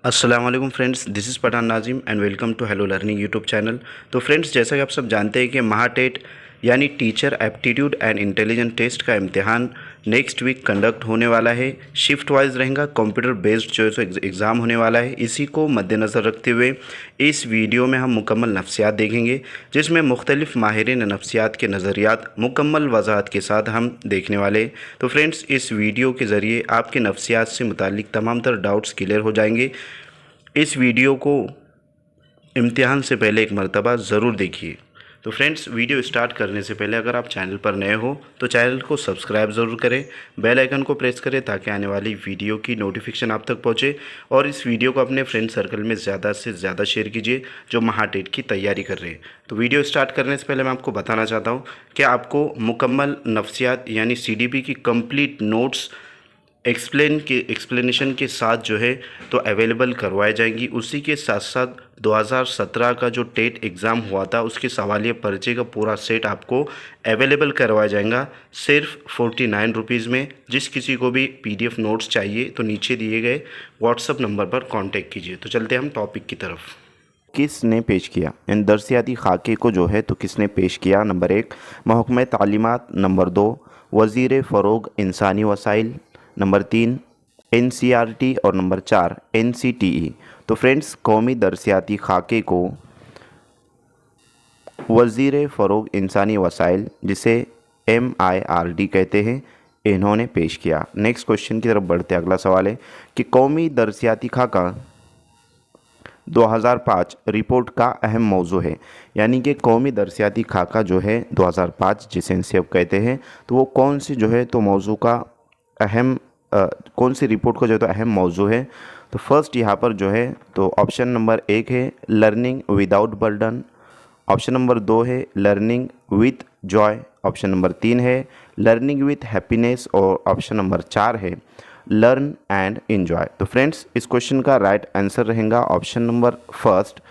अस्सलाम वालेकुम friends, this is Pathan Nazim and welcome to hello learning YouTube channel. तो friends, जैसा कि आप सब जानते हैं कि महाटेट यानी teacher aptitude and intelligent test का इम्तिहान नेक्स्ट वीक कंडक्ट होने वाला है। शिफ्ट वाइज रहेगा, कंप्यूटर बेस्ड जो है सो एग्ज़ाम होने वाला है। इसी को मद्देनज़र रखते हुए इस वीडियो में हम मुकम्मल नफ्सियात देखेंगे, जिसमें मुख्तलिफ़ माहिरीन नफ्सियात के नज़रियात मुकम्मल वजाहत के साथ हम देखने वाले हैं। तो फ्रेंड्स, इस वीडियो के ज़रिए आपके नफ्सियात से मुताल्लिक़ तमाम तर डाउट्स क्लियर हो जाएंगे। इस वीडियो को इम्तिहान से पहले एक मरतबा ज़रूर देखिए। तो फ्रेंड्स, वीडियो स्टार्ट करने से पहले अगर आप चैनल पर नए हो तो चैनल को सब्सक्राइब ज़रूर करें, बेल आइकन को प्रेस करें ताकि आने वाली वीडियो की नोटिफिकेशन आप तक पहुंचे। और इस वीडियो को अपने फ्रेंड सर्कल में ज़्यादा से ज़्यादा शेयर कीजिए जो महाटेट की तैयारी कर रहे हैं। तो वीडियो स्टार्ट करने से पहले मैं आपको बताना चाहता हूँ कि आपको मुकम्मल नफ्सियात यानी CDP की कंप्लीट नोट्स एक्सप्लेनेशन के साथ जो है तो अवेलेबल करवाई जाएंगी। उसी के साथ साथ 2017 का जो टेट एग्ज़ाम हुआ था उसके सवालिया पर्चे का पूरा सेट आपको अवेलेबल करवाया जाएगा सिर्फ 49 रुपीज़ में। जिस किसी को भी PDF नोट्स चाहिए तो नीचे दिए गए व्हाट्सअप नंबर पर कांटेक्ट कीजिए। तो चलते हैं हम टॉपिक की तरफ। किसने पेश किया इन दरसियाती खाके को जो है तो किसने पेश किया? नंबर 1 महकमा तालीमात, नंबर 2 वज़ीर फ़रोग़ इंसानी वसाइल, नंबर 3 NCERT और नंबर 4 NCTE। तो फ्रेंड्स, कौमी दरसियाती खाके को वज़ीर फ़रोग़ इंसानी वसाइल, जिसे MIRD कहते हैं, इन्होंने पेश किया। नेक्स्ट क्वेश्चन की तरफ बढ़ते अगला सवाल है कि कौमी दरसियाती खाका 2005 रिपोर्ट का अहम मौजू है। यानी कि कौमी दरसियाती खाका जो है 2005 जिसे NCERT कहते हैं, तो वो कौन सी जो है तो मौजू का अहम कौन सी रिपोर्ट का जो है तो अहम मौजू है? तो फर्स्ट यहाँ पर जो है तो ऑप्शन नंबर 1 है learning without burden, option number 2 है learning with Joy, option number 3 है लर्निंग विथ हैप्पीनेस और ऑप्शन नंबर 4 है लर्न एंड एंजॉय। तो फ्रेंड्स, इस क्वेश्चन का राइट आंसर रहेगा option number first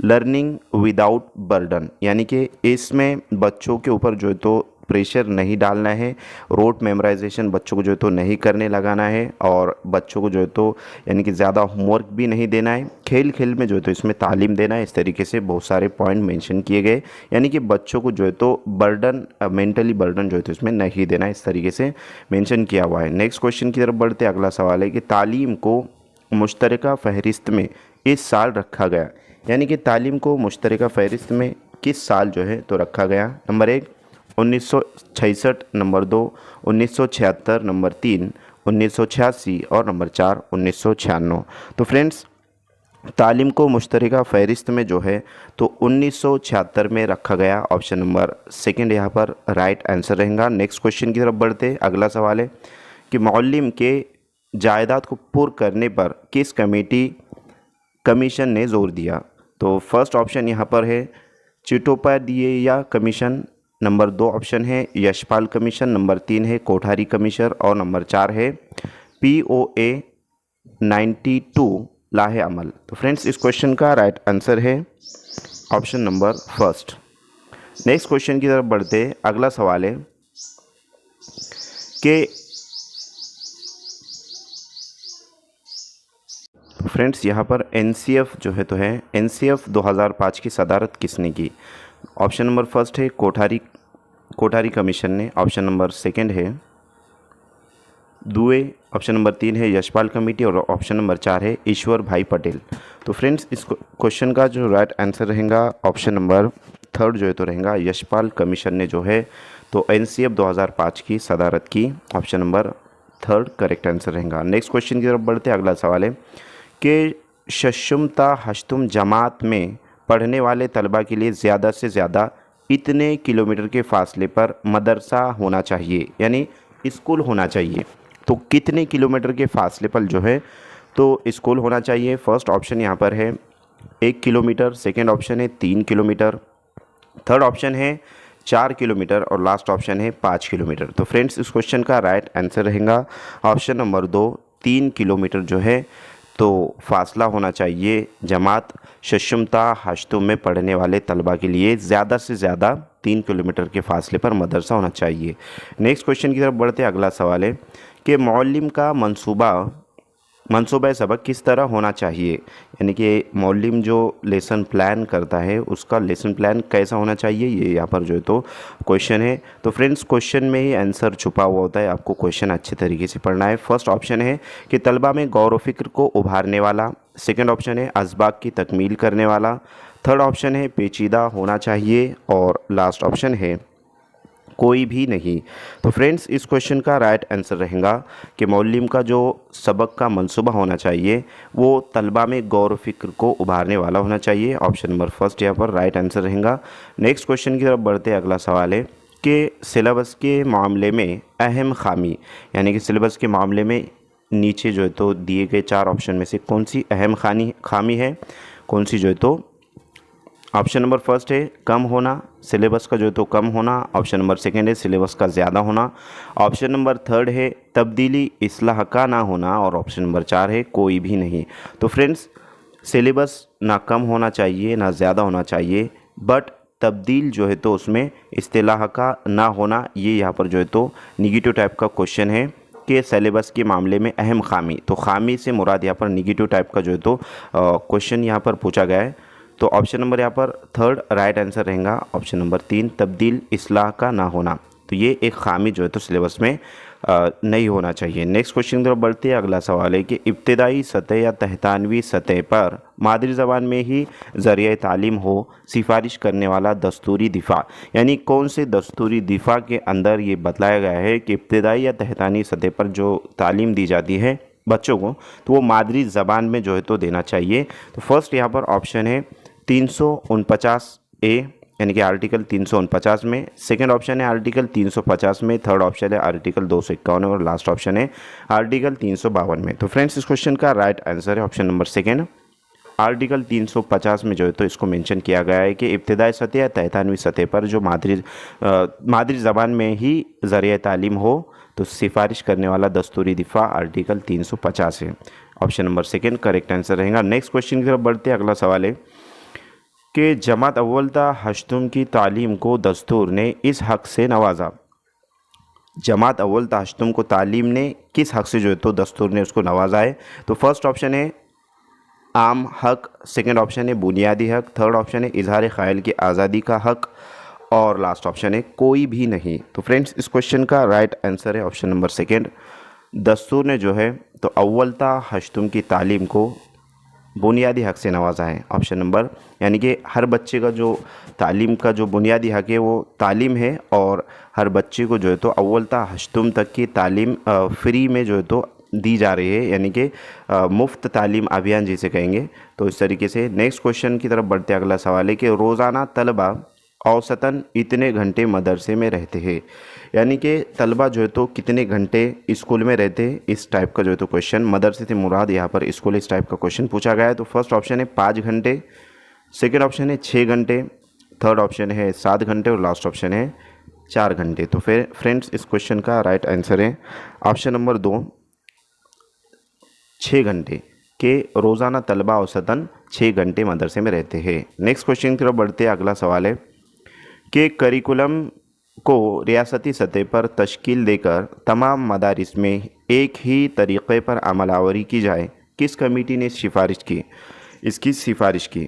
learning without burden. यानी कि इसमें बच्चों के ऊपर जो है तो प्रेशर नहीं डालना है, रोट मेमोराइजेशन बच्चों को जो है तो नहीं करने लगाना है और बच्चों को जो है तो यानी कि ज़्यादा होमवर्क भी नहीं देना है, खेल खेल में जो है तो इसमें तालीम देना है। इस तरीके से बहुत सारे पॉइंट मेंशन किए गए, यानी कि बच्चों को जो है तो बर्डन मेंटली बर्डन जो है तो इसमें नहीं देना है, इस तरीके से मेंशन किया हुआ है। नेक्स्ट क्वेश्चन की तरफ बढ़ते अगला सवाल है कि तालीम को मुश्तरका फ़हरिस्त में इस साल रखा गया। यानी कि तालीम को मुश्तरका फ़हरिस्त में किस साल जो है तो रखा गया? नंबर 1 1966, नंबर 2 1976, नंबर 3 1986 और नंबर 4 1996। तो फ्रेंड्स, तालीम को मुश्तरका फ़हरिस्त में जो है तो 1976 में रखा गया। ऑप्शन नंबर सेकंड यहाँ पर राइट आंसर रहेगा। नेक्स्ट क्वेश्चन की तरफ बढ़ते अगला सवाल है कि मौलिम के जायदाद को पुर करने पर किस कमीशन ने ज़ोर दिया? तो फर्स्ट ऑप्शन यहाँ पर है चिटोपाडिया कमीशन, नंबर 2 ऑप्शन है यशपाल कमीशन, नंबर 3 है कोठारी कमीशन और नंबर 4 है POA 92 लाहे अमल। तो फ्रेंड्स, इस क्वेश्चन का राइट आंसर है option number first. Next question की तरफ बढ़ते अगला सवाल है कि फ्रेंड्स, यहाँ पर NCF जो है तो है NCF 2005 की सदारत किसने की? ऑप्शन नंबर फर्स्ट है कोठारी कमीशन ने, ऑप्शन नंबर सेकंड है दुए, ऑप्शन नंबर 3 है यशपाल कमेटी और ऑप्शन नंबर 4 है ईश्वर भाई पटेल। तो फ्रेंड्स, इस क्वेश्चन का जो राइट आंसर रहेगा ऑप्शन नंबर थर्ड जो है तो रहेगा यशपाल कमीशन ने जो है तो NCF 2005 की सदारत की। Option number third correct answer रहेगा। नेक्स्ट क्वेश्चन की तरफ बढ़ते अगला सवाल है कि शशुमता हश्तुम जमात में पढ़ने वाले तलबा के लिए ज़्यादा से ज़्यादा इतने किलोमीटर के फासले पर मदरसा होना चाहिए, यानी स्कूल होना चाहिए। तो कितने किलोमीटर के फासले पर जो है तो स्कूल होना चाहिए? फर्स्ट ऑप्शन यहाँ पर है 1 किलोमीटर, सेकेंड ऑप्शन है 3 किलोमीटर, थर्ड ऑप्शन है 4 किलोमीटर और लास्ट ऑप्शन है 5 किलोमीटर। तो फ्रेंड्स, इस क्वेश्चन का राइट आंसर रहेगा ऑप्शन नंबर 2 3 किलोमीटर जो है तो फासला होना चाहिए जमात शशुमता हश्तुम में पढ़ने वाले तलबा के लिए। ज़्यादा से ज़्यादा 3 किलोमीटर के फासले पर मदरसा होना चाहिए। नेक्स्ट क्वेश्चन की तरफ बढ़ते अगला सवाल है कि मौलिम का मंसूबा मंसूबा सबक किस तरह होना चाहिए, यानी कि मौलिम जो लेसन प्लान करता है उसका लेसन प्लान कैसा होना चाहिए, ये यहाँ पर जो है तो क्वेश्चन है। तो फ्रेंड्स क्वेश्चन में ही आंसर छुपा हुआ होता है, आपको क्वेश्चन अच्छे तरीके से पढ़ना है। फर्स्ट ऑप्शन है कि तलबा में गौर व फिक्र को उभारने वाला, सेकेंड ऑप्शन है असबाक की तकमील करने वाला, थर्ड ऑप्शन है पेचीदा होना चाहिए, और लास्ट ऑप्शन है कोई भी नहीं। तो फ्रेंड्स इस क्वेश्चन का राइट आंसर रहेगा कि मौलिम का जो सबक का मंसूबा होना चाहिए वो तलबा में गौर व फिक्र को उभारने वाला होना चाहिए। ऑप्शन नंबर फर्स्ट यहाँ पर राइट आंसर रहेगा। नेक्स्ट क्वेश्चन की तरफ बढ़ते हैं। अगला सवाल है कि सिलेबस के मामले में अहम खामी, यानी कि सिलेबस के मामले में नीचे जो है तो दिए गए चार ऑप्शन में से कौन सी अहम खामी है, कौन सी जो है तो ऑप्शन नंबर फर्स्ट है कम होना, सिलेबस का जो है तो कम होना। ऑप्शन नंबर सेकंड है सिलेबस का ज़्यादा होना। ऑप्शन नंबर थर्ड है तब्दीली इस्लाह का ना होना, और ऑप्शन नंबर चार है कोई भी नहीं। तो फ्रेंड्स सिलेबस ना कम होना चाहिए ना ज़्यादा होना चाहिए, बट तब्दील जो है तो उसमें इस्तिलाह का ना होना, ये यहाँ पर जो है तो निगेटिव टाइप का क्वेश्चन है कि सिलेबस के मामले में अहम खामी। तो खामी से मुराद यहाँ पर निगेटिव टाइप का जो है तो क्वेश्चन यहाँ पर पूछा गया है। तो ऑप्शन नंबर यहाँ पर थर्ड राइट आंसर रहेगा। ऑप्शन नंबर तीन तब्दील इस्लाह का ना होना, तो ये एक खामी जो है तो सिलेबस में नहीं होना चाहिए। नेक्स्ट क्वेश्चन की तरफ बढ़ते हैं। अगला सवाल है कि इब्तदाई सतह या तहतानवी सतह पर मादरी ज़बान में ही ज़रिए तालीम हो सिफारिश करने वाला दस्तूरी दिफा, यानी कौन से दस्तूरी दिफा के अंदर ये बतलाया गया है कि इब्तदाई या तहतानी सतह पर जो तालीम दी जाती है बच्चों को तो वो मादरी ज़बान में जो है तो देना चाहिए। तो फर्स्ट यहाँ पर ऑप्शन है 349A, यानी कि आर्टिकल 349 में, सेकंड ऑप्शन है आर्टिकल 350 में, थर्ड ऑप्शन है आर्टिकल 251 और लास्ट ऑप्शन है आर्टिकल 352 में। तो फ्रेंड्स इस क्वेश्चन का राइट आंसर है ऑप्शन नंबर सेकंड, आर्टिकल 350 में जो है तो इसको मेंशन किया गया है कि इब्तदाई सतह या तहतानवी सतह पर जो मादरी ज़बान में ही ज़रिए तालीम हो तो सिफारिश करने वाला दस्तूरी दिफा आर्टिकल 350 है। Option number second correct answer रहेगा। नेक्स्ट क्वेश्चन की तरफ बढ़ते हैं। अगला सवाल है कि जमात अव्वल ता हश्तुम की तालीम को दस्तूर ने इस हक़ से नवाजा, जमात अव्वल ता हश्तुम को तालीम ने किस हक़ से जो है तो दस्तूर ने उसको नवाजा है। तो फर्स्ट ऑप्शन है आम हक़, सेकंड ऑप्शन है बुनियादी हक़, थर्ड ऑप्शन है इजहार ख़याल की आज़ादी का हक़, और लास्ट ऑप्शन है कोई भी नहीं। तो फ्रेंड्स इस क्वेश्चन का राइट आंसर है ऑप्शन नंबर सेकंड, दस्तूर ने जो है तो अव्वल ता हश्तुम की तालीम को बुनियादी हक़ से नवाजा है। ऑप्शन नंबर, यानी कि हर बच्चे का जो तालीम का जो बुनियादी हक़ है वो तालीम है, और हर बच्चे को जो है तो अव्वल ता हश्तुम तक की तालीम फ्री में जो है तो दी जा रही है, यानी कि मुफ्त तालीम अभियान जिसे कहेंगे। तो इस तरीके से नेक्स्ट क्वेश्चन की तरफ बढ़ते। अगला सवाल है कि रोज़ाना तलबा औसतन इतने घंटे मदरसे में रहते हैं, यानी कि तलबा जो है तो कितने घंटे स्कूल में रहते हैं, इस टाइप का जो है तो क्वेश्चन, मदरसे से मुराद यहाँ पर स्कूल, इस टाइप का क्वेश्चन पूछा गया है। तो फर्स्ट ऑप्शन है 5 घंटे, सेकेंड ऑप्शन है 6 घंटे, थर्ड ऑप्शन है 7 घंटे और लास्ट ऑप्शन है 4 घंटे। तो फिर फ्रेंड्स इस क्वेश्चन का राइट आंसर है ऑप्शन नंबर 2 6 घंटे के रोज़ाना तलबा औसतन 6 घंटे मदरसे में रहते हैं। नेक्स्ट क्वेश्चन की तरफ बढ़ते हैं। अगला सवाल है कि करिकुलम को रियासती सतह पर तश्कील देकर तमाम मदारिस में एक ही तरीक़े पर अमलावरी की जाए, किस कमेटी ने सिफारिश की, इसकी सिफारिश की।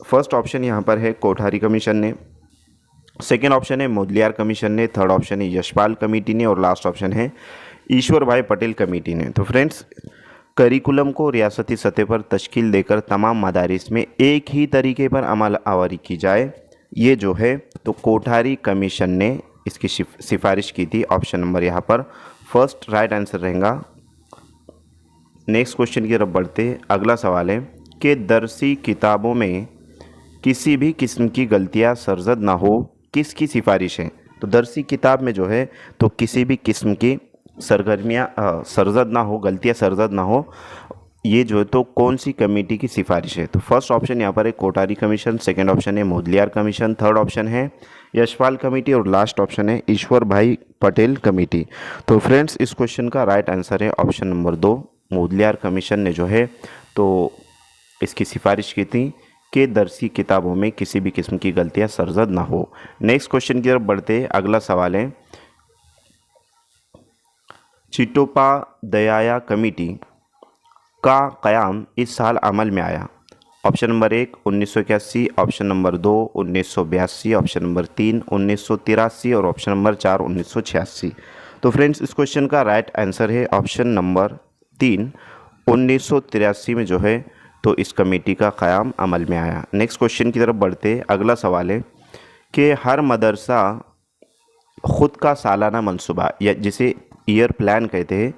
फर्स्ट ऑप्शन यहाँ पर है कोठारी कमीशन ने, सेकेंड ऑप्शन है मोदलियार कमीशन ने, थर्ड ऑप्शन है यशपाल कमेटी ने, और लास्ट ऑप्शन है ईश्वर भाई पटेल कमेटी ने। तो फ्रेंड्स करिकुलम को रियासती सतह पर तश्कील देकर तमाम मदारिस में एक ही तरीके पर अमल आवर की जाए, ये जो है तो कोठारी कमीशन ने इसकी सिफारिश की थी। ऑप्शन नंबर यहाँ पर फर्स्ट राइट आंसर रहेगा। नेक्स्ट क्वेश्चन की तरफ बढ़ते। अगला सवाल है कि दरसी किताबों में किसी भी किस्म की गलतियाँ सरजद ना हो, किसकी सिफारिश है। तो दरसी किताब में जो है तो किसी भी किस्म की सरगर्मियाँ सरजद ना हो, गलतियाँ सरजद ना हो, ये जो है तो कौन सी कमेटी की सिफारिश है। तो फर्स्ट ऑप्शन यहाँ पर है कोठारी कमीशन, सेकंड ऑप्शन है मोदलियार कमीशन, थर्ड ऑप्शन है यशपाल कमेटी और लास्ट ऑप्शन है ईश्वर भाई पटेल कमेटी। तो फ्रेंड्स इस क्वेश्चन का राइट आंसर है ऑप्शन नंबर 2, मोदलियार कमीशन ने जो है तो इसकी सिफारिश की थी कि दरसी किताबों में किसी भी किस्म की गलतियाँ सरजद ना हो। नेक्स्ट क्वेश्चन की तरफ बढ़ते। अगला सवाल है चिट्टोपाध्याय कमेटी का क़याम इस साल अमल में आया? Option number 1 1981, option number 2 1982, option number 3 1983 और ऑप्शन नंबर 4 1986। तो फ्रेंड्स इस क्वेश्चन का राइट आंसर है ऑप्शन नंबर 3 1983 में जो है तो इस कमेटी का क़याम अमल में आया। नेक्स्ट क्वेश्चन की तरफ बढ़ते हैं। अगला सवाल है कि हर मदरसा ख़ुद का सालाना मंसूबा या जिसे ईयर प्लान कहते हैं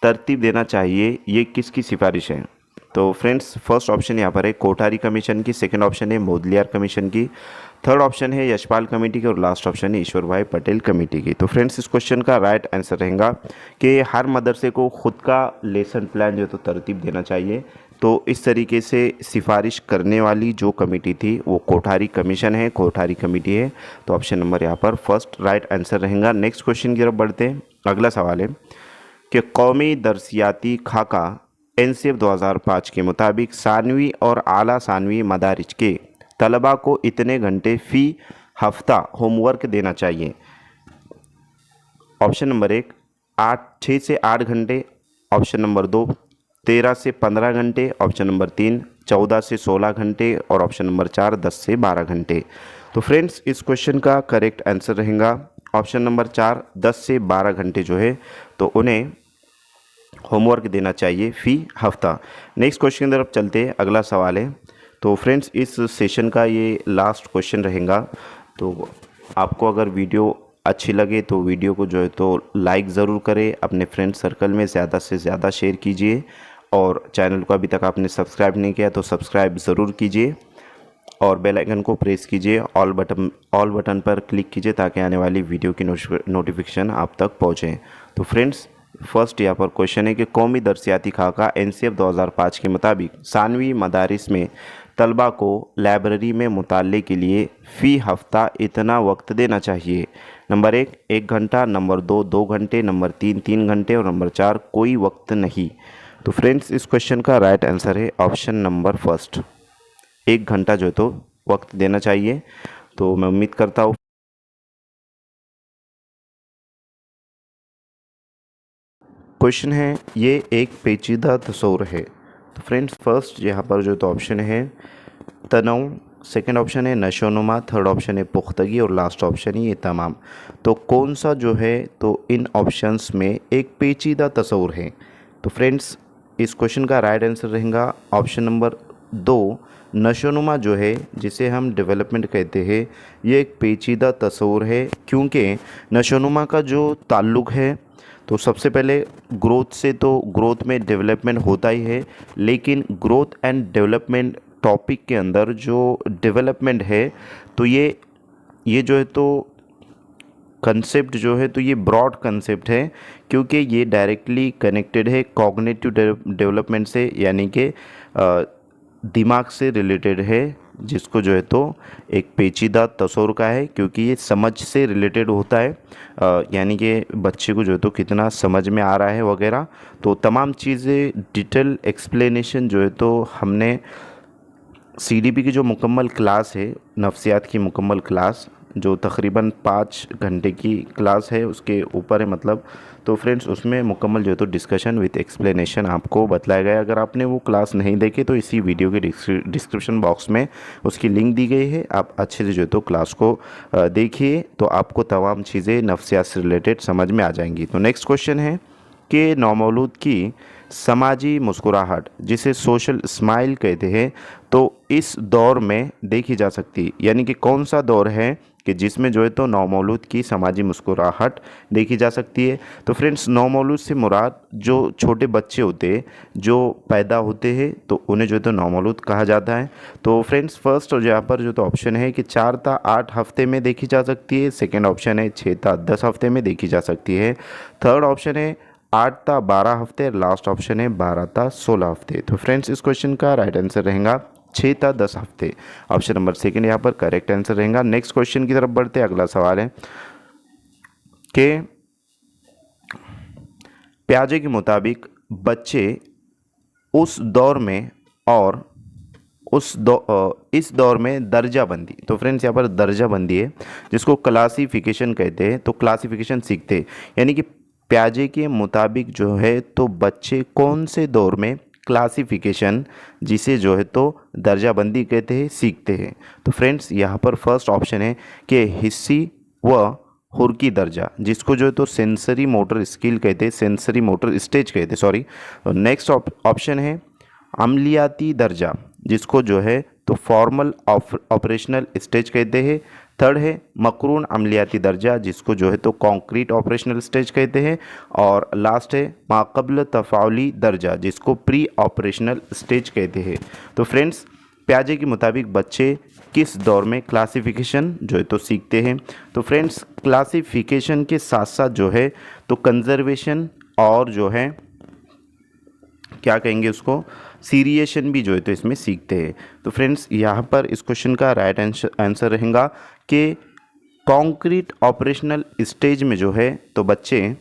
तरतीब देना चाहिए, ये किसकी सिफारिश है? तो फ्रेंड्स फर्स्ट ऑप्शन यहाँ पर है कोठारी कमीशन की, सेकंड ऑप्शन है मोदलियार कमीशन की, थर्ड ऑप्शन है यशपाल कमेटी की और लास्ट ऑप्शन है ईश्वर भाई पटेल कमेटी की। तो फ्रेंड्स इस क्वेश्चन का राइट आंसर रहेगा कि हर मदरसे को खुद का लेसन प्लान जो है तो तरतीब देना चाहिए। तो इस तरीके से सिफारिश करने वाली जो कमेटी थी वो कोठारी कमीशन है, कोठारी कमेटी है। तो ऑप्शन नंबर यहाँ पर फर्स्ट राइट आंसर रहेगा। नेक्स्ट क्वेश्चन की तरफ बढ़ते हैं। अगला सवाल है कि कौमी दरसियाती खाका एनसीएफ 2005 के मुताबिक सानवी और आला सानवी मदारिज के तलबा को इतने घंटे फ़ी हफ्ता होमवर्क देना चाहिए? ऑप्शन नंबर 1 6 से 8 घंटे, ऑप्शन नंबर 2 13 से 15 घंटे, ऑप्शन नंबर 3 14 से 16 घंटे और ऑप्शन नंबर 4 10 से 12 घंटे। तो फ्रेंड्स इस क्वेश्चन का करेक्ट आंसर रहेगा ऑप्शन नंबर 4 10 से 12 घंटे जो है तो उन्हें होमवर्क देना चाहिए फ़ी हफ्ता। नेक्स्ट क्वेश्चन की तरफ चलते हैं। अगला सवाल है तो फ्रेंड्स इस सेशन का ये लास्ट क्वेश्चन रहेगा। तो आपको अगर वीडियो अच्छी लगे तो वीडियो को जो है तो लाइक ज़रूर करें, अपने फ्रेंड सर्कल में ज़्यादा से ज़्यादा शेयर कीजिए और चैनल को अभी तक आपने सब्सक्राइब नहीं किया तो सब्सक्राइब ज़रूर कीजिए और बेल आइकन को प्रेस कीजिए, ऑल बटन पर क्लिक कीजिए ताकि आने वाली वीडियो की नोटिफिकेशन आप तक पहुँचे। तो फ्रेंड्स फर्स्ट यहाँ पर क्वेश्चन है कि कौमी दरसियाती खाका एनसीएफ 2005 के मुताबिक सानवी मदारिस में तलबा को लाइब्रेरी में मुताले के लिए फ़ी हफ्ता इतना वक्त देना चाहिए? नंबर 1 घंटा, नंबर 2 2 घंटे, नंबर 3 3 घंटे और नंबर 4 कोई वक्त नहीं। तो फ्रेंड्स इस क्वेश्चन का राइट आंसर है ऑप्शन नंबर फर्स्ट 1 घंटा जो है तो वक्त देना चाहिए। तो मैं उम्मीद करता हूँ क्वेश्चन है ये एक पेचीदा तस्वुर है। तो फ्रेंड्स फर्स्ट यहाँ पर जो तो ऑप्शन है तनव, सेकंड ऑप्शन है नशोनुमा, थर्ड ऑप्शन है पुख्तगी और लास्ट ऑप्शन है ये तमाम। तो कौन सा जो है तो इन ऑप्शंस में एक पेचीदा तस्वुर है? तो फ्रेंड्स इस क्वेश्चन का राइट आंसर रहेगा ऑप्शन नंबर 2 नशोनुमा जो है जिसे हम डेवलपमेंट कहते हैं ये एक पेचीदा तस्वुर है, क्योंकि नशोनुमा का जो ताल्लुक़ है तो सबसे पहले ग्रोथ से, तो ग्रोथ में डेवलपमेंट होता ही है, लेकिन ग्रोथ एंड डेवलपमेंट टॉपिक के अंदर जो डेवलपमेंट है तो ये जो है तो कंसेप्ट जो है तो ये ब्रॉड कंसेप्ट है, क्योंकि ये डायरेक्टली कनेक्टेड है कॉग्निटिव डेवलपमेंट से, यानी कि दिमाग से रिलेटेड है, जिसको जो है तो एक पेचीदा तस्वुर का है क्योंकि ये समझ से रिलेटेड होता है, यानी कि बच्चे को जो है तो कितना समझ में आ रहा है वगैरह। तो तमाम चीज़ें डिटेल एक्सप्लेनेशन जो है तो हमने सीडीपी की जो मुकम्मल क्लास है, नफ्सियात की मुकम्मल क्लास जो तकरीबन 5 घंटे की क्लास है उसके ऊपर है मतलब, तो फ्रेंड्स उसमें मुकम्मल जो है तो डिस्कशन विद एक्सप्लेनेशन आपको बताया गया है। अगर आपने वो क्लास नहीं देखी तो इसी वीडियो के डिस्क्रिप्शन बॉक्स में उसकी लिंक दी गई है, आप अच्छे से जो है तो क्लास को देखिए तो आपको तमाम चीज़ें नफ्सियात से रिलेटेड समझ में आ जाएंगी। तो नेक्स्ट क्वेश्चन है कि नौमौलूद की समाजी मुस्कुराहट जिसे सोशल स्माइल कहते हैं तो इस दौर में देखी जा सकती है, यानी कि कौन सा दौर है कि जिसमें जो है तो नौमौलूद की समाजी मुस्कुराहट देखी जा सकती है? तो फ्रेंड्स नौमौलूद से मुराद जो छोटे बच्चे होते हैं जो पैदा होते हैं तो उन्हें जो है तो नौमौलूद कहा जाता है। तो फ्रेंड्स फर्स्ट और यहाँ पर जो तो ऑप्शन है कि 4 ता 8 हफ्ते में देखी जा सकती है, सेकेंड ऑप्शन है 6 ता 10 हफ्ते में देखी जा सकती है, थर्ड ऑप्शन है 8 ता 12 हफ्ते, लास्ट ऑप्शन है 12 ता 16 हफ्ते। तो फ्रेंड्स इस क्वेश्चन का राइट आंसर रहेगा 6 ता 10 हफ्ते, ऑप्शन नंबर सेकंड यहाँ पर करेक्ट आंसर रहेगा। नेक्स्ट क्वेश्चन की तरफ बढ़ते हैं। अगला सवाल है कि प्याजे के मुताबिक बच्चे उस दौर में और इस दौर में दर्जाबंदी, तो फ्रेंड्स यहाँ पर दर्जाबंदी है जिसको क्लासिफिकेशन कहते हैं, तो क्लासिफिकेशन सीखते हैं, यानी कि प्याजे के मुताबिक जो है तो बच्चे कौन से दौर में क्लासिफिकेशन, जिसे जो है तो दर्जाबंदी कहते हैं, सीखते हैं? तो फ्रेंड्स यहाँ पर फर्स्ट ऑप्शन है कि हिस्सी व हुर्की दर्जा, जिसको जो है तो सेंसरी मोटर स्किल कहते हैं, सेंसरी मोटर स्टेज कहते हैं, सॉरी। नेक्स्ट ऑप्शन है अमलियाती दर्जा, जिसको जो है तो फॉर्मल ऑपरेशनल स्टेज कहते हैं। थर्ड है मकरून अमलियाती दर्जा, जिसको जो है तो कॉन्क्रीट ऑपरेशनल स्टेज कहते हैं। और लास्ट है माकबल तफ़ाउली दर्जा, जिसको प्री ऑपरेशनल स्टेज कहते हैं। तो फ्रेंड्स, प्याजे के मुताबिक बच्चे किस दौर में क्लासिफिकेशन जो है तो सीखते हैं? तो फ्रेंड्स, क्लासिफिकेशन के साथ साथ जो है तो कंजर्वेशन और जो है क्या कहेंगे उसको, सीरिएशन भी जो है तो इसमें सीखते हैं। तो फ्रेंड्स, यहाँ पर इस क्वेश्चन का राइट आंसर रहेगा कि कॉन्क्रीट ऑपरेशनल स्टेज में जो है तो बच्चे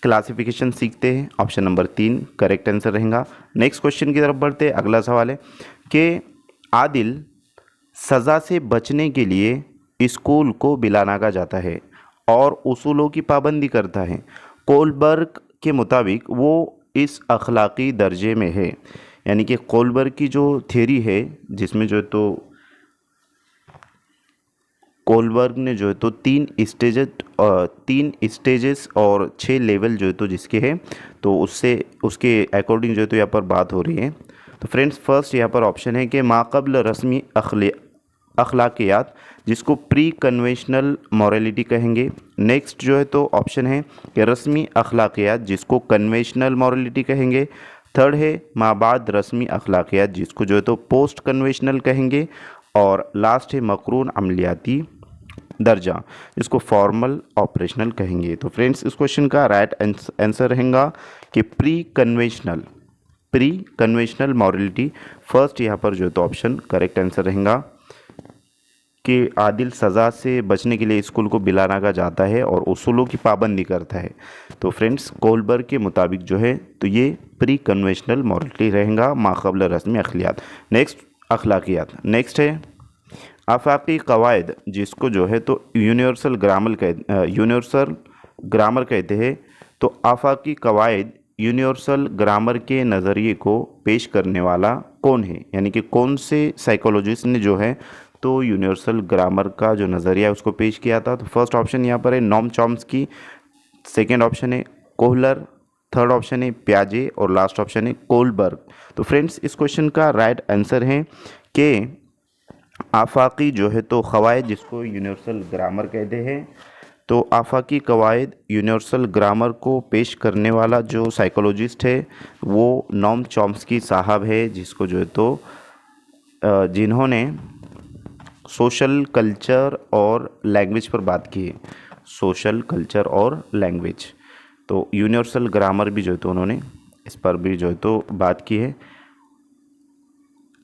क्लासिफिकेशन सीखते हैं। ऑप्शन नंबर 3 करेक्ट आंसर रहेगा। नेक्स्ट क्वेश्चन की तरफ बढ़ते हैं। अगला सवाल है कि आदिल सज़ा से बचने के लिए स्कूल को बिलाना जाता है और उसूलों की पाबंदी करता है। कोलबर्ग के मुताबिक वो इस अखलाकी दर्जे में है, यानी कि कोलबर्ग की जो थ्योरी है, जिसमें जो है तो कोलबर्ग ने जो है तो 3 स्टेजेस और 6 लेवल जो है तो जिसके हैं, तो उसके अकॉर्डिंग जो है तो यहाँ पर बात हो रही है। तो फ्रेंड्स, फर्स्ट यहाँ पर ऑप्शन है कि माक़बल रस्मी अखलाकियात, जिसको प्री कन्वेंशनल मॉरलिटी कहेंगे। नेक्स्ट जो है तो ऑप्शन है कि रस्मी अखलाकियात, जिसको कन्वेंशनल मॉरलिटी कहेंगे। थर्ड है माबाद रस्मी अखलाकियात, जिसको जो है तो पोस्ट कन्वेंशनल कहेंगे। और लास्ट है मकरून अमलियाती दर्जा, जिसको फॉर्मल ऑपरेशनल कहेंगे। तो फ्रेंड्स, इस क्वेश्चन का राइट आंसर रहेगा कि प्री कन्वेंशनल मॉरलिटी। फर्स्ट यहाँ पर जो है तो ऑप्शन करेक्ट आंसर रहेगा कि आदिल सज़ा से बचने के लिए स्कूल को बिलाना जाता है और उसूलों की पाबंदी करता है। तो फ्रेंड्स, कोलबर्ग के मुताबिक जो है तो ये प्री कन्वेंशनल मॉरलिटी रहेगा, माक़बल रस्मी अखलाकियात। नेक्स्ट है आफाकी कवायद, जिसको जो है तो यूनिवर्सल ग्रामर कहते हैं। तो आफाकी कवायद यूनिवर्सल ग्रामर के नज़रिए को पेश करने वाला कौन है, यानी कि कौन से साइकोलॉजिस्ट ने जो है तो यूनिवर्सल ग्रामर का जो नज़रिया है उसको पेश किया था? तो फर्स्ट ऑप्शन यहाँ पर है नॉम चॉम्स्की, सेकेंड ऑप्शन है कोहलर, थर्ड ऑप्शन है प्याजे और लास्ट ऑप्शन है कोलबर्ग। तो फ्रेंड्स, इस क्वेश्चन का राइट आंसर है कि आफाकी जो है तो क़वायद, जिसको यूनिवर्सल ग्रामर कहते हैं। तो आफाकी क़वायद यूनिवर्सल ग्रामर को पेश करने वाला जो साइकोलॉजिस्ट है वो नॉम चॉम्स्की साहब है, जिसको जो है तो जिन्होंने सोशल कल्चर और लैंग्वेज पर बात की है, सोशल कल्चर और लैंग्वेज। तो यूनिवर्सल ग्रामर भी जो है तो उन्होंने इस पर भी जो है तो बात की है।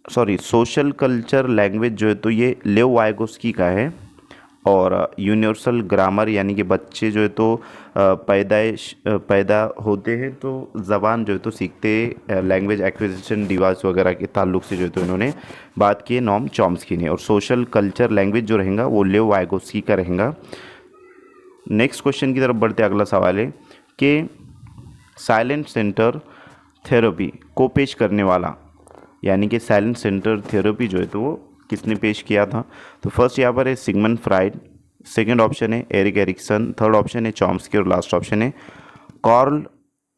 सॉरी, सोशल कल्चर लैंग्वेज जो है तो ये लेव वाइगोस्की का है। और यूनिवर्सल ग्रामर यानी कि बच्चे जो है तो पैदा होते हैं तो ज़बान जो है तो सीखते, लैंग्वेज एक्विजिशन डिवाइस वगैरह के ताल्लुक से जो है तो इन्होंने बात की है नॉम चॉम्स्की ने। और सोशल कल्चर लैंग्वेज जो रहेगा वो लेव वाइगोस्की का रहेगा। नेक्स्ट क्वेश्चन की तरफ बढ़ते अगला सवाल है कि साइलेंट सेंटर थेरेपी को पेश करने वाला, यानी कि साइलेंट सेंटर थेरेपी जो है तो वो किसने पेश किया था? तो फर्स्ट यहाँ पर है सिगमंड फ्राइड, सेकंड ऑप्शन है एरिक एरिक्सन, थर्ड ऑप्शन है चॉम्स्की और लास्ट ऑप्शन है कार्ल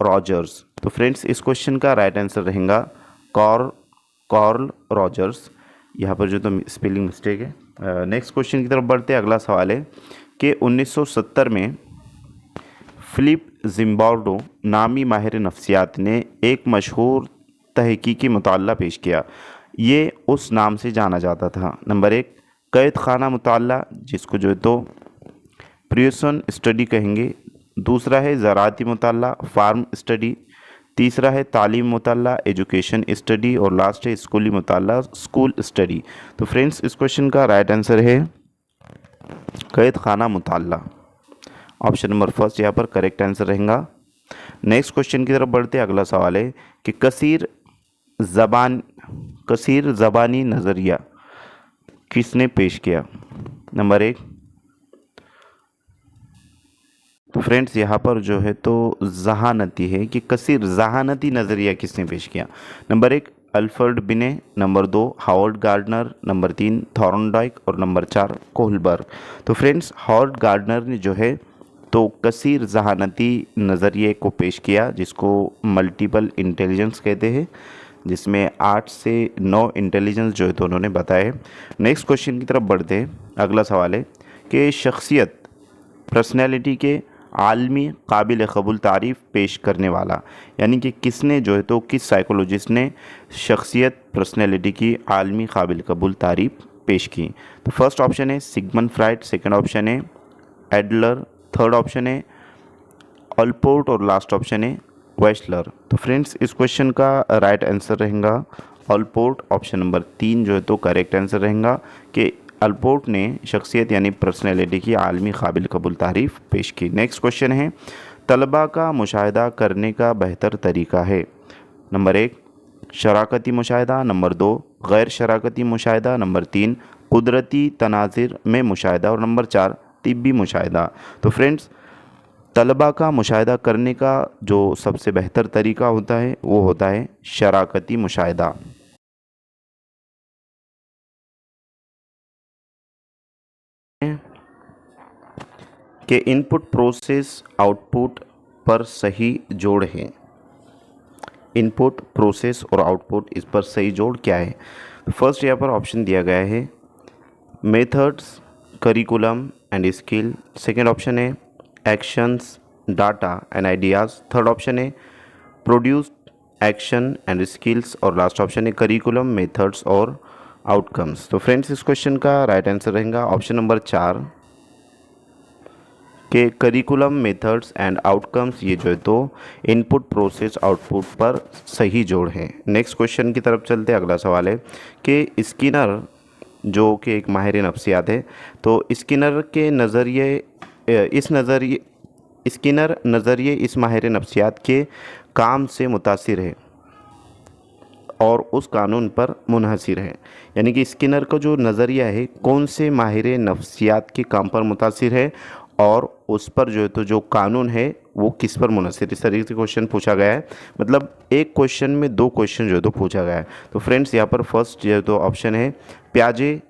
रॉजर्स। तो फ्रेंड्स, इस क्वेश्चन का राइट आंसर रहेगा कार्ल रॉजर्स। यहाँ पर जो तो स्पेलिंग मिस्टेक है। नेक्स्ट क्वेश्चन की तरफ बढ़ते हैं। अगला सवाल है कि 1970 में फिलिप जिम्बार्डो नामी माहिर नफ्सियात ने एक मशहूर तहकीकी मुताला पेश किया। ये उस नाम से जाना जाता था। नंबर 1 कैद खाना मुताला, जिसको जो है तो प्रियसन स्टडी कहेंगे। दूसरा है ज़राअती मुताला, फार्म स्टडी। तीसरा है तालीम मुताला, एजुकेशन स्टडी। और लास्ट है स्कूली मुताला, स्कूल स्टडी। तो फ्रेंड्स, इस क्वेश्चन का राइट आंसर है कैद खाना मुताला। ऑप्शन नंबर फर्स्ट यहाँ पर करेक्ट आंसर रहेगा। नेक्स्ट क्वेश्चन की तरफ बढ़ते अगला सवाल है कि कसीर ज़बानी नज़रिया किसने पेश किया? नंबर 1 तो फ्रेंड्स यहाँ पर जो है तो जहानती है कि कसीर जहानती नज़रिया किसने पेश किया। Number 1 Alfred Binet, number 2 Howard Gardner, number 3 Thorndike और नंबर 4 कोहलबर्ग। तो फ्रेंड्स हावर्ड गार्डनर ने जो है तो कसीर जहानती नज़रिए को पेश किया, जिसको मल्टीपल इंटेलिजेंस कहते हैं, जिसमें 8 से 9 इंटेलिजेंस जो है तो उन्होंने बताए। नेक्स्ट क्वेश्चन की तरफ बढ़ते हैं। अगला सवाल है कि शख्सियत पर्सनैलिटी के आलमी काबिल कबूल तारीफ़ पेश करने वाला, यानी कि किसने जो है तो किस साइकोलॉजिस्ट ने शख्सियत पर्सनैलिटी की आलमी काबिल कबूल तारीफ़ पेश की। तो फर्स्ट ऑप्शन है सिगमंड फ्राइड, सेकंड ऑप्शन है एडलर, थर्ड ऑप्शन है ऑलपोर्ट और लास्ट ऑप्शन है वेस्लर। तो फ्रेंड्स इस क्वेश्चन का राइट आंसर रहेगा ऑलपोर्ट, ऑप्शन नंबर 3 जो है तो करेक्ट आंसर रहेगा कि अल्पोर्ट ने शख्सियत यानी पर्सनैलिटी की आलमी काबिल कबूल तारीफ़ पेश की। नेक्स्ट क्वेश्चन है तलबा का मुशाहिदा करने का बेहतर तरीका है। नंबर 1 शराकती मुशाहिदा, नंबर 2 गैर शराकती मुशाहिदा, नंबर 3 कुदरती तनाज़िर में मुशाहिदा और नंबर 4 तिब्बी मुशाहिदा। तो फ्रेंड्स तलबा का मुशाहिदा करने का जो सबसे बेहतर तरीका होता है वो होता है शराकती मुशाहिदा। कि इनपुट प्रोसेस आउटपुट पर सही जोड़ है। इनपुट प्रोसेस और आउटपुट इस पर सही जोड़ क्या है। फर्स्ट यहाँ पर ऑप्शन दिया गया है methods, curriculum and skill, second option है actions, data and ideas, third option है प्रोड्यूस एक्शन एंड स्किल्स और लास्ट ऑप्शन है करिकुलम, मेथड्स और आउटकम्स। तो फ्रेंड्स इस क्वेश्चन का राइट आंसर रहेगा ऑप्शन नंबर 4 के करिकुलम, मेथड्स एंड आउटकम्स, ये जो है तो इनपुट प्रोसेस आउटपुट पर सही जोड़ है। नेक्स्ट क्वेश्चन की तरफ चलते हैं। अगला सवाल है कि स्किनर जो कि एक माहिर नफ्सियात है, तो स्किनर के नज़रिए स्किनर नज़रिए इस माहिर नफ्सियात के काम से मुतासिर है और उस कानून पर मुनहसिर है। यानी कि स्किनर का जो नज़रिया है कौन से माहिर नफ्सियात के काम पर मुतासिर है और उस पर जो है तो जो कानून है वो किस पर मुनहसिर, इस तरीके से क्वेश्चन पूछा गया है। मतलब एक क्वेश्चन में 2 क्वेश्चन जो है तो पूछा गया है। तो फ्रेंड्स यहाँ पर फर्स्ट जो है तो ऑप्शन है प्याजे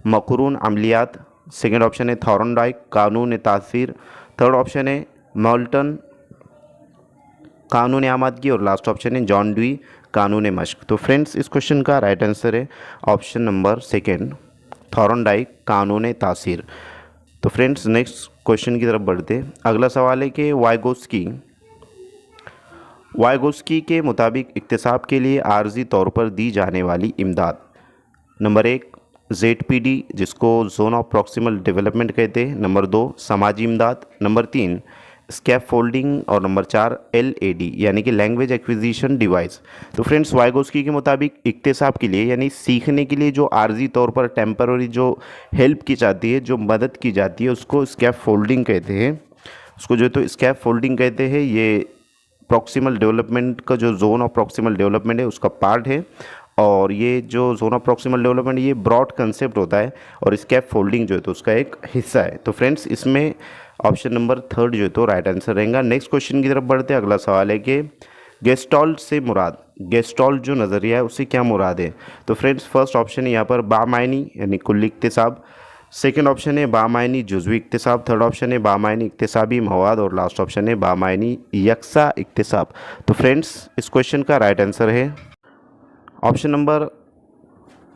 मकरून अमलियात, सेकेंड ऑप्शन है थॉर्नडाइक कानून तासीर, थर्ड ऑप्शन है मॉल्टन कानून आमादगी और लास्ट ऑप्शन है जॉन ड्वी कानून मश्क। तो फ्रेंड्स इस क्वेश्चन का राइट आंसर है ऑप्शन नंबर सेकेंड थॉर्नडाइक कानून तासीर। तो फ्रेंड्स नेक्स्ट क्वेश्चन की तरफ बढ़ते। अगला सवाल है कि वाइगोस्की के मुताबिक इक्तिसाब के लिए आर्जी तौर पर दी जाने वाली इमदाद। नंबर 1 ZPD जिसको जोन ऑफ प्रॉक्सिमल डेवलपमेंट कहते हैं, नंबर 2 समाजी इमदाद, नंबर 3 स्कैप फोल्डिंग और नंबर 4 LAD यानी कि लैंग्वेज एक्विजिशन डिवाइस। तो फ्रेंड्स वाइगोस्की के मुताबिक इक्तिसाब के लिए यानी सीखने के लिए जो आर्जी तौर पर टेम्पररी जो हेल्प की जाती है, जो मदद की जाती है, उसको स्कैप फोल्डिंग कहते हैं। उसको जो है तो स्कैप फोल्डिंग कहते हैं। ये प्रॉक्सिमल डेवलपमेंट का जो जोन ऑफ प्रॉक्सिमल डेवलपमेंट है उसका पार्ट है और ये जो जोन ऑफ प्रॉक्सिमल डेवलपमेंट ये ब्रॉड कंसेप्ट होता है और स्कैप फोल्डिंग जो है तो उसका एक हिस्सा है। तो फ्रेंड्स इसमें ऑप्शन नंबर 3 जो है तो राइट आंसर रहेगा। नेक्स्ट क्वेश्चन की तरफ बढ़ते हैं। अगला सवाल है कि गेस्टॉल्ट से मुराद, गेस्टॉल्ट जो नज़रिया है उससे क्या मुराद है। तो फ्रेंड्स फर्स्ट ऑप्शन है यहाँ पर बामायनी यानी कुल्ली इक्तिसाब, सेकेंड ऑप्शन है बामायनी जुज़वी इक्तिसाब, थर्ड ऑप्शन है बामायनी इक्तिसाबी मवाद और लास्ट ऑप्शन है बामायनी यकसा इक्तिसाब। तो फ्रेंड्स इस क्वेश्चन का राइट आंसर है ऑप्शन नंबर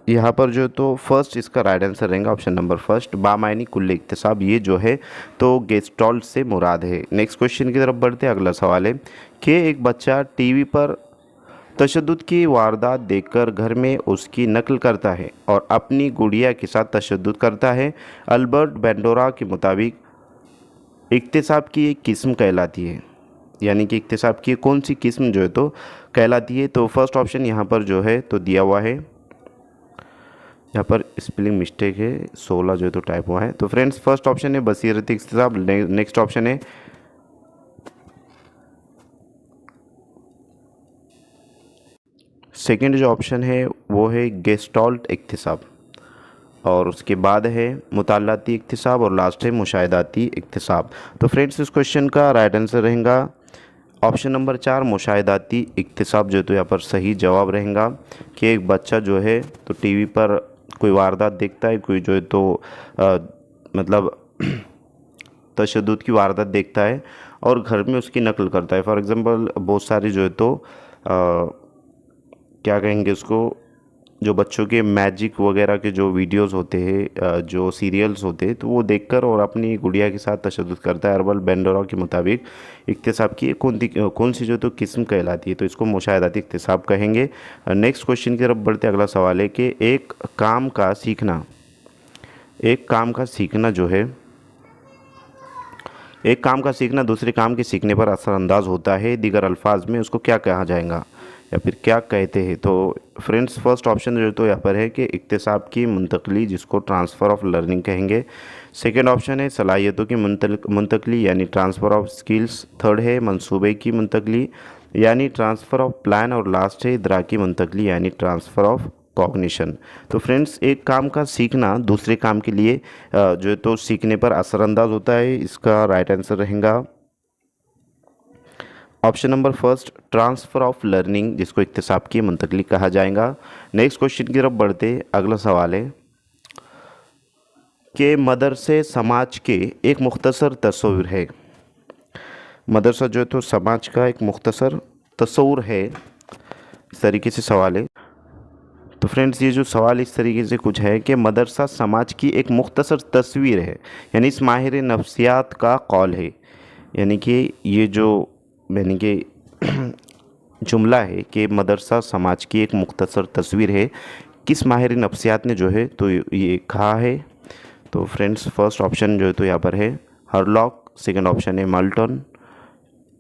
यहाँ पर जो तो फर्स्ट इसका राइट आंसर रहेगा ऑप्शन नंबर फर्स्ट बामायनी कुल्ले इक्तिसाब, ये जो है तो गेस्टॉल्ट से मुराद है। नेक्स्ट क्वेश्चन की तरफ बढ़ते हैं। अगला सवाल है कि एक बच्चा टीवी पर तशद्दुद की वारदात देखकर घर में उसकी नकल करता है और अपनी गुड़िया के साथ तशद्दुद करता है। अल्बर्ट बेंडोरा के मुताबिक इक्तिसाब की एक किस्म कहलाती है, यानी कि इक्तिसाब की कौन सी किस्म जो है तो कहलाती है। तो फर्स्ट ऑप्शन यहाँ पर जो है तो दिया हुआ है, यहाँ पर स्पेलिंग मिस्टेक है, 16 जो है तो टाइप हुआ है। तो फ्रेंड्स फर्स्ट ऑप्शन है बसीरत इक्तिसाब, नेक्स्ट ऑप्शन है सेकंड जो ऑप्शन है वो है गेस्टॉल्ट इक्तिसाब। और उसके बाद है मुतालाती इक्तिसाब और लास्ट है मुशाहिदाती इक्तिसाब। तो फ्रेंड्स इस क्वेश्चन का राइट आंसर रहेगा ऑप्शन नंबर 4 मुशाहिदाती इक्तिसाब जो तो यहाँ पर सही जवाब रहेगा कि एक बच्चा जो है तो टीवी पर कोई वारदात देखता है, कोई जो है तो मतलब तशद्दुद की वारदात देखता है और घर में उसकी नकल करता है। फॉर एग्ज़ाम्पल बहुत सारी जो है तो क्या कहेंगे उसको, जो बच्चों के मैजिक वगैरह के जो वीडियोस होते हैं, जो सीरियल्स होते हैं, तो वो देखकर और अपनी गुड़िया के साथ तशद्दुद करता है। अर्बल बेंडोरा के मुताबिक इक्तिसाब की कौन सी जो तो किस्म कहलाती है, तो इसको मुशाहिदाती इक्तिसाब कहेंगे। नेक्स्ट क्वेश्चन की तरफ बढ़ते अगला सवाल है कि एक काम का सीखना दूसरे काम के सीखने पर असरअंदाज होता है, दीगर अल्फाज में उसको क्या कहा जाएगा या फिर क्या कहते हैं। तो फ्रेंड्स फर्स्ट ऑप्शन जो तो यहाँ पर है कि इक्तिसाब की मुंतकली, जिसको ट्रांसफ़र ऑफ लर्निंग कहेंगे। सेकेंड ऑप्शन है सलाहियतों की मुंतकली यानी ट्रांसफ़र ऑफ स्किल्स। थर्ड है मंसूबे की मुंतकली यानी ट्रांसफ़र ऑफ प्लान। और लास्ट है इदराकी मुंतकली यानी ट्रांसफ़र ऑफ कॉग्निशन। तो फ्रेंड्स एक काम का सीखना दूसरे काम के लिए जो है तो सीखने पर असरअंदाज होता है, इसका राइट आंसर रहेगा option number first transfer of learning, जिसको इक्तिसाब की मुंतकली कहा जाएगा। नेक्स्ट क्वेश्चन की तरफ बढ़ते अगला सवाल है कि मदरसे समाज के एक मुख्तसर तस्वीर है। मदरसा जो है तो समाज का एक मुख्तसर तस्वुर है, इस तरीके से सवाल है। तो फ्रेंड्स ये जो सवाल इस तरीके से कुछ है कि मदरसा समाज की एक मुख्तसर तस्वीर है, यानी इस माहिर नफ्सियात का कौल है, यानी कि ये जो यानी कि जुमला है कि मदरसा समाज की एक मुख्तसर तस्वीर है, किस माहिर नफ्सियात ने जो है तो ये कहा है। तो फ्रेंड्स फर्स्ट ऑप्शन जो है तो यहाँ पर है हरलॉक, सेकंड ऑप्शन है मल्टन,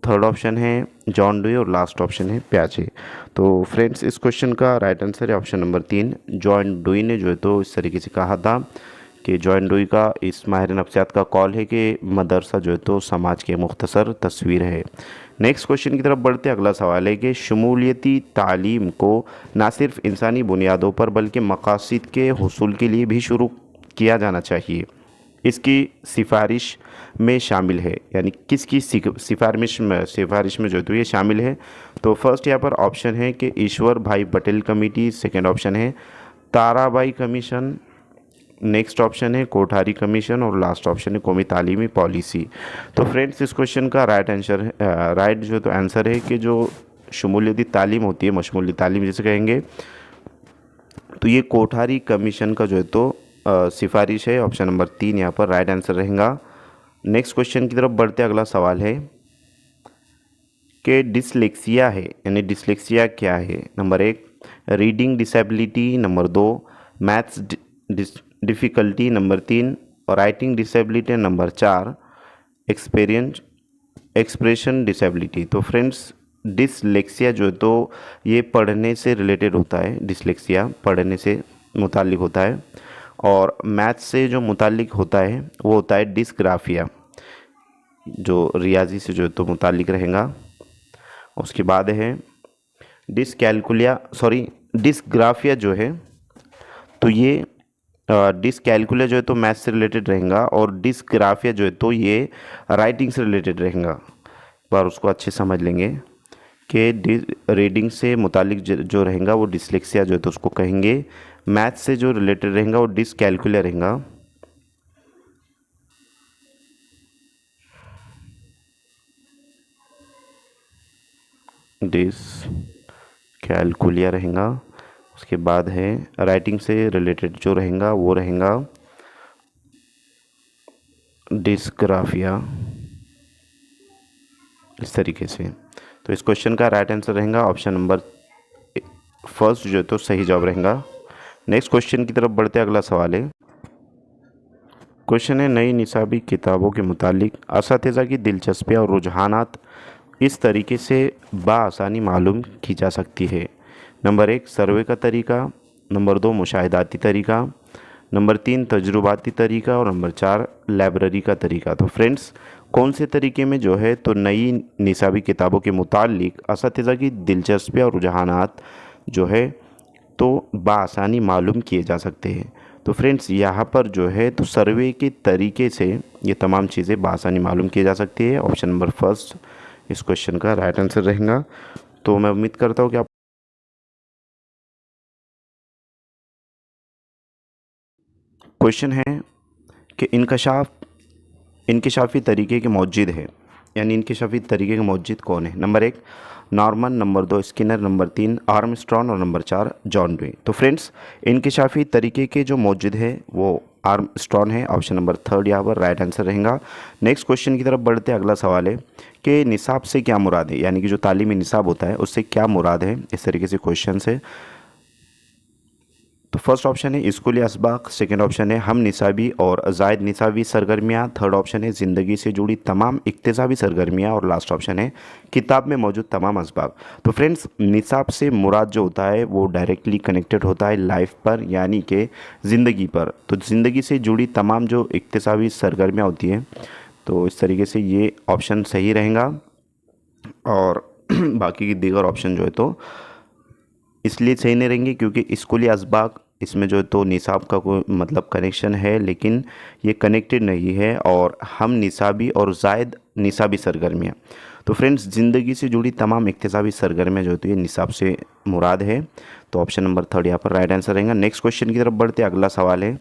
थर्ड ऑप्शन है जॉन डुई और लास्ट ऑप्शन है प्याजे। तो फ्रेंड्स इस क्वेश्चन का राइट आंसर है ऑप्शन नंबर 3, जॉन डुई ने जो है तो इस तरीके से कहा था कि जॉन डुई का इस माहिर नफ्सियात का कॉल है कि मदरसा जो है तो समाज की मुख्तसर तस्वीर है। नेक्स्ट क्वेश्चन की तरफ बढ़ते अगला सवाल है कि शमूलियती तालीम को ना सिर्फ इंसानी बुनियादों पर बल्कि मकासद के हुसूल के लिए भी शुरू किया जाना चाहिए, इसकी सिफारिश में शामिल है, यानी किसकी सिफारिश में जो तो ये शामिल है। तो फर्स्ट यहाँ पर ऑप्शन है कि ईश्वर भाई पटेल कमेटी, सेकंड ऑप्शन है ताराबाई कमीशन, नेक्स्ट ऑप्शन है कोठारी कमीशन और लास्ट ऑप्शन है कौमी तालीमी पॉलिसी। तो फ्रेंड्स इस क्वेश्चन का राइट जो तो आंसर है कि जो शमूलियती तालीम होती है, मशमूली तालीम जिसे कहेंगे, तो ये कोठारी कमीशन का जो है तो सिफारिश है। ऑप्शन नंबर 3 यहाँ पर राइट आंसर रहेगा। नेक्स्ट क्वेश्चन की तरफ बढ़ते अगला सवाल है कि डिसलेक्सिया है, यानी डिसलेक्सिया क्या है। Number 1 reading disability, number 2 maths difficulty, number 3 writing disability, number 4 expression disability. तो फ्रेंड्स डिसलेक्सिया जो है तो ये पढ़ने से रिलेटेड होता है, डिसलेक्सिया पढ़ने से मुताल्लिक होता है, और मैथ्स से जो मुताल्लिक होता है वो होता है डिस्ग्राफिया, जो रियाजी से जो है तो मुताल्लिक रहेगा। उसके बाद है डिस्ग्राफिया जो है तो ये डिसकैलकुलिया जो है तो मैथ्स से रिलेटेड रहेगा, और डिस्ग्राफिया जो है तो ये राइटिंग से रिलेटेड रहेगा। एक बार उसको अच्छे समझ लेंगे कि रीडिंग से मुतालिक जो रहेगा वो डिसलेक्सिया जो है तो उसको कहेंगे, मैथ्स से जो रिलेटेड रहेगा वो डिसकैलकुलिया रहेगा। डिसकैलकुलिया रहेगा। उसके बाद है राइटिंग से रिलेटेड जो रहेगा वो रहेगा डिस्ग्राफिया, इस तरीके से। तो इस क्वेश्चन का राइट आंसर रहेगा ऑप्शन नंबर फर्स्ट जो है तो सही जवाब रहेगा। नेक्स्ट क्वेश्चन की तरफ बढ़ते अगला सवाल है। क्वेश्चन है नई निसाबी किताबों के मुतालिक असातिज़ा की दिलचस्पी और रुझानात इस तरीके से बआसानी मालूम की जा सकती है। नंबर 1 सर्वे का तरीका, नंबर 2 मुशाहिदाती तरीका, नंबर 3 तजुर्बाती तरीका और नंबर 4 लाइब्रेरी का तरीका। तो फ्रेंड्स कौन से तरीके में जो है तो नई निसाबी किताबों के मुतालिक असातिज़ा की दिलचस्पी और रुझानात जो है तो बआसानी मालूम किए जा सकते हैं। तो फ्रेंड्स यहाँ पर जो है तो सर्वे के तरीके से ये तमाम चीज़ें बआसानी मालूम की जा सकती है। ऑप्शन नंबर फर्स्ट इस क्वेश्चन का राइट आंसर रहेगा। तो मैं उम्मीद करता हूँ कि आप क्वेश्चन है कि इनकशाफी तरीके के मौजूद है, यानी इनकशाफी तरीके के मौजूद कौन है। Number 1 Norman, number 2 Skinner, number 3 Armstrong और नंबर 4 जॉन डे। तो फ्रेंड्स इनकशाफी तरीके के जो मौजूद है वो आर्मस्ट्रॉन्ग है। ऑप्शन नंबर थर्ड यहाँ पर राइट आंसर रहेगा। नेक्स्ट क्वेश्चन की तरफ बढ़ते अगला सवाल है कि निसाब से क्या मुराद है, यानी कि जो तालीमी निसाब होता है उससे क्या मुराद है। इस तरीके से क्वेश्चन है। तो फर्स्ट ऑप्शन है स्कूली असबाक, सेकंड ऑप्शन है हम निसाबी और जायद निसाबी सरगर्मियाँ, थर्ड ऑप्शन है ज़िंदगी से जुड़ी तमाम इक्तिसाबी सरगर्मियाँ और लास्ट ऑप्शन है किताब में मौजूद तमाम असबाक। तो फ्रेंड्स निसाब से मुराद जो होता है वो डायरेक्टली कनेक्टेड होता है लाइफ पर, यानी कि ज़िंदगी पर। तो ज़िंदगी से जुड़ी तमाम जो इक्तिसाबी सरगर्मियाँ होती हैं, तो इस तरीके से ये ऑप्शन सही रहेगा। और बाकी की दीगर ऑप्शन जो है तो इसलिए सही नहीं रहेंगे क्योंकि स्कूली असबाक इसमें जो है तो निसाब का कोई मतलब कनेक्शन है, लेकिन ये कनेक्टेड नहीं है। और हम निसाबी और जायद निसाबी सरगर्मियाँ, तो फ्रेंड्स ज़िंदगी से जुड़ी तमाम इक्तिसाबी सरगर्मियाँ जो होती है निसाब से मुराद है। तो ऑप्शन नंबर थर्ड यहाँ पर राइट आंसर रहेगा। नेक्स्ट क्वेश्चन की तरफ बढ़ते अगला सवाल है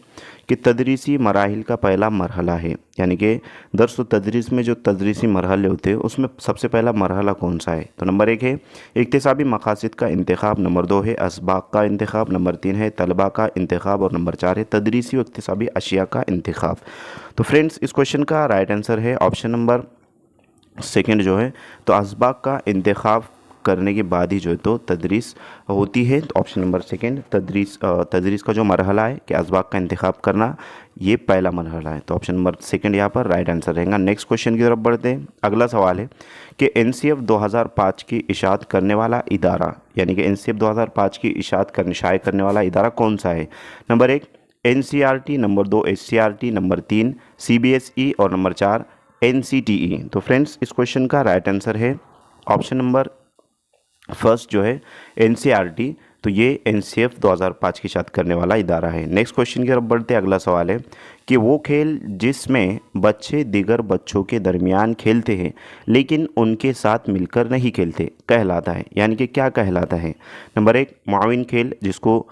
कि तदरीसी मराहिल का पहला मरहला है, यानी कि दर्स व तदरीस में जो तदरीसी मरहले होते हैं उसमें सबसे पहला मरहला कौन सा है। तो नंबर 1 है इक्तिसाबी मकासद का इंतखाब, नंबर 2 है असबाक का इंतखाब, नंबर 3 है तलबा का इंतखाब और नंबर 4 है तदरीसी व इक्तिसाबी अशिया का इंतखाब। तो फ्रेंड्स इस क्वेश्चन का राइट आंसर है ऑप्शन नंबर सेकंड जो है तो असबाक का इंतखाब करने के बाद ही जो है तो तदरीस होती है। तो ऑप्शन नंबर सेकंड तदरीस का जो मरहला है कि असबाक का इंतखाब करना, ये पहला मरहला है। तो ऑप्शन नंबर सेकंड यहाँ पर राइट आंसर रहेगा। नेक्स्ट क्वेश्चन की तरफ बढ़ते हैं। अगला सवाल है कि NCF 2005 की इशात करने वाला इदारा, यानी कि NCF 2005 की इशात शाये करने वाला इदारा कौन सा है। Number 1 NCERT, number 2 SCERT, number 3 CBSE और नंबर 4 NCTE। तो फ्रेंड्स इस क्वेश्चन का राइट आंसर है ऑप्शन नंबर फर्स्ट जो है NCERT। तो ये NCF 2005 की इशात करने वाला इदारा है। नेक्स्ट क्वेश्चन की तरफ बढ़ते अगला सवाल है कि वो खेल जिसमें बच्चे दीगर बच्चों के दरमियान खेलते हैं लेकिन उनके साथ मिलकर नहीं खेलते कहलाता है, यानी कि क्या कहलाता है। नंबर 1 मुआविन खेल जिसको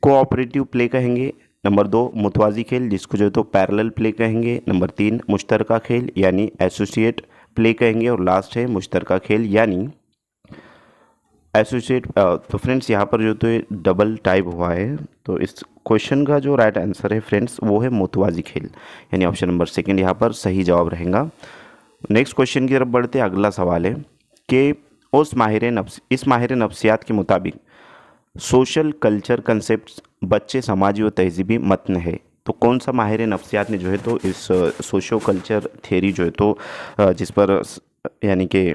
कोऑपरेटिव प्ले कहेंगे, नंबर 2 मुतवाज़ी खेल जिसको जो है तो पैरेलल प्ले कहेंगे, नंबर 3 मुश्तरका खेल यानी एसोसिएट प्ले कहेंगे और लास्ट है मुश्तरका खेल यानी एसोसिएट। तो फ्रेंड्स यहाँ पर जो तो डबल टाइप हुआ है, तो इस क्वेश्चन का जो राइट आंसर है फ्रेंड्स वो है मुतवाज़ी खेल, यानी ऑप्शन नंबर सेकंड यहाँ पर सही जवाब रहेगा। नेक्स्ट क्वेश्चन की तरफ बढ़ते अगला सवाल है कि इस माहिर नफ्सियात के मुताबिक सोशल कल्चर कंसेप्ट बच्चे समाजी व तहजीबी मतन है। तो कौन सा माहिर नफ्सियात ने जो है तो इस सोशो कल्चर थेरी जो है तो जिस पर यानी कि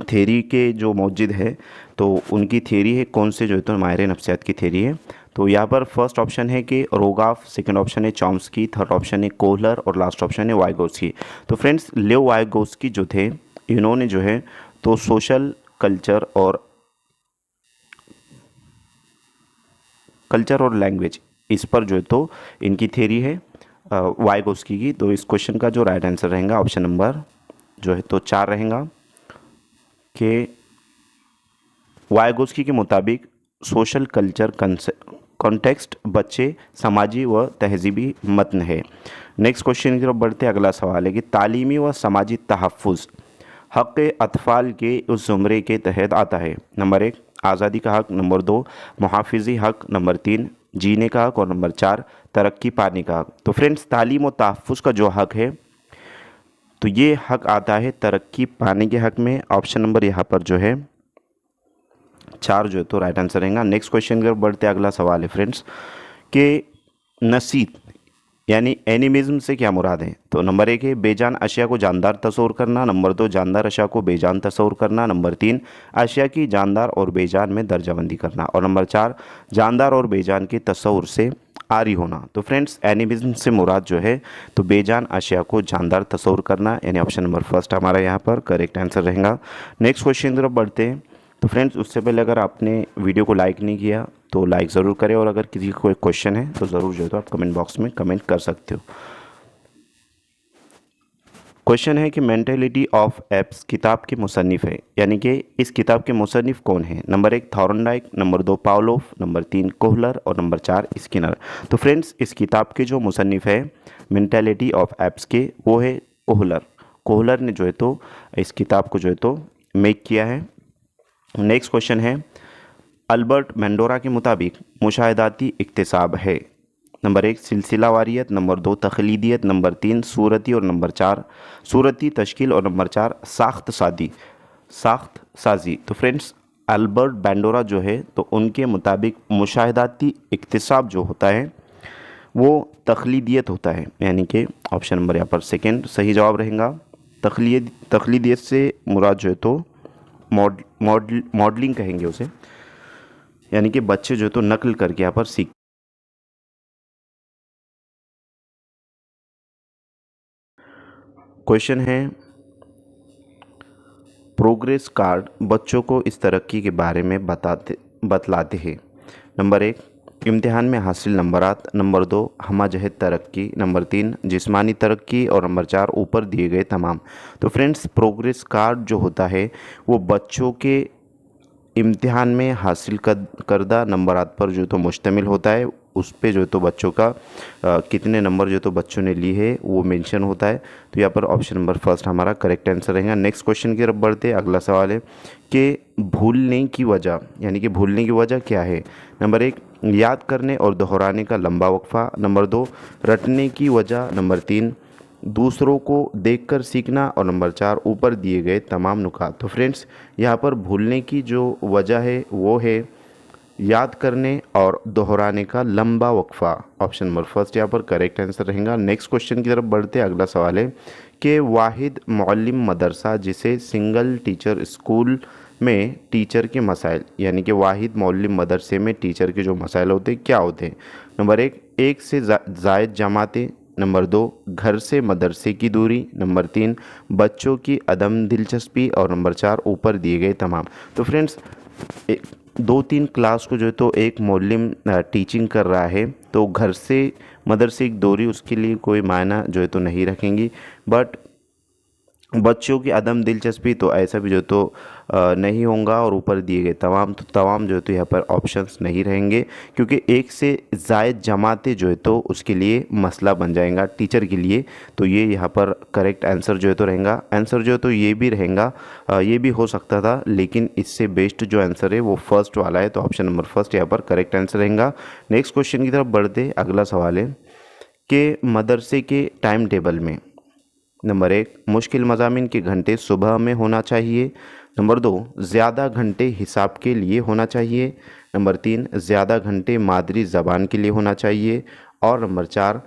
थेरी के जो मौजूद है तो उनकी थेरी है, कौन से जो है तो माहिर नफ्सियात की थेरी है। तो यहाँ पर फर्स्ट ऑप्शन है कि रोगाफ, सेकंड ऑप्शन है चॉम्स्की, थर्ड ऑप्शन है कोहलर और लास्ट ऑप्शन है वाइगोस्की। तो फ्रेंड्स लेव वाइगोस्की जो थे इन्होंने जो है तो सोशल कल्चर और लैंग्वेज इस पर जो है तो इनकी थेरी है वाइगोस्की की। तो इस क्वेश्चन का जो राइट आंसर रहेगा ऑप्शन नंबर जो है तो 4 रहेगा कि वाइगोस्की के मुताबिक सोशल कल्चर कॉन्टेक्स्ट बच्चे समाजी व तहजीबी मतन है। नेक्स्ट क्वेश्चन की तरफ बढ़ते अगला सवाल है कि तालीमी व समाजी तहफ़्फ़ुज़ हक़ अतफ़ाल के उस ज़ुमरे के तहत आता है। नंबर 1 आज़ादी का हक़, नंबर 2 मुहाफ़िज़ी हक़, नंबर 3 जीने का हक़ और नंबर 4 तरक्की पाने का हक़। तो फ्रेंड्स तालीम व तहफ़्फ़ुज़ का जो हक़ है तो ये हक़ आता है तरक्की पाने के हक़ में। ऑप्शन नंबर यहाँ पर जो है 4 जो है तो राइट आंसर रहेगा। नेक्स्ट क्वेश्चन की बढ़ते अगला सवाल है फ्रेंड्स कि नसीत यानी एनिमिज़म से क्या मुराद है। तो नंबर 1 है बेजान अशिया को जानदार तस्वुर करना, नंबर 2 जानदार अशिया को बेजान तस्वुर करना, नंबर 3 अशिया की जानदार और बेजान में दर्जाबंदी करना और नंबर 4 जानदार और बेजान के तस्वुर से आरी होना। तो फ्रेंड्स एनिमिज़म से मुराद जो है तो बेजान अशिया को जानदार तस्वुर करना, यानी ऑप्शन नंबर फर्स्ट हमारा यहाँ पर करेक्ट आंसर रहेगा। नेक्स्ट क्वेश्चन की तरफ बढ़ते हैं तो फ्रेंड्स, उससे पहले अगर आपने वीडियो को लाइक नहीं किया तो लाइक ज़रूर करें, और अगर किसी का कोई क्वेश्चन है तो ज़रूर जो है तो आप कमेंट बॉक्स में कमेंट कर सकते हो। क्वेश्चन है कि मेंटेलिटी ऑफ एप्स किताब के मुसन्निफ़ है, यानी कि इस किताब के मुसन्निफ़ कौन है? Number 1 Thorndike, number 2 Pavlov, number 3 Kohler और नंबर 4 स्किनर। तो फ्रेंड्स, इस किताब के जो मुसन्निफ़ है मेंटेलिटी ऑफ एप्स के, वो है कोहलर। कोहलर ने जो है तो इस किताब को जो है तो मेक किया है। नेक्स्ट क्वेश्चन है, अल्बर्ट मेंडोरा के मुताबिक मुशाहिदाती इक्तिसाब है। नंबर 1 सिलसिलावारियत, नंबर 2 तख्लीदियत, नंबर 3 सूरती और नंबर 4 सूरती तश्कील और नंबर 4 साख्त साजी। तो फ्रेंड्स, अल्बर्ट बेंडोरा जो है तो उनके मुताबिक मुशाहिदाती इक्तिसाब जो होता है वो तख्लीदियत होता है, यानी कि ऑप्शन नंबर यहाँ पर सेकेंड सही जवाब रहेगा। तख्लीदियत से मुराद जो है तो मॉडलिंग कहेंगे उसे, यानी कि बच्चे जो है तो नकल करके यहाँ पर सीख। क्वेश्चन है, प्रोग्रेस कार्ड बच्चों को इस तरक्की के बारे में बतलाते हैं। नंबर 1 इम्तिहान में हासिल नंबरात, नंबर 2 हमजहत तरक्की, नंबर 3 जिस्मानी तरक्की और नंबर 4 ऊपर दिए गए तमाम। तो फ्रेंड्स, प्रोग्रेस कार्ड जो होता है वो बच्चों के इम्तिहान में हासिल करदा नंबरात पर जो तो मुश्तमिल होता है। उस पे जो तो बच्चों का कितने नंबर जो तो बच्चों ने लिए है वो मेंशन होता है। तो यहाँ पर ऑप्शन नंबर फर्स्ट हमारा करेक्ट आंसर रहेगा। नेक्स्ट क्वेश्चन की तरफ बढ़ते हैं। अगला सवाल है कि भूलने की वजह, यानी कि भूलने की वजह क्या है? नंबर 1 याद करने और दोहराने का लंबा वक्फ़ा, नंबर 2 रटने की वजह, नंबर 3 दूसरों को देखकर सीखना और नंबर 4 ऊपर दिए गए तमाम नुकात। तो फ्रेंड्स, यहाँ पर भूलने की जो वजह है वो है याद करने और दोहराने का लंबा वक्फ़ा। ऑप्शन नंबर फर्स्ट यहाँ पर करेक्ट आंसर रहेगा। नेक्स्ट क्वेश्चन की तरफ बढ़ते हैं। अगला सवाल है कि वाहिद मुअल्लिम मदरसा जिसे सिंगल टीचर स्कूल में टीचर के मसाइल, यानी कि वाहिद मुअल्लिम मदरसे में टीचर के जो मसाइल होते हैं क्या होते हैं? नंबर 1 से ज़ायद जमातें, नंबर 2 घर से मदरसे की दूरी, नंबर 3 बच्चों की अदम दिलचस्पी और नंबर 4 ऊपर दिए गए तमाम। तो फ्रेंड्स, 2-3 क्लास को जो है तो एक मुअल्लिम टीचिंग कर रहा है, तो घर से मदरसे की दूरी उसके लिए कोई मायना जो है तो नहीं रखेंगी, बट बच्चों की अदम दिलचस्पी तो ऐसा भी जो तो नहीं होगा और ऊपर दिए गए तमाम, तो तमाम जो है तो यहाँ पर ऑप्शंस नहीं रहेंगे, क्योंकि 1 से ज़ायद जमातें जो है तो उसके लिए मसला बन जाएगा टीचर के लिए। तो ये यहाँ पर करेक्ट आंसर जो है तो रहेगा। आंसर जो है तो ये भी रहेगा, ये भी हो सकता था, लेकिन इससे बेस्ट जो आंसर है वो फर्स्ट वाला है। तो ऑप्शन नंबर फर्स्ट यहाँ पर करेक्ट आंसर रहेगा। नेक्स्ट क्वेश्चन की तरफ बढ़ते। अगला सवाल है कि मदरसे के टाइम टेबल में नंबर 1 मुश्किल मज़ामिन के घंटे सुबह में होना चाहिए, नंबर 2 ज़्यादा घंटे हिसाब के लिए होना चाहिए, नंबर 3 ज़्यादा घंटे मादरी ज़बान के लिए होना चाहिए और नंबर 4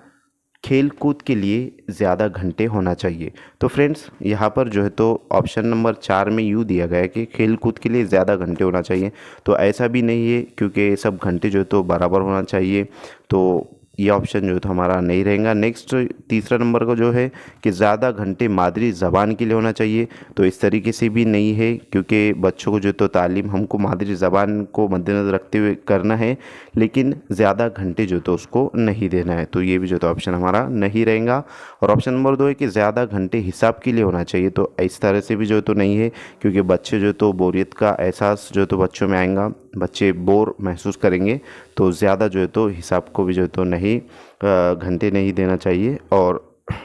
खेल कूद के लिए ज़्यादा घंटे होना चाहिए। तो फ्रेंड्स, यहाँ पर जो है तो ऑप्शन नंबर 4 में यूँ दिया गया है कि खेल कूद के लिए ज़्यादा घंटे होना चाहिए, तो ऐसा भी नहीं है, क्योंकि सब घंटे जो है तो बराबर होना चाहिए, तो ये ऑप्शन जो है तो हमारा नहीं रहेगा। नेक्स्ट तीसरा नंबर का जो है कि ज़्यादा घंटे मादरी ज़बान के लिए होना चाहिए, तो इस तरीके से भी नहीं है, क्योंकि बच्चों को जो तो तालीम हमको मादरी ज़बान को मद्देनज़र रखते हुए करना है, लेकिन ज़्यादा घंटे जो तो उसको नहीं देना है, तो ये भी जो तो ऑप्शन हमारा नहीं रहेगा। और ऑप्शन नंबर 2 है कि ज़्यादा घंटे हिसाब के लिए होना चाहिए, तो इस तरह से भी जो तो नहीं है, क्योंकि बच्चे जो तो बोरियत का एहसास जो तो बच्चों में आएगा, बच्चे बोर महसूस करेंगे, तो ज़्यादा जो है तो हिसाब को भी जो है तो नहीं घंटे नहीं देना चाहिए। और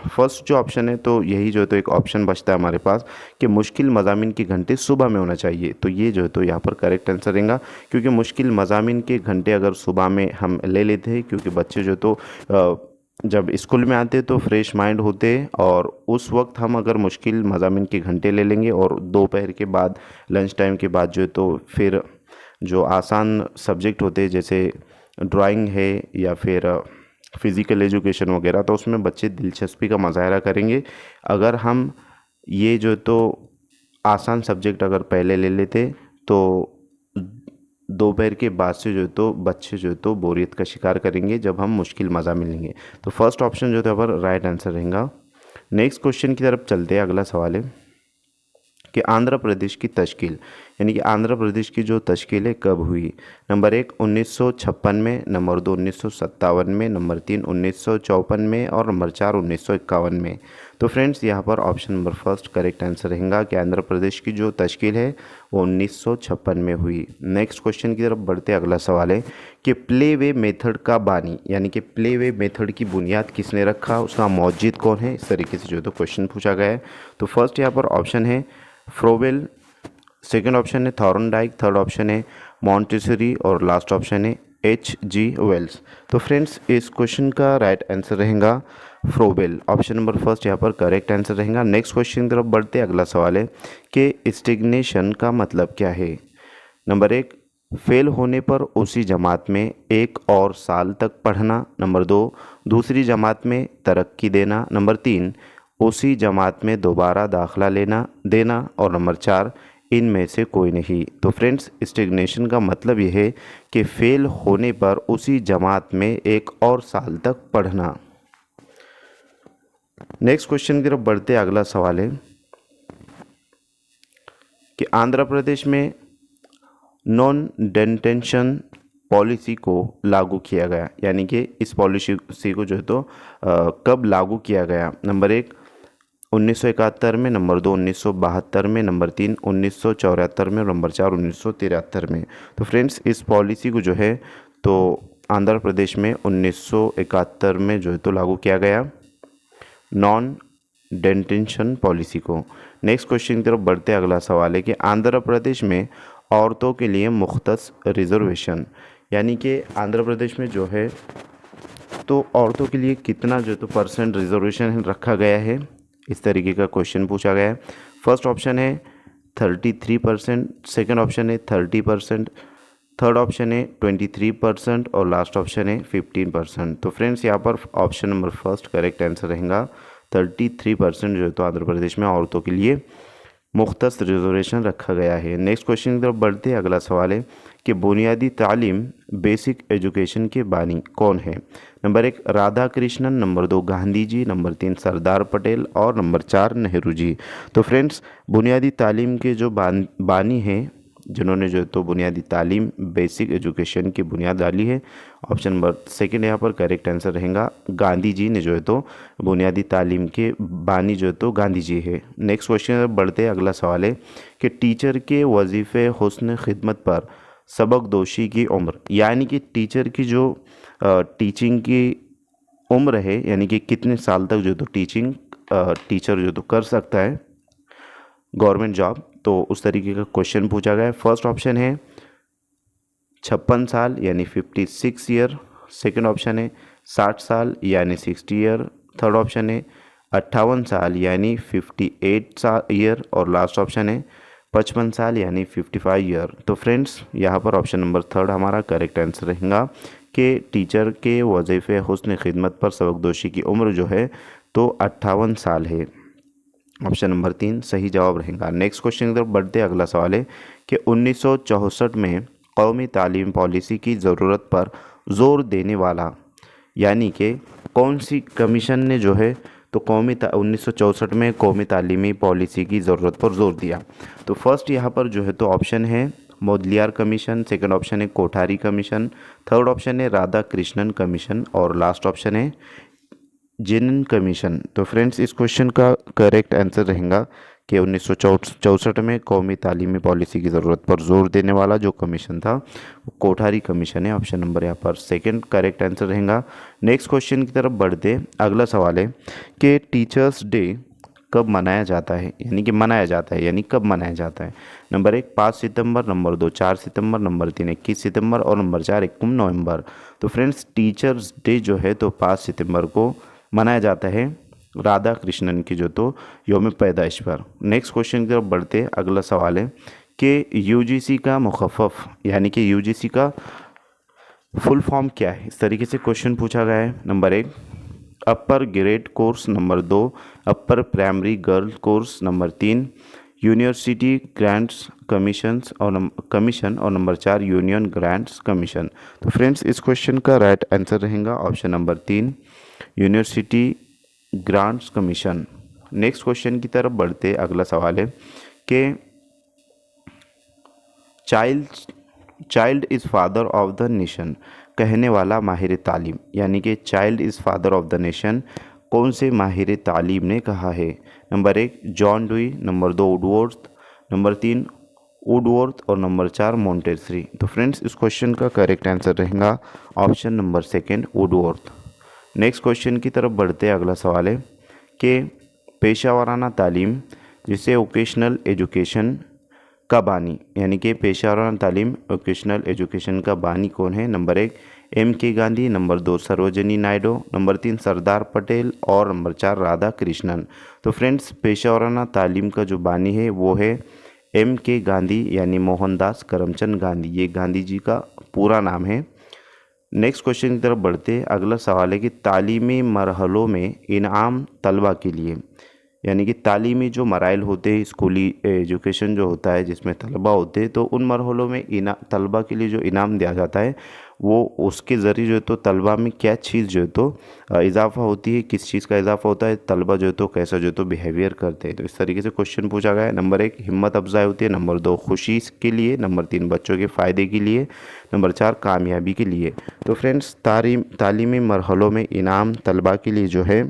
फर्स्ट जो ऑप्शन है तो यही जो है तो एक ऑप्शन बचता है हमारे पास कि मुश्किल मज़ामिन के घंटे सुबह में होना चाहिए, तो ये जो है तो यहाँ पर करेक्ट आंसर रहेगा, क्योंकि मुश्किल मज़ामिन के घंटे अगर सुबह में हम ले लेते हैं, क्योंकि बच्चे जो तो जब स्कूल में आते तो फ्रेश माइंड होते हैं, और उस वक्त हम अगर मुश्किल मज़ामिन के घंटे ले लेंगे और दोपहर के बाद लंच टाइम के बाद जो है तो फिर जो आसान सब्जेक्ट होते हैं जैसे ड्राइंग है या फिर फ़िज़िकल एजुकेशन वगैरह, तो उसमें बच्चे दिलचस्पी का मुज़ाहरा करेंगे। अगर हम ये जो तो आसान सब्जेक्ट अगर पहले ले लेते तो दोपहर के बाद से जो तो बच्चे जो तो बोरियत का शिकार करेंगे जब हम मुश्किल मज़ा मिलेंगे। तो फर्स्ट ऑप्शन जो था पर राइट आंसर रहेगा। नेक्स्ट क्वेश्चन की तरफ चलते हैं। अगला सवाल है कि आंध्र प्रदेश की तश्कील यानी कि आंध्र प्रदेश की जो तश्कील है कब हुई। नंबर 1 1956 में, नंबर 2 1957 में, नंबर 3 1954 में और नंबर 4 1951 में। तो फ्रेंड्स यहाँ पर option number first correct answer रहेगा कि आंध्र प्रदेश की जो तश्कील है वो 1956 में हुई। नेक्स्ट क्वेश्चन की तरफ बढ़ते अगला सवाल है कि प्ले वे मेथड का बानी यानी कि प्ले वे मेथड की बुनियाद किसने रखा, उसका मौजिद कौन है, इस तरीके से जो है तो क्वेश्चन पूछा गया है। तो फर्स्ट यहाँ पर ऑप्शन है फ्रोबेल, सेकेंड ऑप्शन है थॉर्नडाइक, थर्ड ऑप्शन है मॉन्टेसरी और लास्ट ऑप्शन है H.G. वेल्स। तो फ्रेंड्स इस क्वेश्चन का राइट आंसर रहेगा फ्रोबेल, ऑप्शन नंबर फर्स्ट यहाँ पर करेक्ट आंसर रहेगा। नेक्स्ट क्वेश्चन की तरफ बढ़ते अगला सवाल है कि स्टेग्नेशन का मतलब क्या है। नंबर 1 फेल होने पर उसी जमात में एक और साल तक पढ़ना, नंबर 2 दूसरी जमात में तरक्की देना, नंबर 3 उसी जमात में दोबारा दाखिला देना और नंबर 4 इनमें से कोई नहीं। तो फ्रेंड्स स्टेग्नेशन का मतलब यह है कि फेल होने पर उसी जमात में एक और साल तक पढ़ना। नेक्स्ट क्वेश्चन की तरफ बढ़ते अगला सवाल है कि आंध्र प्रदेश में नॉन डेटेंशन पॉलिसी को लागू किया गया यानी कि इस पॉलिसी को जो है तो कब लागू किया गया। नंबर 1 1971 में, नंबर 2 1972 में, नंबर 3 1974 में और नंबर 4 1973 में। तो फ्रेंड्स इस पॉलिसी को जो है तो आंध्र प्रदेश में 1971 में जो है तो लागू किया गया नॉन डेटेंशन पॉलिसी को। नेक्स्ट क्वेश्चन की तरफ बढ़ते अगला सवाल है कि आंध्र प्रदेश में औरतों के लिए मुख्तस रिजर्वेशन यानी कि आंध्र प्रदेश में जो है तो औरतों के लिए कितना जो तो परसेंट रिजर्वेशन रखा गया है, इस तरीके का क्वेश्चन पूछा गया है। फर्स्ट ऑप्शन है 33%, सेकेंड ऑप्शन है 30%, थर्ड ऑप्शन है 23% और लास्ट ऑप्शन है 15%। तो फ्रेंड्स यहाँ पर option number first correct answer रहेगा 33% जो है तो आंध्र प्रदेश में औरतों के लिए मुख्तस रिजर्वेशन रखा गया है। नेक्स्ट क्वेश्चन की तरफ बढ़ते हैं अगला सवाल है कि बुनियादी तालीम बेसिक एजुकेशन के बानी कौन है। Number 1 Radha Krishnan, number 2 Gandhi ji, number 3 Sardar Patel और नंबर 4 नेहरू जी। तो फ्रेंड्स बुनियादी तालीम के जो बानी हैं जिन्होंने जो है तो बुनियादी तालीम बेसिक एजुकेशन की बुनियाद डाली है, ऑप्शन नंबर सेकेंड यहाँ पर करेक्ट आंसर रहेगा गांधी जी ने जो है तो बुनियादी तालीम के बानी जो है तो गांधी जी है। नेक्स्ट क्वेश्चन बढ़ते अगला सवाल है कि टीचर के वजीफ़े हुस्न खिदमत पर सबक दोशी की उम्र यानी कि टीचर की जो टीचिंग की उम्र है यानी कि कितने साल तक जो तो टीचर जो तो कर सकता है गवर्नमेंट जॉब, तो उस तरीके का क्वेश्चन पूछा गया है। फर्स्ट ऑप्शन है 56 साल यानी 56 ईयर, सेकंड ऑप्शन है 60 साल यानी 60 ईयर, थर्ड ऑप्शन है 58 साल यानी 58 ईयर और लास्ट ऑप्शन है 55 साल यानी 55 ईयर। तो फ्रेंड्स यहाँ पर ऑप्शन नंबर थर्ड हमारा करेक्ट आंसर रहेगा कि टीचर के वजीफ़े हुस्न खिदमत पर सबकदोशी की उम्र जो है तो 58 साल है, ऑप्शन नंबर 3 सही जवाब रहेगा। नेक्स्ट क्वेश्चन की तरफ बढ़ते अगला सवाल है कि 1964 में कौमी तालीम पॉलिसी की ज़रूरत पर ज़ोर देने वाला यानी कि कौन सी कमीशन ने जो है तो 1964 में कौमी तालीमी पॉलिसी की ज़रूरत पर जोर दिया। तो फर्स्ट यहाँ पर जो है तो ऑप्शन है मोदलियार कमीशन, सेकंड ऑप्शन है कोठारी कमीशन, थर्ड ऑप्शन है राधा कृष्णन कमीशन और लास्ट ऑप्शन है जेनन कमीशन। तो फ्रेंड्स इस क्वेश्चन का करेक्ट आंसर रहेगा कि 1964 में कौमी तालीमी पॉलिसी की ज़रूरत पर जोर देने वाला जो कमीशन था वो कोठारी कमीशन है, ऑप्शन नंबर यहाँ पर सेकंड करेक्ट आंसर रहेगा। नेक्स्ट क्वेश्चन की तरफ बढ़ते अगला सवाल है कि टीचर्स डे कब मनाया जाता है यानी कब मनाया जाता है। नंबर 1 5 सितंबर, नंबर 2 4 सितंबर, नंबर 3 21 सितंबर और नंबर 4 21 नवंबर। तो फ्रेंड्स टीचर्स डे जो है तो 5 सितंबर को मनाया जाता है राधा कृष्णन की जो तो योम पैदाइश पर। नेक्स्ट क्वेश्चन की तरफ बढ़ते अगला सवाल है कि यूजीसी का मुखफ़फ़ यानी कि यूजीसी का फुल फॉर्म क्या है, इस तरीके से क्वेश्चन पूछा गया है। Number 1 upper grade course, number 2 upper primary girl course, number 3 university grants commission और नंबर 4 यूनियन ग्रांट्स कमीशन। तो फ्रेंड्स इस क्वेश्चन का राइट आंसर रहेगा option number 3 university grants commission. Next question की तरफ बढ़ते अगला सवाल है कि child is father of the nation कहने वाला माहिर तालीम, यानी कि child is father of the nation कौन से माहिर तालीम ने कहा है? Number 1 John dewy, number 2 Woodworth, number 3 Woodworth और नंबर 4 मोंटेसरी। तो फ्रेंड्स इस क्वेश्चन का करेक्ट आंसर रहेगा option number 2 Woodworth. Next question की तरफ बढ़ते हैं। अगला सवाल है कि पेशा वाराना तालीम जिसे वोकेशनल एजुकेशन का बानी, यानी कि पेशा वाराना तालीम वोकेशनल एजुकेशन का बानी कौन है? Number 1 M.K. Gandhi, number 2 Sarojini Naidu, number 3 Sardar Patel और नंबर 4 राधा कृष्णन। तो फ्रेंड्स पेशा वाराना तालीम का जो बानी है वो है M.K. गांधी, यानी मोहनदास करमचंद गांधी। ये गांधी जी का पूरा नाम है। नेक्स्ट क्वेश्चन की तरफ बढ़ते। अगला सवाल है कि तालीमी मरहलों में इनाम तलबा के लिए, यानी कि तालीमी जो मराइल होते हैं, स्कूली एजुकेशन जो होता है जिसमें तलबा होते हैं, तो उन मरहलों में तलबा के लिए जो इनाम दिया जाता है वो उसके ज़रिए जो है तो तलबा में क्या चीज़ जो है तो इजाफा होती है, किस चीज़ का इजाफा होता है, तलबा जो है तो कैसा जो है तो बिहेवियर करते हैं। तो इस तरीके से क्वेश्चन पूछा गया है। नंबर 1 हिम्मत अफजाई होती है, नंबर 2 खुशी के लिए, नंबर 3 बच्चों के फ़ायदे के लिए, नंबर 4 कामयाबी के लिए। तो फ्रेंड्स तालीमी मरहलों में इनाम तलबा के लिए जो है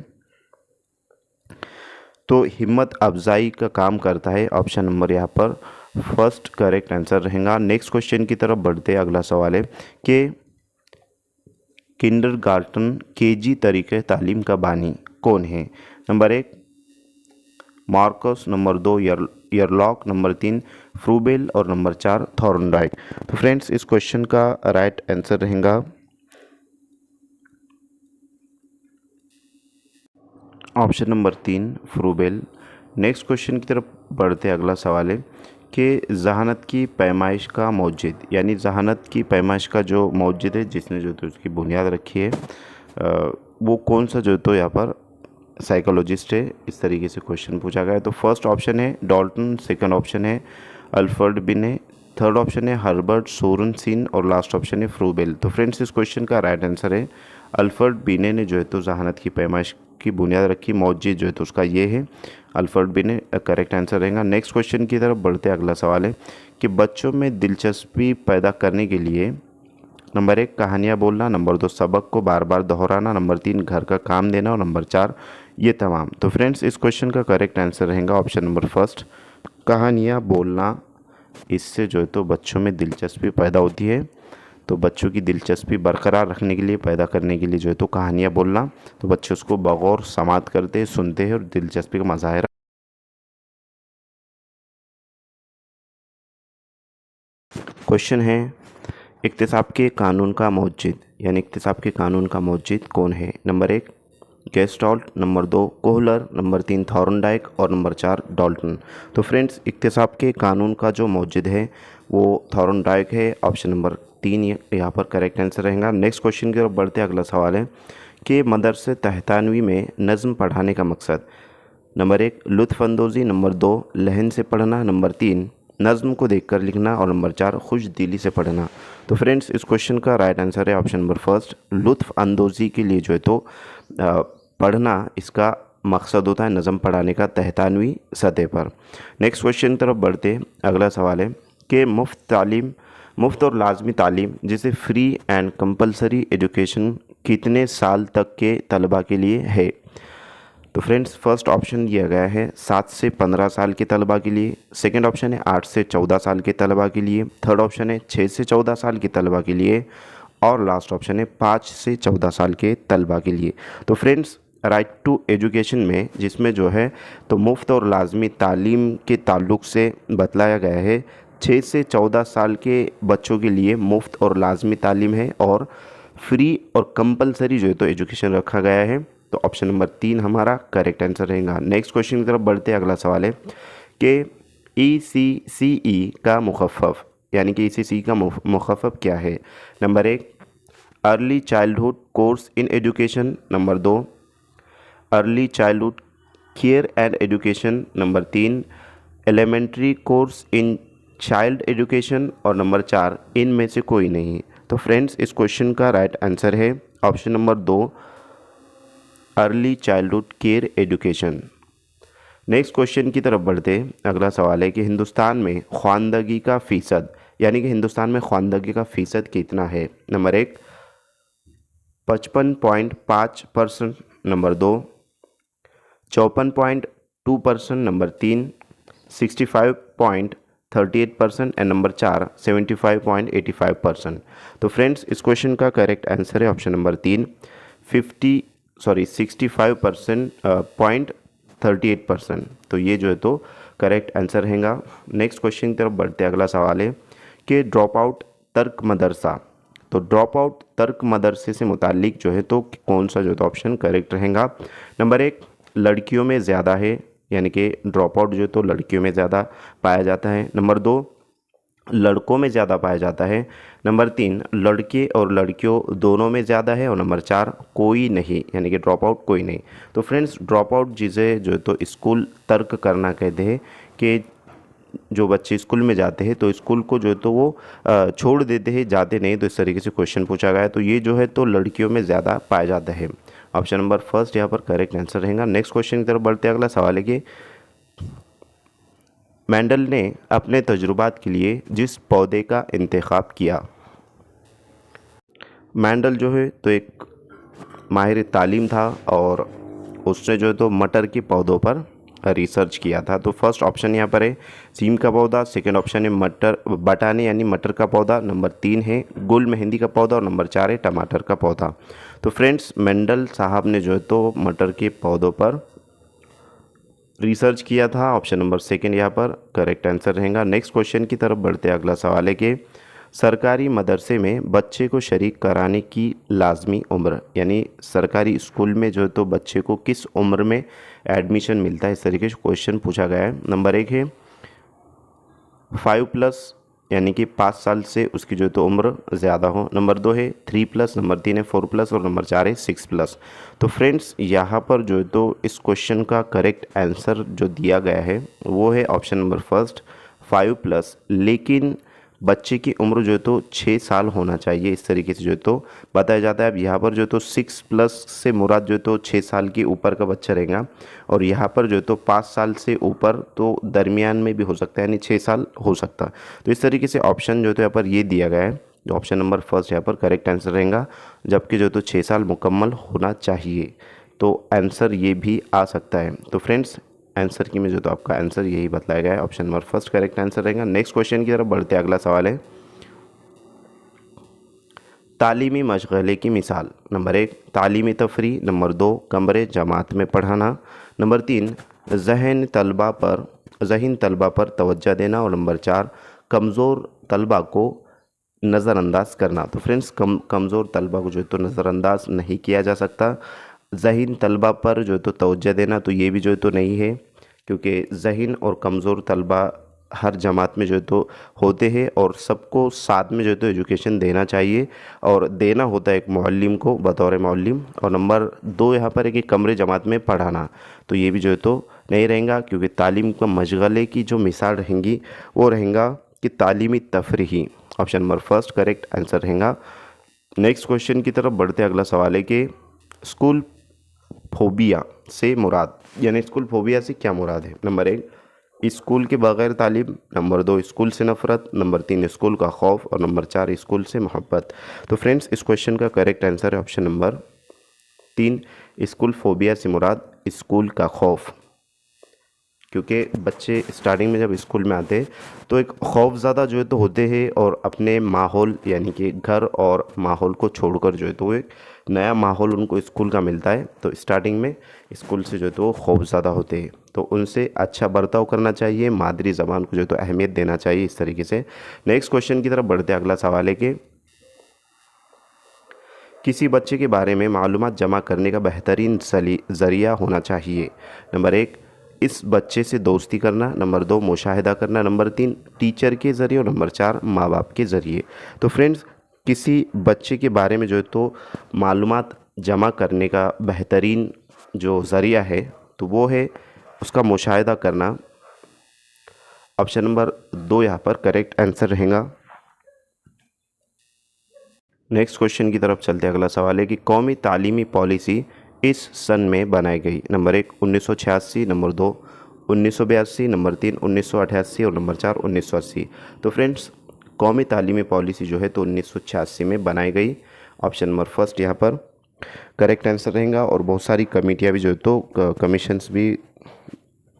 तो हिम्मत अफजाई का काम करता है। ऑप्शन नंबर यहाँ पर फर्स्ट करेक्ट आंसर रहेगा। नेक्स्ट क्वेश्चन की तरफ बढ़ते हैं। अगला सवाल है कि किंडरगार्टन केजी तरीके तालीम का बानी कौन है? नंबर 1 मार्कस, नंबर 2 यरलॉक, नंबर 3 फ्रूबेल और नंबर 4 थॉर्नडाइक। तो फ्रेंड्स इस क्वेश्चन का राइट आंसर रहेगा ऑप्शन नंबर 3 फ्रूबेल। नेक्स्ट क्वेश्चन की तरफ बढ़ते। अगला सवाल है कि जहानत की पैमाइश का मौजिद, यानी जहानत की पैमाइश का जो मौजिद है जिसने जो तो उसकी बुनियाद रखी है वो कौन सा जो तो यहाँ पर साइकोलॉजिस्ट है? इस तरीके से क्वेश्चन पूछा गया है। तो फर्स्ट ऑप्शन है डॉल्टन, सेकंड ऑप्शन है अल्फ्रेड बिने, थर्ड ऑप्शन है हर्बर्ट सोरेनसन और लास्ट ऑप्शन है फ्रूबेल। तो फ्रेंड्स इस क्वेश्चन का राइट आंसर है अल्फ्रेड बिने ने जो है तो जहानत की पैमाइश की बुनियाद रखी। मौजिद जो है तो उसका ये है अल्फ्रेड बिने, करेक्ट आंसर रहेगा। नेक्स्ट क्वेश्चन की तरफ बढ़ते। अगला सवाल है कि बच्चों में दिलचस्पी पैदा करने के लिए नंबर 1 कहानियाँ बोलना, नंबर 2 सबक को बार बार दोहराना, नंबर 3 घर का काम देना और नंबर 4 ये तमाम। तो फ्रेंड्स इस क्वेश्चन का करेक्ट आंसर रहेगा ऑप्शन नंबर फर्स्ट कहानियाँ बोलना। इससे जो है तो बच्चों में दिलचस्पी पैदा होती है। तो बच्चों की दिलचस्पी बरकरार रखने के लिए, पैदा करने के लिए जो है तो कहानियाँ बोलना, तो बच्चे उसको बगौर समात करते हैं, सुनते हैं और दिलचस्पी का मज़ाहिरा। क्वेश्चन है इक्तिसाब के कानून का मौजिद, यानी इक्तिसाब के कानून का मौजिद कौन है? Number 1 gestalt, number 2 Kohler, number 3 Thorndike और नंबर 4 डॉल्टन। तो फ्रेंड्स इक्तिसाब के कानून का जो मौजिद है वो थॉर्नडाइक है। ऑप्शन नंबर 3 यहाँ पर करेक्ट आंसर रहेगा। नेक्स्ट क्वेश्चन की तरफ बढ़ते। अगला सवाल है कि मदरसे तहतानवी में नज़्म पढ़ाने का मकसद। नंबर 1 लुत्फ़अंदोज़ी, नंबर 2 लहन से पढ़ना, नंबर 3 नज़्म को देखकर लिखना और नंबर 4 खुश दिली से पढ़ना। तो फ्रेंड्स इस क्वेश्चन का राइट आंसर है ऑप्शन नंबर फर्स्ट लुत्फ़अंदोज़ी के लिए जो है तो पढ़ना इसका मकसद होता है नज़म पढ़ाने का तहतानवी सतह पर। नेक्स्ट क्वेश्चन की तरफ बढ़ते। अगला सवाल है कि मुफ्त और लाजमी तालीम जिसे फ्री एंड कंपलसरी एजुकेशन कितने साल तक के तलबा के लिए है? तो फ्रेंड्स फर्स्ट ऑप्शन दिया गया है 7 से 15 साल के तलबा के लिए, सेकंड ऑप्शन है 8 से 14 साल के तलबा के लिए, थर्ड ऑप्शन है 6 से 14 साल के तलबा के लिए और लास्ट ऑप्शन है 5 से 14 साल के तलबा के लिए। तो फ्रेंड्स राइट टू एजुकेशन में जिसमें जो है तो मुफ्त और लाजमी तालीम के ताल्लुक़ से बतलाया गया है 6 से 14 साल के बच्चों के लिए मुफ्त और लाजमी तालीम है और फ्री और कंपलसरी जो है तो एजुकेशन रखा गया है। तो ऑप्शन नंबर 3 हमारा करेक्ट आंसर रहेगा। नेक्स्ट क्वेश्चन की तरफ बढ़ते। अगला सवाल है कि ECCE का मुखफ़फ़, यानी कि ECCE का मुखफ़फ़ क्या है? Number 1 early childhood course in education, number 2 early childhood care and education, number 3 elementary course in child education और नंबर 4 इनमें से कोई नहीं। तो फ्रेंड्स इस क्वेश्चन का राइट आंसर है option number 2 early childhood care education. Next question की तरफ बढ़ते हैं। अगला सवाल है कि हिंदुस्तान में ख्वानदगी का फ़ीसद, यानी कि हिंदुस्तान में ख्वानदगी का फ़ीसद कितना है? Number 1 55.5%, number 2 54.2%, number 3 65.38% and number 4 75.85%। तो फ्रेंड्स इस क्वेश्चन का करेक्ट आंसर है ऑप्शन नंबर 3 65.38%। तो ये जो है तो करेक्ट आंसर रहेगा। नेक्स्ट क्वेश्चन की तरफ बढ़ते हैं। अगला सवाल है कि ड्रॉप आउट तर्क मदरसा, तो ड्रॉप आउट तर्क मदरसे से मुतालिक जो है तो कौन सा जो है तो ऑप्शन करेक्ट रहेगा? नंबर 1 लड़कियों में ज़्यादा है, यानी कि ड्रॉप आउट जो है तो लड़कियों में ज़्यादा पाया जाता है। नंबर 2 लड़कों में ज़्यादा पाया जाता है। नंबर 3 लड़के और लड़कियों दोनों में ज़्यादा है। और नंबर 4 कोई नहीं, यानी कि ड्रॉप आउट कोई नहीं। तो फ्रेंड्स ड्रॉप आउट जिसे जो है तो स्कूल तर्क करना कहते हैं कि जो बच्चे स्कूल में जाते हैं तो स्कूल को जो है तो वो छोड़ देते हैं, जाते नहीं। तो इस तरीके से क्वेश्चन पूछा गया है। तो ये जो है तो लड़कियों में ज़्यादा पाया जाता है। ऑप्शन नंबर फर्स्ट यहाँ पर करेक्ट आंसर रहेगा। नेक्स्ट क्वेश्चन की तरफ बढ़ते हैं। अगला सवाल है कि मेंडल ने अपने तजुर्बात के लिए जिस पौधे का इंतखाब किया। मेंडल जो है तो एक माहिर तालीम था और उसने जो है तो मटर के पौधों पर रिसर्च किया था। तो फर्स्ट ऑप्शन यहाँ पर है सीम का पौधा, सेकंड ऑप्शन है मटर बटाने यानी मटर का पौधा, नंबर 3 है गुल मेहंदी का पौधा और नंबर 4 है टमाटर का पौधा। तो फ्रेंड्स मेंडल साहब ने जो है तो मटर के पौधों पर रिसर्च किया था। ऑप्शन नंबर सेकंड यहाँ पर करेक्ट आंसर रहेगा। नेक्स्ट क्वेश्चन की तरफ बढ़ते हैं। अगला सवाल है कि सरकारी मदरसे में बच्चे को शरीक कराने की लाजमी उम्र, यानी सरकारी स्कूल में जो है तो बच्चे को किस उम्र में एडमिशन मिलता है, इस तरीके से क्वेश्चन पूछा गया है। नंबर 1 है 5+ यानी कि 5 साल से उसकी जो है तो उम्र ज़्यादा हो। नंबर 2 है 3+, नंबर 3 है 4+ और नंबर 4 है 6+। तो फ्रेंड्स यहाँ पर जो है तो इस क्वेश्चन का करेक्ट आंसर जो दिया गया है वो है ऑप्शन नंबर फर्स्ट 5+, लेकिन बच्चे की उम्र जो है तो 6 साल होना चाहिए, इस तरीके से जो है तो बताया जाता है। अब यहाँ पर जो है तो 6+ से मुराद जो है तो 6 साल के ऊपर का बच्चा रहेगा और यहाँ पर जो है तो 5 साल से ऊपर तो दरमियान में भी हो सकता है, यानी 6 साल हो सकता है। तो इस तरीके से ऑप्शन जो है तो यहाँ पर ये दिया गया है, जो ऑप्शन नंबर फर्स्ट यहाँ पर करेक्ट आंसर रहेगा, जबकि जो है तो 6 साल मुकम्मल होना चाहिए। तो आंसर ये भी आ सकता है। तो फ्रेंड्स आंसर की में जो तो आपका आंसर यही बताया गया है, option number first correct answer रहेगा। नेक्स्ट क्वेश्चन की तरफ बढ़ते हैं। अगला सवाल है तालीमी मशगले की मिसाल। नंबर 1 तालीमी तफरी, नंबर 2 कमरे जमात में पढ़ाना, नंबर 3 जहन तलबा पर तवज्जो देना और नंबर 4 कमज़ोर तलबा को नज़रअंदाज करना। तो फ्रेंड्स कमज़ोर तलबा को जो है तो नज़रअंदाज नहीं किया जा सकता। ज़हीन तलबा पर जो है तो तवज्जो देना, तो ये भी जो है तो नहीं है, क्योंकि ज़हीन और कमज़ोर तलबा हर जमात में जो है तो होते हैं और सबको साथ में जो है तो एजुकेशन देना चाहिए और देना होता है एक मुअल्लिम को बतौर मुअल्लिम। और नंबर 2 यहाँ पर है कि कमरे जमात में पढ़ाना, तो ये भी जो है तो नहीं रहेगा, क्योंकि तालीम का मशगले की जो मिसाल रहेंगी वो रहेगा कि तालीमी तफरीही। Option number first correct answer रहेगा। नेक्स्ट क्वेश्चन की तरफ बढ़ते। अगला सवाल है कि स्कूल फोबिया से मुराद, यानी स्कूल फोबिया से क्या मुराद है? नंबर 1 स्कूल के बगैर तालीम, नंबर 2 स्कूल से नफ़रत, नंबर 3 स्कूल का खौफ और नंबर 4 स्कूल से मोहब्बत। तो फ्रेंड्स इस क्वेश्चन का करेक्ट आंसर है ऑप्शन नंबर 3 स्कूल फोबिया से मुराद स्कूल का खौफ, क्योंकि बच्चे स्टार्टिंग में जब स्कूल में आते हैं तो एक खौफज़दा जो है तो होते हैं और अपने माहौल यानी कि घर और माहौल को छोड़कर जो है तो एक नया माहौल उनको स्कूल का मिलता है। तो स्टार्टिंग में स्कूल से जो है तो खौफज़दा होते हैं, तो उनसे अच्छा बर्ताव करना चाहिए, मादरी ज़बान को जो है तो अहमियत देना चाहिए, इस तरीके से। नेक्स्ट क्वेश्चन की तरफ बढ़ते हैं। अगला सवाल है कि किसी बच्चे के बारे में मालूमात जमा करने का बेहतरीन ज़रिया होना चाहिए। नंबर 1 इस बच्चे से दोस्ती करना, नंबर 2 मुशाहिदा करना, नंबर 3 टीचर के ज़रिए और नंबर 4 माँ बाप के ज़रिए। तो फ्रेंड्स किसी बच्चे के बारे में जो है तो मालूमात जमा करने का बेहतरीन जो ज़रिया है तो वो है उसका मुशाहिदा करना। ऑप्शन नंबर 2 यहाँ पर करेक्ट आंसर रहेगा। नेक्स्ट क्वेश्चन की तरफ चलते हैं। अगला सवाल है कि कौमी तालीमी पॉलिसी इस सन में बनाई गई। नंबर 1 1986, नंबर 2 1982, नंबर 3 1988 और नंबर 4 1980। तो फ्रेंड्स कौमी तालीमी पॉलिसी जो है तो 1986 में बनाई गई। ऑप्शन नंबर फर्स्ट यहाँ पर करेक्ट आंसर रहेगा। और बहुत सारी कमेटियाँ भी जो है तो कमीशंस भी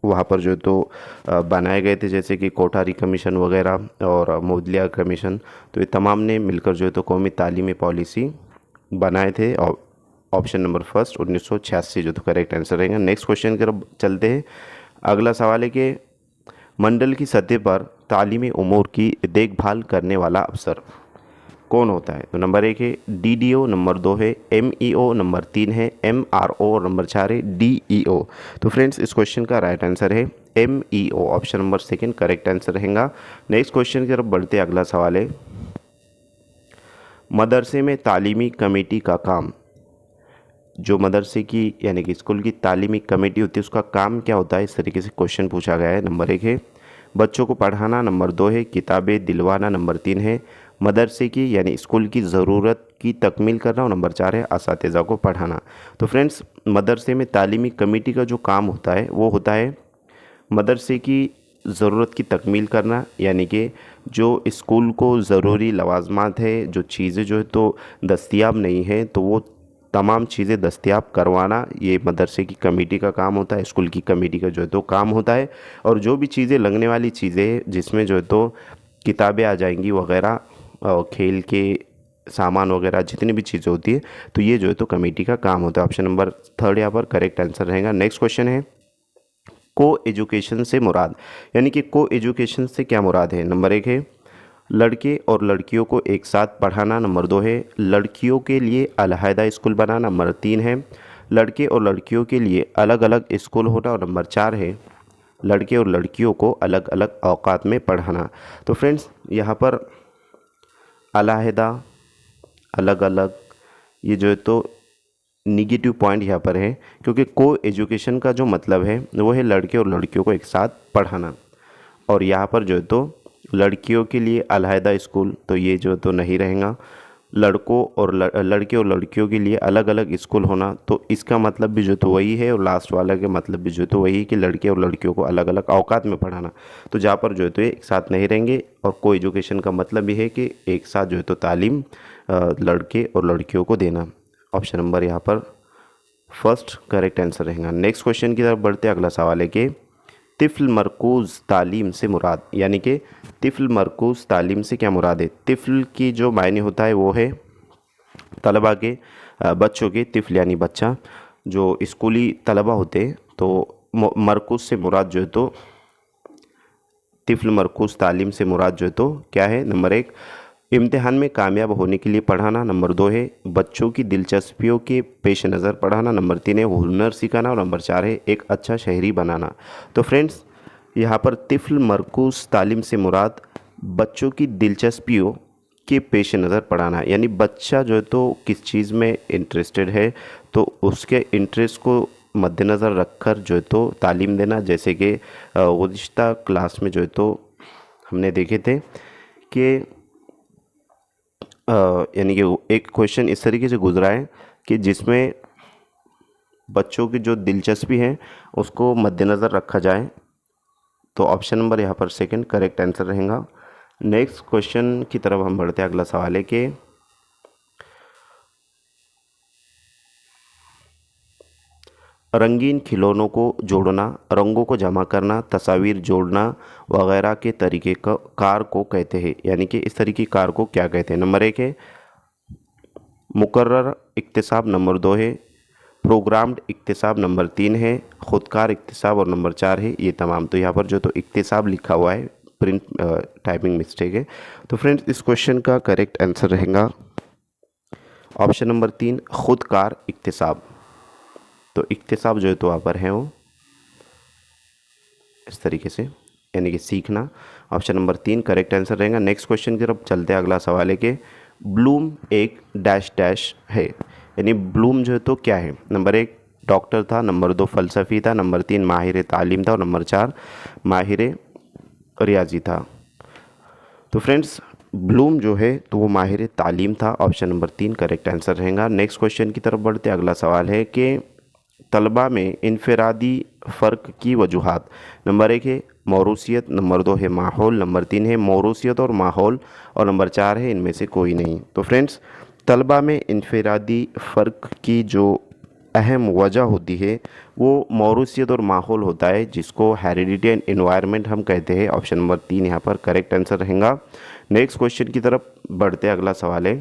वहाँ पर जो है तो बनाए गए थे, जैसे कि कोठारी कमीशन वगैरह और मोदलिया कमीशन। तो ये तमाम ने मिलकर जो है तो कौमी तालीमी पॉलिसी बनाए थे। और ऑप्शन नंबर फर्स्ट 1986 जो तो करेक्ट आंसर रहेगा। नेक्स्ट क्वेश्चन की तरफ चलते हैं। अगला सवाल है कि मंडल की सतह पर तालीमी उमूर की देखभाल करने वाला अफसर कौन होता है? तो नंबर 1 है DDO, नंबर 2 है MEO, नंबर 3 है MRO और नंबर 4 है DEO। तो फ्रेंड्स इस क्वेश्चन का राइट आंसर है MEO, option number second correct answer रहेगा। नेक्स्ट क्वेश्चन की तरफ बढ़ते अगला सवाल है, मदरसे में तालीमी कमेटी का काम, जो मदरसे की यानी कि स्कूल की तालीमी कमेटी होती है उसका काम क्या होता है? इस तरीके से क्वेश्चन पूछा गया है। नंबर 1 है बच्चों को पढ़ाना, नंबर 2 है किताबें दिलवाना, नंबर 3 है मदरसे की यानी स्कूल की ज़रूरत की तकमील करना और नंबर 4 है असातिज़ा को पढ़ाना। तो फ्रेंड्स मदरसे में तालीमी कमेटी का जो काम होता है वो होता है मदरसे की ज़रूरत की तकमील करना, यानी कि जो स्कूल को ज़रूरी लवाजमात है, जो चीज़ें जो है तो दस्तयाब नहीं है तो वो तमाम चीज़ें दस्तयाब करवाना, ये मदरसे की कमेटी का काम होता है, स्कूल की कमेटी का जो है तो काम होता है। और जो भी चीज़ें लगने वाली चीज़ें जिसमें जो है तो किताबें आ जाएंगी वगैरह और खेल के सामान वगैरह जितनी भी चीज़ें होती है तो ये जो है तो कमेटी का काम होता है। ऑप्शन नंबर थर्ड यहाँ पर करेक्ट आंसर रहेगा। नेक्स्ट क्वेश्चन है को एजुकेशन से मुराद, यानी कि को एजुकेशन से क्या मुराद है? नंबर 1 है लड़के और लड़कियों को एक साथ पढ़ाना, नंबर 2 है लड़कियों के लिए अलहदा स्कूल बनाना, नंबर 3 है लड़के और लड़कियों के लिए अलग अलग स्कूल होना और नंबर 4 है लड़के और लड़कियों को अलग अलग औकात में पढ़ाना। तो फ्रेंड्स यहाँ पर अलहदा अलग अलग ये जो है तो निगेटिव पॉइंट यहाँ पर है, क्योंकि को एजुकेशन का जो मतलब है वो है लड़के और लड़कियों को एक साथ पढ़ाना। और यहाँ पर जो है तो लड़कियों के लिए अलहदा स्कूल, तो ये जो तो नहीं रहेगा। लड़कों और लड़के और लड़कियों के लिए अलग अलग स्कूल होना, तो इसका मतलब भी जो तो वही है। और लास्ट वाला का मतलब भी जो तो वही है कि लड़के और लड़कियों को अलग अलग औकात में पढ़ाना। तो जहाँ पर जो है तो ये एक साथ नहीं रहेंगे। और को एजुकेशन का मतलब भी है कि एक साथ जो है तो तालीम लड़के और लड़कियों को देना। ऑप्शन नंबर यहाँ पर फर्स्ट करेक्ट आंसर रहेगा। नेक्स्ट क्वेश्चन की तरफ बढ़ते अगला सवाल है कि तिफ़्ल मरकूज़ तालीम से मुराद, यानी कि तिफ़्ल मरकूज़ तालीम से क्या मुराद है? तिफ़्ल की जो मायने होता है वो है तलबा के बच्चों के, तिफ़्ल यानी बच्चा, जो स्कूली तलबा होते हैं। तो मरकूज़ से मुराद जो है तो तिफ़्ल मरकूज़ तालीम से मुराद जो है तो क्या है? नंबर 1 इम्तिहान में कामयाब होने के लिए पढ़ाना, नंबर 2 है बच्चों की दिलचस्पियों के पेश नज़र पढ़ाना, नंबर 3 है हुनर सिखाना और नंबर 4 है एक अच्छा शहरी बनाना। तो फ्रेंड्स यहाँ पर तिफ़्ल मरकूज़ तालीम से मुराद बच्चों की दिलचस्पियों के पेश नज़र पढ़ाना, यानी बच्चा जो है तो किस चीज़ में इंटरेस्टेड है तो उसके इंटरेस्ट को मद्देनज़र रखकर जो है तो तालीम देना। जैसे कि गुज़िश्ता क्लास में जो है तो हमने देखे थे कि यानी कि एक क्वेश्चन इस तरीके से गुजरा है कि जिसमें बच्चों की जो दिलचस्पी है उसको मद्देनज़र रखा जाए। तो ऑप्शन नंबर यहाँ पर सेकंड करेक्ट आंसर रहेगा। नेक्स्ट क्वेश्चन की तरफ हम बढ़ते हैं। अगला सवाल है कि रंगीन खिलौनों को जोड़ना, रंगों को जमा करना, तस्वीर जोड़ना वगैरह के तरीके का कार को कहते हैं, यानी कि इस तरीके कार को क्या कहते हैं? नंबर 1 है मुकर्रर इक्तिसाब, नंबर 2 है प्रोग्राम्ड इक्तिसाब, नंबर 3 है खुदकार इक्तिसाब और नंबर 4 है ये तमाम। तो यहाँ पर जो तो इक्तिसाब लिखा हुआ है, प्रिंट टाइपिंग मिस्टेक है। तो फ्रेंड्स इस क्वेश्चन का करेक्ट आंसर रहेगा ऑप्शन नंबर 3 खुदकार इक्तिसाब। तो इक्तिसाब जो है तो वहाँ पर है वो इस तरीके से, यानी कि सीखना। ऑप्शन नंबर 3 करेक्ट आंसर रहेगा। नेक्स्ट क्वेश्चन की तरफ चलते हैं। अगला सवाल है कि ब्लूम एक डैश डैश है, यानी ब्लूम जो है तो क्या है? नंबर 1 डॉक्टर था, नंबर 2 फ़लसफ़ी था, नंबर 3 माहिर तालीम था और नंबर 4 माहिर रियाजी था। तो फ्रेंड्स ब्लूम जो है तो वो माहिर तालीम था। ऑप्शन नंबर 3 करेक्ट आंसर रहेगा। नेक्स्ट क्वेश्चन की तरफ बढ़ते अगला सवाल है कि तलबा में इनफरादी फ़र्क की वजूहात। नंबर 1 है मौरूसियत, नंबर 2 है माहौल, नंबर 3 है मौरूसियत और माहौल, और नंबर 4 है इनमें से कोई नहीं। तो फ्रेंड्स, तलबा में इनफरादी फ़र्क की जो अहम वजह होती है वो मौरूसियत और माहौल होता है, जिसको हेरिडिटी एंड एनवायरनमेंट हम कहते हैं। ऑप्शन नंबर 3 यहाँ पर करेक्ट आंसर रहेगा। नेक्स्ट क्वेश्चन की तरफ बढ़ते, अगला सवाल है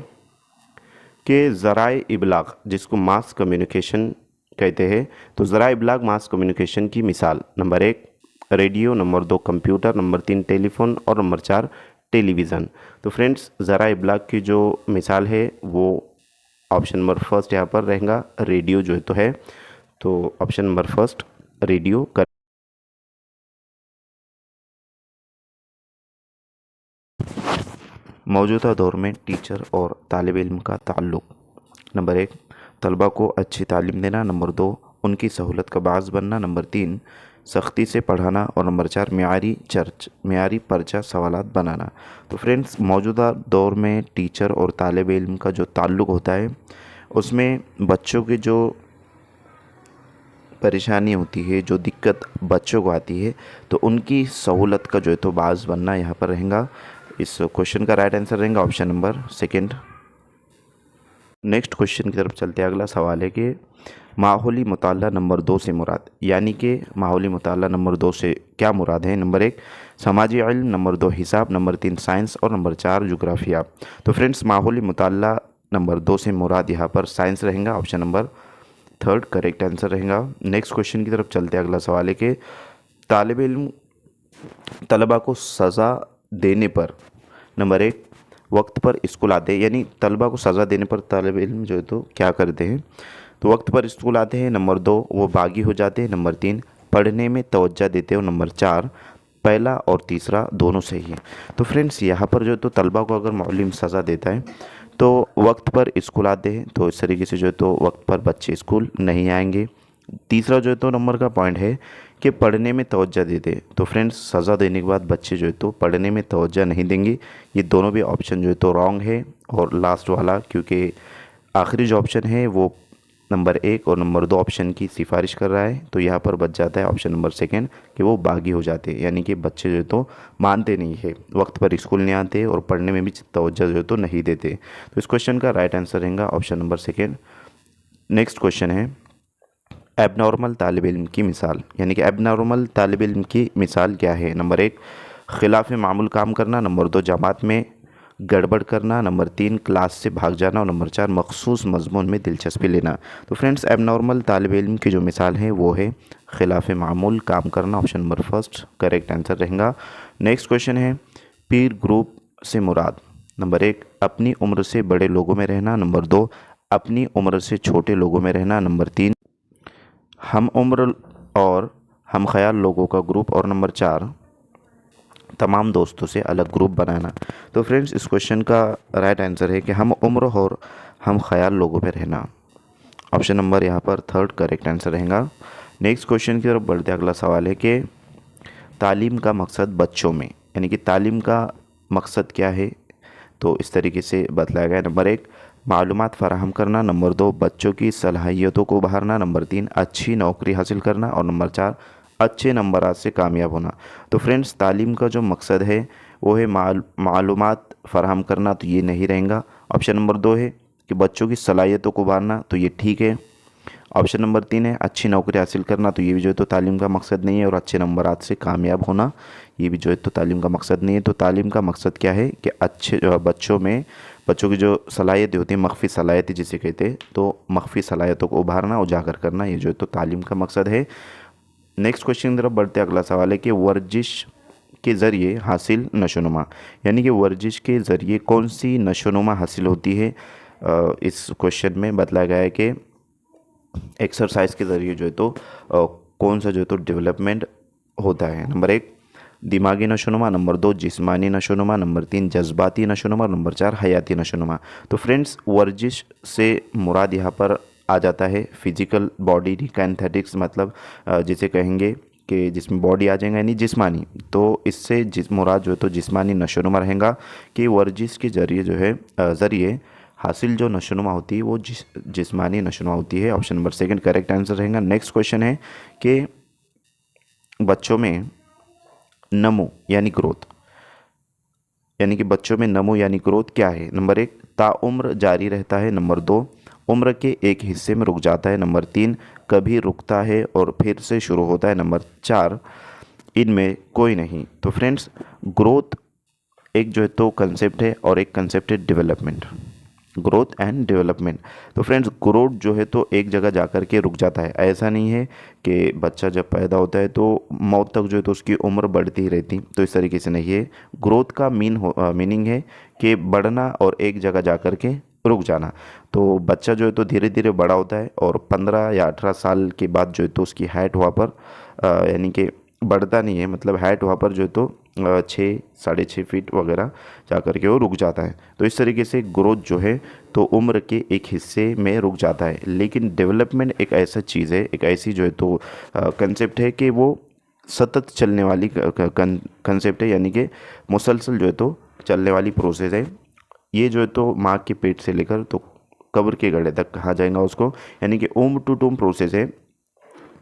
कि ज़राए इबलाग जिसको मास कम्युनिकेशन कहते हैं, तो ज़राए इबलाग मास कम्युनिकेशन की मिसाल। Number 1 radio, number 2 computer, number 3 telephone और नंबर 4 टेलीविज़न। तो फ्रेंड्स, ज़राए इबलाग की जो मिसाल है वो ऑप्शन नंबर फर्स्ट यहाँ पर रहेगा, रेडियो जो तो है। तो ऑप्शन नंबर फर्स्ट रेडियो कर। मौजूदा दौर में टीचर और तालिब इल्म का ताल्लुक़। नंबर 1 तलबा को अच्छी तालीम देना, नंबर 2 उनकी सहूलत का बाज़ बनना, नंबर 3 सख्ती से पढ़ाना, और नंबर 4 मियारी पर्चा सवालात बनाना। तो फ्रेंड्स, मौजूदा दौर में टीचर और तालिब इल्म का जो ताल्लुक़ होता है उसमें बच्चों की जो परेशानी होती है, जो दिक्कत बच्चों को आती है, तो उनकी सहूलत का जो है तो बाज़ बनना यहाँ पर रहेगा। इस क्वेश्चन का राइट आंसर रहेगा option number second. Next question की तरफ चलते हैं। अगला सवाल है कि माहौली मुताला नंबर 2 से मुराद, यानी कि माहौली मुताला नंबर 2 से क्या मुराद है। नंबर 1 समाजी इल्म, नंबर 2 हिसाब, नंबर 3 साइंस और नंबर 4 जोग्राफिया। तो फ्रेंड्स, माहौली मुताला नंबर 2 से मुराद यहाँ पर साइंस रहेगा, option number third correct answer रहेगा। नेक्स्ट क्वेश्चन की तरफ चलते हैं। अगला सवाल है कि तालिब इल्म तलबा को सज़ा देने पर, नंबर 1 वक्त पर स्कूल आते हैं, यानी तलबा को सज़ा देने पर तालिब इल्म जो है तो क्या करते हैं, तो वक्त पर स्कूल आते हैं, नंबर 2 वो बागी हो जाते हैं, नंबर 3 पढ़ने में तवज्जो देते हो, नंबर 4 पहला और तीसरा दोनों सही है। तो फ्रेंड्स, यहाँ पर जो तो तलबा को अगर मौलिम सज़ा देता है तो वक्त पर स्कूल आते हैं, तो इस तरीके से जो है तो वक्त पर बच्चे स्कूल नहीं आएंगे। तीसरा जो है तो नंबर का पॉइंट है कि पढ़ने में तवज्जो देते, तो फ्रेंड्स सज़ा देने के बाद बच्चे जो है तो पढ़ने में तवज्जो नहीं देंगे। ये दोनों भी ऑप्शन जो है तो रॉन्ग है, और लास्ट वाला, क्योंकि आखिरी जो ऑप्शन है वो नंबर 1 और नंबर 2 ऑप्शन की सिफारिश कर रहा है, तो यहाँ पर बच जाता है ऑप्शन नंबर सेकंड कि वो बागी हो जाते हैं, यानी कि बच्चे जो है तो मानते नहीं है, वक्त पर स्कूल नहीं आते और पढ़ने में भी तवज्जो जो है तो नहीं देते। तो इस क्वेश्चन का राइट आंसर रहेगा option number second. Next question है एबनॉर्मल तालिब इल्म की मिसाल, यानी कि एबनॉर्मल तालिब इल्म की मिसाल क्या है। नंबर 1 खिलाफ मामूल काम करना, नंबर 2 जमात में गड़बड़ करना, नंबर 3 क्लास से भाग जाना, और नंबर 4 मखसूस मजमून में दिलचस्पी लेना। तो फ्रेंड्स, एबनॉर्मल तालिब इल्म की जो मिसाल है वो है खिलाफ मामूल काम करना, option number first correct answer रहेगा। नेक्स्ट क्वेश्चन है पीर ग्रुप से मुराद। नंबर 1 अपनी उम्र से बड़े लोगों में रहना, नंबर 2 अपनी उम्र से छोटे लोगों में रहना, नंबर 3 हम उम्र और हम ख्याल लोगों का ग्रुप, और नंबर 4 तमाम दोस्तों से अलग ग्रुप बनाना। तो फ्रेंड्स, इस क्वेश्चन का राइट आंसर है कि हम उम्र और हम ख्याल लोगों में रहना, ऑप्शन नंबर यहाँ पर थर्ड करेक्ट आंसर रहेगा। नेक्स्ट क्वेश्चन की तरफ बढ़ते, अगला सवाल है कि तालीम का मकसद बच्चों में, यानी कि तालीम का मकसद क्या है, तो इस तरीके से बतलाया गया। नंबर 1 मालूमात फ़राहम करना, नंबर 2 बच्चों की सलाहियतों को उभारना, नंबर 3 अच्छी नौकरी हासिल करना, और नंबर 4 अच्छे नंबरात से कामयाब होना। तो फ्रेंड्स, तालीम का जो मकसद है वो है मालूमात फ़राहम करना, तो ये नहीं रहेगा। ऑप्शन नंबर 2 है कि बच्चों की सलाहियतों को उभारना, तो ये ठीक है। ऑप्शन नंबर 3 है अच्छी नौकरी हासिल करना, तो ये भी जो है तो तालीम का मकसद नहीं है, और अच्छे नंबरात से कामयाब होना ये भी जो है तो तालीम का मकसद नहीं है। तो तालीम का मकसद क्या है कि अच्छे बच्चों की जो सलाहियतें होती हैं, मख्फी सलाहियतें जिसे कहते हैं, तो मख्फी सलाहियतों को उभारना, उजागर करना, ये जो है तो तालीम का मकसद है। नेक्स्ट क्वेश्चन की तरफ बढ़ते, अगला सवाल है कि वर्जिश के ज़रिए हासिल नशोनुमा, यानी कि वर्जिश के ज़रिए कौन सी नशोनुमा हासिल होती है। इस क्वेश्चन में बतलाया गया है कि एक्सरसाइज के ज़रिए जो है तो कौन सा जो है तो डेवलपमेंट होता है। नंबर 1 दिमागी नशोनुमा, नंबर 2 जिस्मानी नशोनुमा, नंबर 3 जज्बाती नशोनुमा, नंबर 4 हयाती नशोनुमा। तो फ्रेंड्स, वर्जिश से मुराद यहाँ पर आ जाता है फिजिकल बॉडी रिकैंथेटिक्स, मतलब जिसे कहेंगे कि जिसमें बॉडी आ जाएगा, यानी जिस्मानी। तो इससे मुराद जो है तो जिस्मानी नशोनुमा रहेगा कि वर्जिश के ज़रिए जो है ज़रिए हासिल जो नशोनुमा होती है वो जिस्मानी नशोनुमा होती है। Option number second correct answer रहेगा। नेक्स्ट क्वेश्चन है कि बच्चों में नमो यानी ग्रोथ, यानी कि बच्चों में नमो यानी ग्रोथ क्या है? नंबर एक, ताउम्र जारी रहता है। नंबर दो, उम्र के एक हिस्से में रुक जाता है। नंबर तीन, कभी रुकता है और फिर से शुरू होता है। नंबर चार, इनमें कोई नहीं। तो फ्रेंड्स, ग्रोथ एक जो है तो कंसेप्ट है और एक कंसेप्ट है डेवलपमेंट, ग्रोथ एंड डेवलपमेंट। तो फ्रेंड्स, ग्रोथ जो है तो एक जगह जाकर के रुक जाता है। ऐसा नहीं है कि बच्चा जब पैदा होता है तो मौत तक जो है तो उसकी उम्र बढ़ती ही रहती, तो इस तरीके से नहीं है। ग्रोथ का मीनिंग है कि बढ़ना और एक जगह जाकर के रुक जाना। तो बच्चा जो है तो धीरे धीरे बड़ा होता है और 15 या 18 साल के बाद जो है तो उसकी हाइट वहाँ पर यानी कि बढ़ता नहीं है, मतलब हाइट वहाँ पर जो है तो 6 साढ़े 6 फीट वगैरह जा कर के वो रुक जाता है। तो इस तरीके से ग्रोथ जो है तो उम्र के एक हिस्से में रुक जाता है। लेकिन डेवलपमेंट एक ऐसा चीज़ है, एक ऐसी जो है तो कंसेप्ट है कि वो सतत चलने वाली कंसेप्ट है, यानी कि मुसलसल जो है तो चलने वाली प्रोसेस है। ये जो है तो माँ के पेट से लेकर तो कब्र के गड्ढे तक कहा जाएगा उसको, यानी कि ओम टू टूम प्रोसेस है,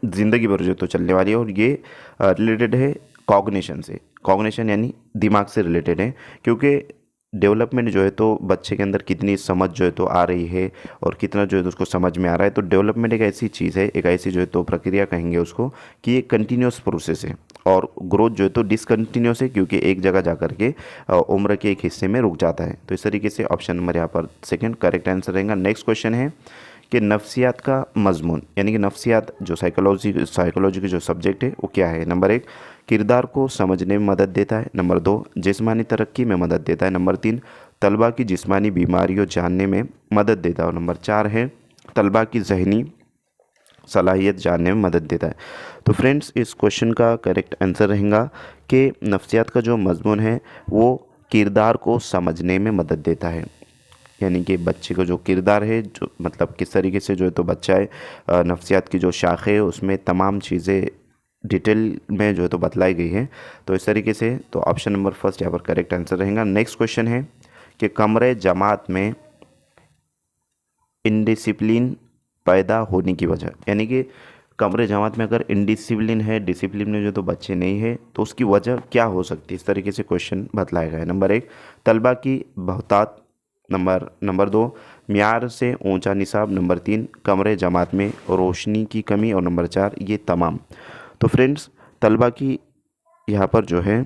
ज़िंदगी भर जो तो चलने वाली है। और ये रिलेटेड है कॉग्निशन से। कॉग्निशन यानी दिमाग से रिलेटेड है, क्योंकि डेवलपमेंट जो है तो बच्चे के अंदर कितनी समझ जो है तो आ रही है और कितना जो है तो उसको समझ में आ रहा है। तो डेवलपमेंट एक ऐसी चीज़ है, एक ऐसी जो है तो प्रक्रिया कहेंगे उसको, कि ये कंटिन्यूस प्रोसेस है। और ग्रोथ जो है तो डिसकंटिन्यूस है, क्योंकि एक जगह जा कर के उम्र के एक हिस्से में रुक जाता है। तो इस तरीके से ऑप्शन नंबर यहाँ पर सेकंड करेक्ट आंसर रहेगा। नेक्स्ट क्वेश्चन है कि नफ्सियात का मजमून, यानी कि नफ्सियात जो साइकोलॉजी की जो सब्जेक्ट है वो क्या है? नंबर एक, किरदार को समझने में मदद देता है। नंबर दो, जिस्मानी तरक्की में मदद देता है। नंबर तीन, तलबा की जिस्मानी बीमारियों जानने में मदद देता है। और नंबर चार है, तलबा की जहनी सलाहियत जानने में मदद देता है। तो फ्रेंड्स, इस क्वेश्चन का करेक्ट आंसर रहेगा कि नफ्सियात का जो मजमून है वो किरदार को समझने में मदद देता है, यानी कि बच्चे का जो किरदार है, जो मतलब किस तरीके से जो है तो बच्चा है, नफ्सियात की जो शाख है उसमें तमाम चीज़ें डिटेल में जो है तो बतलाई गई है। तो इस तरीके से तो ऑप्शन नंबर फर्स्ट यहाँ पर करेक्ट आंसर रहेगा। नेक्स्ट क्वेश्चन है कि कमरे जमात में इनडिसिप्लिन पैदा होने की वजह, यानी कि कमरे जमात में अगर इनडिसिप्लिन है, डिसिप्लिन में जो तो बच्चे नहीं है, तो उसकी वजह क्या हो सकती है? इस तरीके से क्वेश्चन बतलाया गया है। नंबर एक, तलबा की बहुतात। नंबर दो, म्यार से ऊंचा निसाब। नंबर तीन, कमरे जमात में रोशनी की कमी। और नंबर चार, ये तमाम। तो फ्रेंड्स, तलबा की यहाँ पर जो है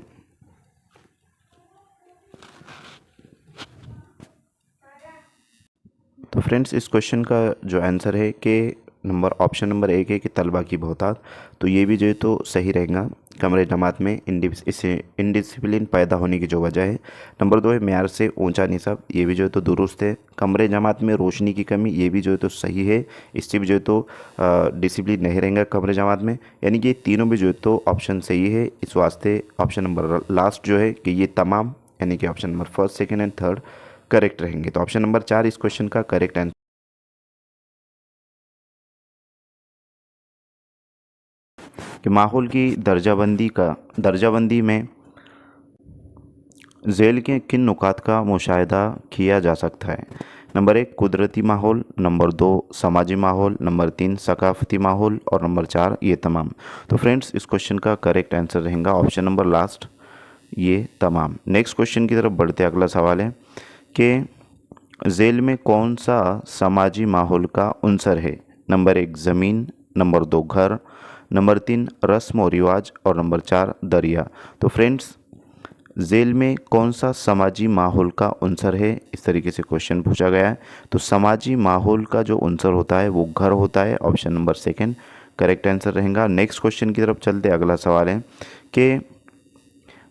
तो फ्रेंड्स, इस क्वेश्चन का जो आंसर है कि ऑप्शन नंबर एक है कि तलबा की बहुतात। तो ये भी जो है तो सही रहेगा। कमरे जमात में इनडिसिप्लिन पैदा होने की जो वजह है। नंबर दो है म्यार से ऊंचा निसाब, ये भी जो है तो दुरुस्त है। कमरे जमात में रोशनी की कमी, ये भी जो है तो सही है, इससे भी जो है तो डिसिप्लिन नहीं रहेगा कमरे जमात में, यानी कि तीनों भी जो है तो ऑप्शन सही है। इस वास्ते ऑप्शन नंबर लास्ट जो है कि ये तमाम, यानी कि option number first, second and third correct रहेंगे। तो ऑप्शन नंबर चार इस क्वेश्चन का करेक्ट आंसर। कि माहौल की दर्जाबंदी में झेल के किन नुकात का मुशाहिदा किया जा सकता है? नंबर एक, कुदरती माहौल। नंबर दो, समाजी माहौल। नंबर तीन, सकाफती माहौल। और नंबर चार, ये तमाम। तो फ्रेंड्स, इस क्वेश्चन का करेक्ट आंसर रहेगा ऑप्शन नंबर लास्ट, ये तमाम। नेक्स्ट क्वेश्चन की तरफ बढ़ते अगला सवाल है कि झेल में कौन सा समाजी माहौल का उनसर है? नंबर एक, ज़मीन। नंबर दो, घर। नंबर तीन, रस्म और रिवाज। और नंबर चार, दरिया। तो फ्रेंड्स, झेल में कौन सा समाजी माहौल का उनसर है, इस तरीके से क्वेश्चन पूछा गया है। तो समाजी माहौल का जो उनसर होता है वो घर होता है। Option number second correct answer रहेगा। नेक्स्ट क्वेश्चन की तरफ चलते अगला सवाल है कि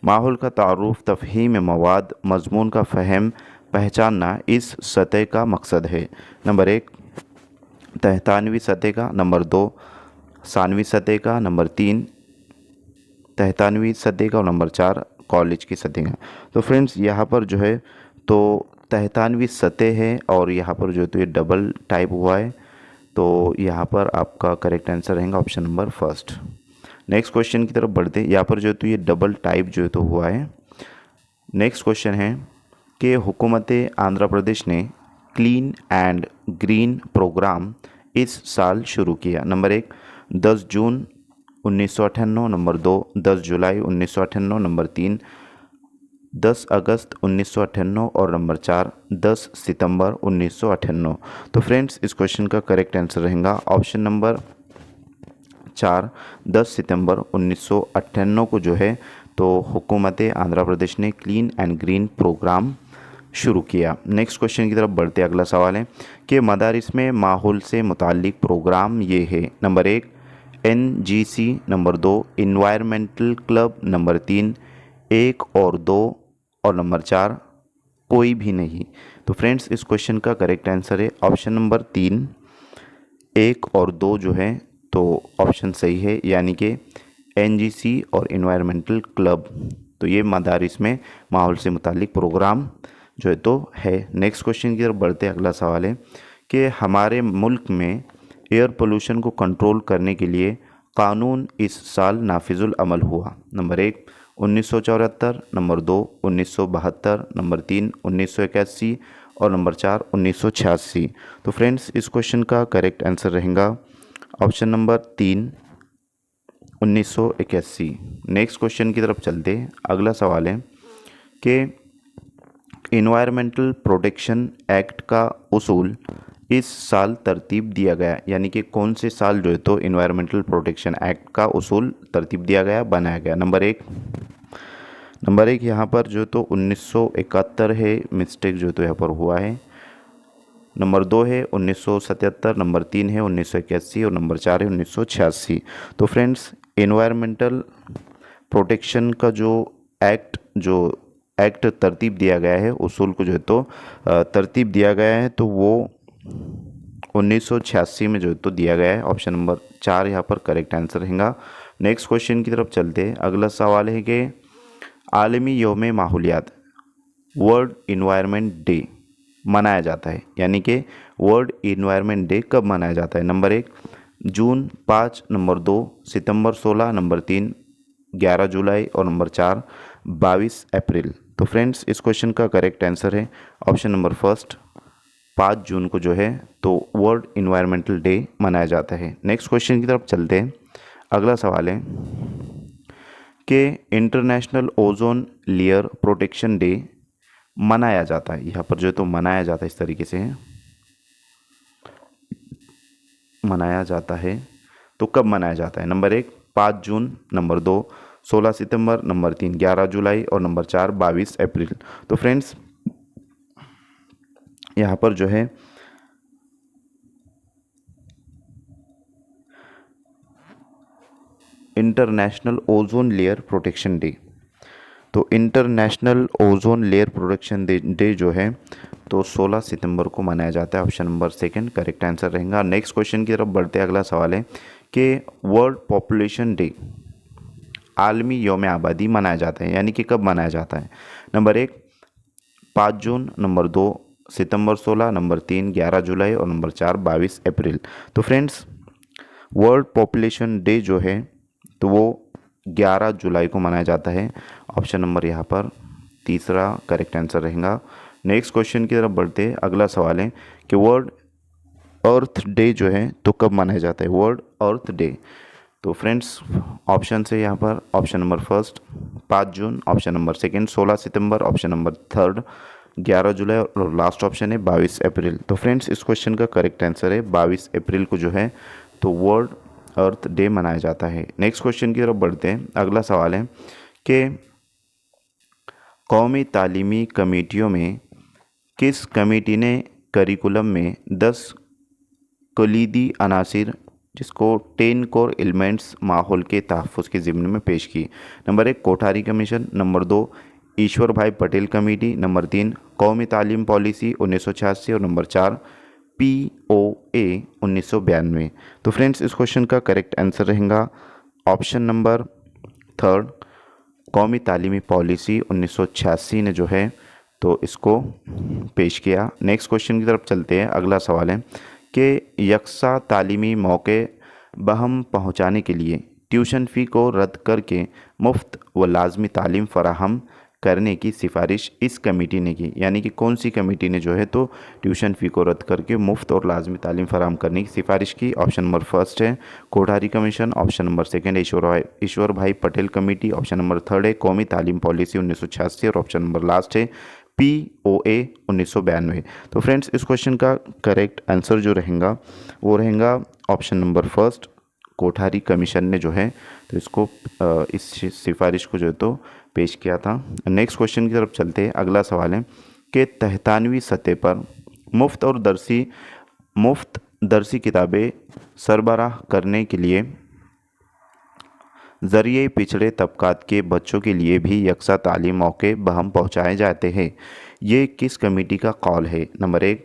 माहौल का तारुफ, तफ़हीम मवाद, मजमून का फ़हम पहचानना इस सतह का मकसद है। नंबर एक, तहतानवी सतह का। नंबर दो, सानवी सतह का। नंबर तीन, तहतानवी सतह का। और नंबर चार, कॉलेज की सतह का। तो फ्रेंड्स, यहाँ पर जो है तो तहतानवी सतह है और यहाँ पर जो है तो ये डबल टाइप हुआ है। तो यहाँ पर आपका करेक्ट आंसर रहेगा option number first. Next question की तरफ बढ़ते हैं। यहाँ पर जो है तो ये डबल टाइप जो है तो हुआ है। नेक्स्ट क्वेश्चन है कि हुकूमत आंध्र प्रदेश ने क्लीन एंड ग्रीन प्रोग्राम इस साल शुरू किया? नंबर 1 10 जून 1998, नंबर 2 10 जुलाई 1998, नंबर 3 10 अगस्त 1998 और नंबर 4 10 सितंबर 1998। तो फ्रेंड्स इस क्वेश्चन का करेक्ट आंसर रहेगा ऑप्शन नंबर 4 10 सितंबर 1998 को जो है तो हुकूमत आंध्र प्रदेश ने क्लीन एंड ग्रीन प्रोग्राम शुरू किया। नेक्स्ट क्वेश्चन की तरफ बढ़ते अगला सवाल है कि मदारिस में माहौल से मुताल्लिक प्रोग्राम ये है। Number 1 NGC, number 2 environmental club, number 3 1 और 2 और नंबर 4 कोई भी नहीं। तो फ्रेंड्स इस क्वेश्चन का करेक्ट आंसर है ऑप्शन नंबर 3 1 और 2 जो है तो ऑप्शन सही है, यानी कि NGC और इन्वायरमेंटल क्लब। तो ये मदारिस में माहौल से मुताल्लिक प्रोग्राम जो है तो है। नेक्स्ट क्वेश्चन की तरफ बढ़ते अगला सवाल है कि हमारे मुल्क में एयर पोल्यूशन को कंट्रोल करने के लिए कानून इस साल नाफिजुल अमल हुआ? नंबर 1 1974, नंबर 2 1972, नंबर 3 1981 और नंबर 4 1986। तो फ्रेंड्स इस क्वेश्चन का करेक्ट आंसर रहेगा ऑप्शन नंबर 3 1981। नेक्स्ट क्वेश्चन की तरफ चलते अगला सवाल है कि इन्वायरमेंटल प्रोटेक्शन एक्ट का उसूल इस साल तरतीब दिया गया, यानी कि कौन से साल जो है तो इन्वायरमेंटल प्रोटेक्शन एक्ट का उसूल तरतीब दिया गया, बनाया गया? नंबर 1 यहाँ पर जो तो 1971 है, मिस्टेक जो तो यहाँ पर हुआ है। नंबर 2 है 1977, नंबर 3 है 1981 और नंबर 4 है 1986। तो फ्रेंड्स इन्वायरमेंटल प्रोटेक्शन का जो एक्ट तरतीब दिया गया है, उसूल को जो है तो तरतीब दिया गया है, तो वो 1986 में जो है तो दिया गया है। ऑप्शन नंबर 4 यहाँ पर करेक्ट आंसर रहेगा। नेक्स्ट क्वेश्चन की तरफ चलते हैं। अगला सवाल है कि आलमी यौम माहौलियात वर्ल्ड इन्वायरमेंट डे मनाया जाता है, यानी कि वर्ल्ड इन्वायरमेंट डे कब मनाया जाता है? नंबर 1 जून 5, नंबर 2 सितंबर 16, नंबर 3 11 जुलाई और नंबर 4 22 अप्रैल। तो फ्रेंड्स इस क्वेश्चन का करेक्ट आंसर है ऑप्शन नंबर 1 5 जून को जो है तो वर्ल्ड इन्वायरमेंटल डे मनाया जाता है। नेक्स्ट क्वेश्चन की तरफ चलते हैं। अगला सवाल है कि international ozone layer protection day मनाया जाता है, यहाँ पर जो है तो मनाया जाता है, इस तरीके से है मनाया जाता है। तो कब मनाया जाता है? नंबर 1 5 जून, नंबर 2 16 सितंबर, नंबर 3 11 जुलाई और नंबर 4 22 अप्रैल। तो फ्रेंड्स यहाँ पर जो है international ozone layer protection day, तो international ozone layer protection day जो है तो 16 सितंबर को मनाया जाता है। ऑप्शन नंबर 2 करेक्ट आंसर रहेगा। नेक्स्ट क्वेश्चन की तरफ बढ़ते अगला सवाल है कि वर्ल्ड पॉपुलेशन डे आलमी यौम आबादी मनाया जाता है, यानी कि कब मनाया जाता है? नंबर 1 5 जून, नंबर 2 सितंबर 16, नंबर 3 11 जुलाई और नंबर 4 22 अप्रैल। तो फ्रेंड्स वर्ल्ड पॉपुलेशन डे जो है तो वो 11 जुलाई को मनाया जाता है। ऑप्शन नंबर यहाँ पर 3 करेक्ट आंसर रहेगा। नेक्स्ट क्वेश्चन की तरफ बढ़ते अगला सवाल है कि वर्ल्ड अर्थ डे जो है तो कब मनाया जाता है? वर्ल्ड अर्थ डे, तो फ्रेंड्स ऑप्शन से यहाँ पर ऑप्शन नंबर 1 5 जून, ऑप्शन नंबर 2 16 सितंबर, ऑप्शन नंबर 3 11 जुलाई और लास्ट ऑप्शन है 22 अप्रैल। तो फ्रेंड्स इस क्वेश्चन का करेक्ट आंसर है 22 अप्रैल को जो है तो वर्ल्ड अर्थ डे मनाया जाता है। नेक्स्ट क्वेश्चन की तरफ बढ़ते हैं। अगला सवाल है कि कौमी तालीमी कमेटियों में किस कमेटी ने करिकुलम में 10 कलीदी अनासिर जिसको 10 कोर एलिमेंट्स माहौल के तहफ़्फ़ुज़ के ज़िम्न में पेश की? नंबर 1 कोठारी कमीशन, नंबर 2 ईश्वर भाई पटेल कमेटी, नंबर 3 कौमी तालीम पॉलिसी 1986 और नंबर 4 POA 1992। तो फ्रेंड्स इस क्वेश्चन का करेक्ट आंसर रहेगा ऑप्शन नंबर 3 कौमी तालीमी पॉलिसी 1986 ने जो है तो इसको पेश किया। नेक्स्ट क्वेश्चन की तरफ चलते हैं। अगला सवाल है कि यकसा तालीमी मौके बहम पहुंचाने के लिए ट्यूशन फ़ी को रद्द करके मुफ्त व लाजमी तालीम फ़राहम करने की सिफारिश इस कमेटी ने की, यानी कि कौन सी कमेटी ने जो है तो ट्यूशन फ़ी को रद्द करके मुफ्त और लाजमी तालीम फराहम करने की सिफारिश की। ऑप्शन नंबर फर्स्ट है Kothari commission, option number second है ईश्वर भाई Patel committee, option number third है कौमी तालीम पॉलिसी 1986 और ऑप्शन नंबर लास्ट है POA 1992। तो फ्रेंड्स इस क्वेश्चन का करेक्ट आंसर जो रहेगा वो रहेगा option number first, Kothari commission ने जो है तो इसको इस सिफारिश को जो है तो पेश किया था। नेक्स्ट क्वेश्चन की तरफ चलते हैं। अगला सवाल है कि 93वीं सतह पर मुफ्त दरसी किताबें सरबराह करने के लिए ज़रिए पिछड़े तबकात के बच्चों के लिए भी यकसा तालीम मौके बहम पहुँचाए जाते हैं। ये किस कमेटी का कॉल है? नंबर 1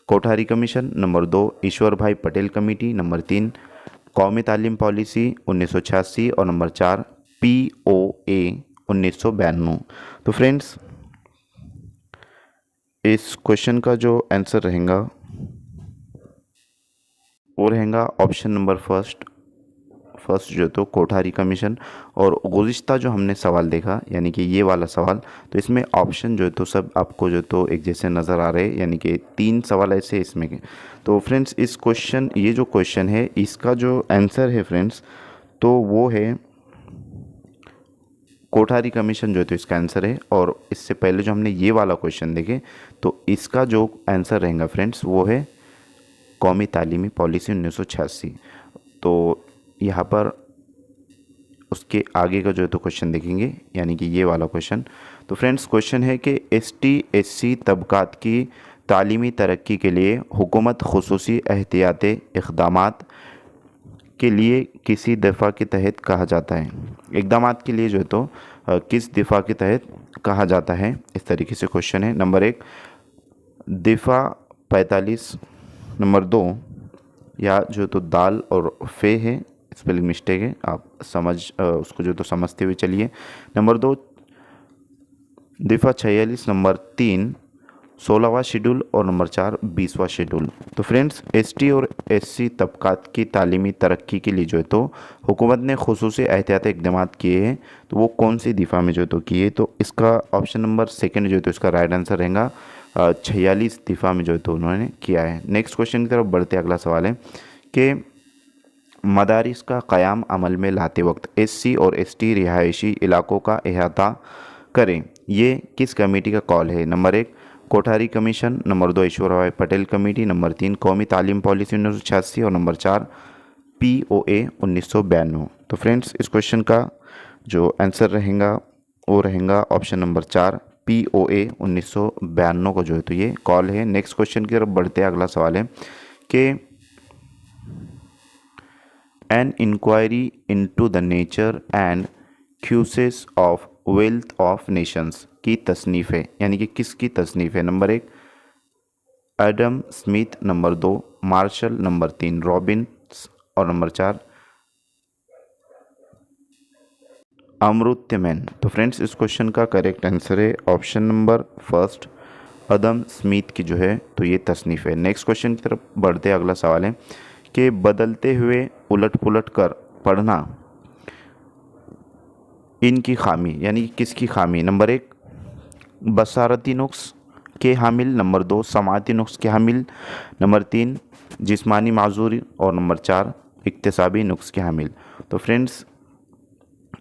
कोठारी कमीशन, नंबर 2 ईश्वर भाई पटेल कमेटी, नंबर 3 कौमी तालीम पॉलिसी 1986 और नंबर 4 POA 1992। तो फ्रेंड्स इस क्वेश्चन का जो आंसर रहेगा वो रहेगा ऑप्शन नंबर फर्स्ट जो तो कोठारी कमीशन। और गुज़िश्ता जो हमने सवाल देखा यानी कि ये वाला सवाल, तो इसमें ऑप्शन जो है तो सब आपको जो तो एक जैसे नज़र आ रहे हैं, यानी कि 3 सवाल ऐसे इसमें के। तो फ्रेंड्स ये जो क्वेश्चन है इसका जो आंसर है फ्रेंड्स तो वो है कोठारी कमीशन जो है तो इसका आंसर है। और इससे पहले जो हमने ये वाला क्वेश्चन देखे तो इसका जो आंसर रहेगा फ्रेंड्स वो है कौमी तालीमी पॉलिसी 1986। तो यहाँ पर उसके आगे का जो है तो क्वेश्चन देखेंगे, यानी कि ये वाला क्वेश्चन। तो फ्रेंड्स क्वेश्चन है कि ST/SC तबकात की तालीमी तरक्की के लिए हुकूमत खुसूसी एहतियाती इक़दामात के लिए किसी दफ़ा के तहत कहा जाता है। इक़दामात के लिए जो है तो किस दफ़ा के तहत कहा जाता है, इस तरीके से क्वेश्चन है। नंबर 1 दफ़ा 45, नंबर 2 या जो तो दाल और फे है, स्पेलिंग मिस्टेक है, आप उसको जो तो समझते हुए चलिए। नंबर 2 दफ़ा 46, नंबर 3 16वां शेड्यूल और नंबर 4 20वां शेड्यूल। तो फ्रेंड्स ST और SC तबकात की तालीमी तरक्की के लिए जो है तो हुकूमत ने खुसूसी एहतियाती इक़दाम किए हैं, तो वो कौन सी दफ़ा में जो है तो किए? तो इसका ऑप्शन नंबर सेकंड जो है तो इसका राइट आंसर रहेगा 46 दफ़ा में जो है तो उन्होंने किया है। नेक्स्ट क्वेश्चन की तरफ बढ़ते अगला सवाल है कि मदारिस का क़याम अमल में लाते वक्त SC और ST रिहायशी इलाकों का अहाता करें, ये किस कमेटी का कॉल है? नंबर 1 कोठारी कमीशन, नंबर 2 ईश्वर भाई पटेल कमेटी, नंबर 3 कौमी तालीम पॉलिसी 1986 और नंबर 4 POA 1992। तो फ्रेंड्स इस क्वेश्चन का जो आंसर रहेगा वो रहेगा ऑप्शन नंबर 4 POA 1992 का जो है तो ये कॉल है। नेक्स्ट क्वेश्चन की तरफ बढ़ते हैं। अगला सवाल है कि an inquiry into the nature and causes of wealth of nations की तसनीफ़ है, यानी कि किसकी तसनीफ़ है? Number 1 Adam Smith, number 2 Marshall, number 3 Robbins और नंबर 4 अमर्त्य मैन। तो फ्रेंड्स इस क्वेश्चन का करेक्ट आंसर है option number first Adam Smith की जो है तो ये तसनीफ़ है। नेक्स्ट क्वेश्चन की तरफ बढ़ते अगला सवाल है कि बदलते हुए उलट पुलट कर पढ़ना इनकी खामी, यानी कि किसकी खामी? नंबर 1 बसारती नुक्स के हामिल, नंबर 2 समाती नुक्स के हामिल, नंबर 3 जिस्मानी माजूरी और नंबर 4 इक्तिसाबी नुक्स के हामिल। तो फ्रेंड्स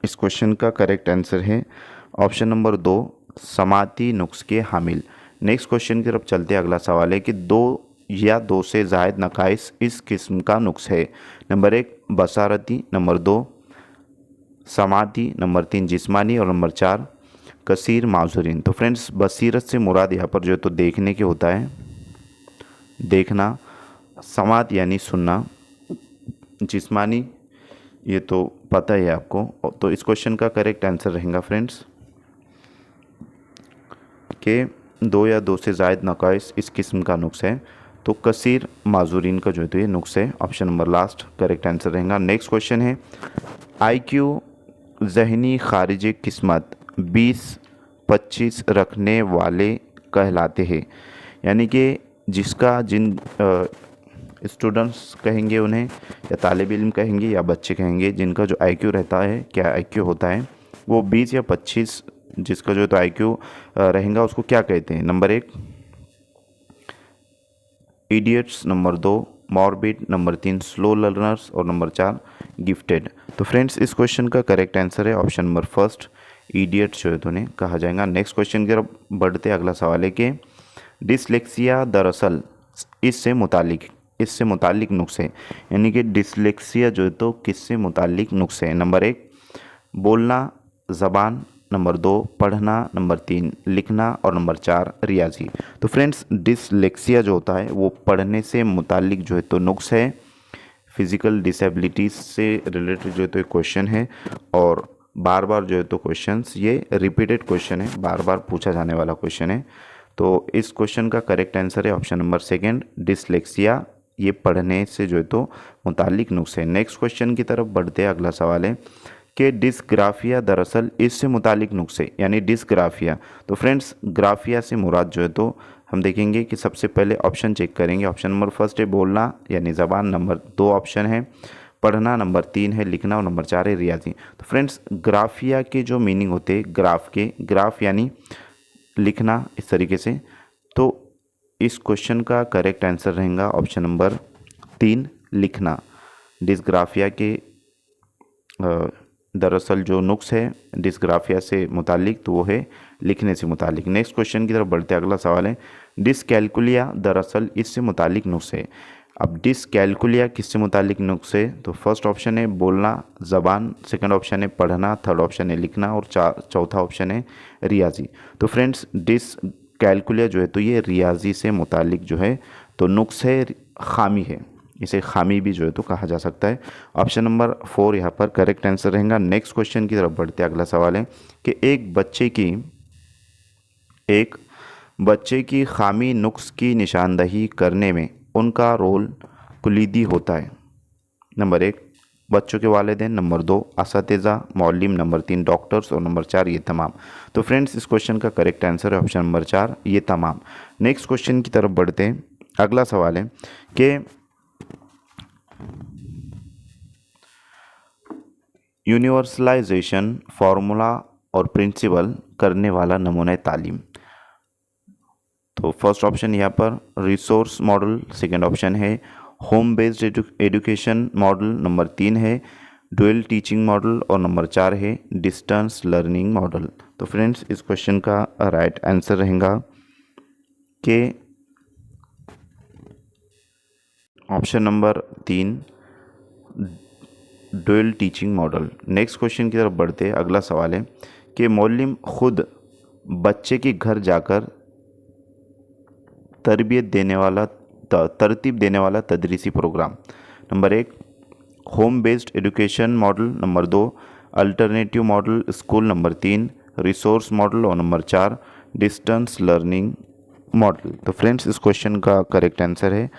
इस क्वेश्चन का करेक्ट आंसर है ऑप्शन नंबर 2 समाती नुक्स के हामिल। नेक्स्ट क्वेश्चन की तरफ चलते अगला सवाल है कि 2 या 2 से ज़ायद नकाइस इस किस्म का नुक्स है। नंबर 1 बसारती, नंबर 2 समाती, नंबर 3 जिस्मानी और नंबर 4 कसीर माजुरीन। तो फ्रेंड्स बसीरत से मुराद यहाँ पर जो है तो देखने के होता है, देखना, समात यानी सुनना, जिस्मानी ये तो पता है आपको। तो इस क्वेश्चन का करेक्ट आंसर रहेगा फ्रेंड्स कि 2 या 2 से ज़ायद नकाइस इस किस्म का नुक्स है, तो कसीर माजुरीन का जो है तो ये नुक्स है। Option number last correct answer रहेगा। नेक्स्ट क्वेश्चन है IQ ज़हनी खारिज किस्मत 20-25 रखने वाले कहलाते हैं, यानी कि जिसका जिन स्टूडेंट्स कहेंगे उन्हें या तालिब इल्म कहेंगे या बच्चे कहेंगे जिनका जो IQ रहता है, क्या IQ होता है, वो 20 या 25 जिसका जो है तो IQ रहेगा उसको क्या कहते हैं? Number 1 idiots, number 2 morbid, number 3 slow learners और नंबर 4 गिफ्टेड। तो फ्रेंड्स इस क्वेश्चन का करेक्ट आंसर है ऑप्शन नंबर फर्स्ट, इडियट जो है तो उन्हें कहा जाएगा। नेक्स्ट क्वेश्चन की तरफ बढ़ते अगला सवाल है कि डिसलेक्सिया दरअसल इससे मुतालिक नुस्खे, यानी कि डिसलेक्सिया जो है तो किससे मुतालिक नुस्खे हैं? नंबर 1 बोलना, ज़बान, नंबर 2 पढ़ना, नंबर 3 लिखना और नंबर 4 रियाजी। तो फ्रेंड्स डिसलेक्सिया जो होता है वो पढ़ने से मुतालिक जो है तो नुक्स है, फिज़िकल डिसेबिलिटीज़ से रिलेटेड जो है तो एक क्वेश्चन है और बार बार जो है तो क्वेश्चंस ये रिपीटेड क्वेश्चन है, बार बार पूछा जाने वाला क्वेश्चन है। तो इस क्वेश्चन का करेक्ट आंसर है ऑप्शन नंबर सेकंड, डिसलेक्सिया, ये पढ़ने से जो है तो मुतालिक नुक्स है। नेक्स्ट क्वेश्चन की तरफ बढ़ते हैं, अगला सवाल है कि डिस्ग्राफिया दरअसल इससे मुतालिक नुक्से, यानी डिस्ग्राफिया। तो फ्रेंड्स ग्राफिया से मुराद जो है तो हम देखेंगे कि सबसे पहले ऑप्शन चेक करेंगे। ऑप्शन नंबर फर्स्ट है बोलना यानी ज़बान, नंबर 2 ऑप्शन है पढ़ना, नंबर 3 है लिखना और नंबर 4 है रियाजी। तो फ्रेंड्स ग्राफिया के जो मीनिंग होते हैं ग्राफ यानी लिखना इस तरीके से, तो इस क्वेश्चन का करेक्ट आंसर रहेगा ऑप्शन नंबर 3 लिखना। डिस्ग्राफिया के दरअसल जो नुक्स है डिस्ग्राफिया से मुतालिक तो वो है लिखने से मुतालिक। नेक्स्ट क्वेश्चन की तरफ बढ़ते अगला सवाल है डिसकैलकुलिया दरअसल इससे मुतालिक नुक्स है। अब डिसकैलकुलिया किससे मुतालिक नुक्स है? तो फर्स्ट ऑप्शन है बोलना, ज़बान, सेकंड ऑप्शन है पढ़ना, थर्ड ऑप्शन है लिखना और चौथा ऑप्शन है रियाजी। तो फ्रेंड्स डिसकैलकुलिया जो है तो ये रियाजी से मुतालिक जो है तो नुक्स है, खामी है, इसे खामी भी जो है तो कहा जा सकता है। ऑप्शन नंबर 4 यहाँ पर करेक्ट आंसर रहेगा। नेक्स्ट क्वेश्चन की तरफ बढ़ते अगला सवाल है कि एक बच्चे की खामी नुक्स की निशानदही करने में उनका रोल कुलीदी होता है। नंबर 1 बच्चों के वालिदैन, नंबर 2 असातिज़ा मौलिम, नंबर 3 डॉक्टर्स और नंबर 4 ये तमाम। तो फ्रेंड्स इस क्वेश्चन का करेक्ट आंसर है ऑप्शन नंबर 4 ये तमाम। नेक्स्ट क्वेश्चन की तरफ बढ़ते हैं, अगला सवाल है कि यूनिवर्सलाइजेशन फार्मूला और प्रिंसिपल करने वाला नमूना तालीम। तो फर्स्ट ऑप्शन यहाँ पर रिसोर्स मॉडल, सेकंड ऑप्शन है home based education model, number 3 है डुअल टीचिंग मॉडल और नंबर 4 है डिस्टेंस लर्निंग मॉडल। तो फ्रेंड्स इस क्वेश्चन का राइट आंसर रहेगा कि option number 3 dual teaching model. Next question की तरफ बढ़ते हैं, अगला सवाल है कि मौलिम खुद बच्चे के घर जाकर तरतीब देने वाला तदरीसी programme. Number 1 home based education model, number 2 alternative model school, number 3 resource model और नंबर 4 डिस्टेंस लर्निंग मॉडल। तो फ्रेंड्स इस क्वेश्चन का करेक्ट आंसर है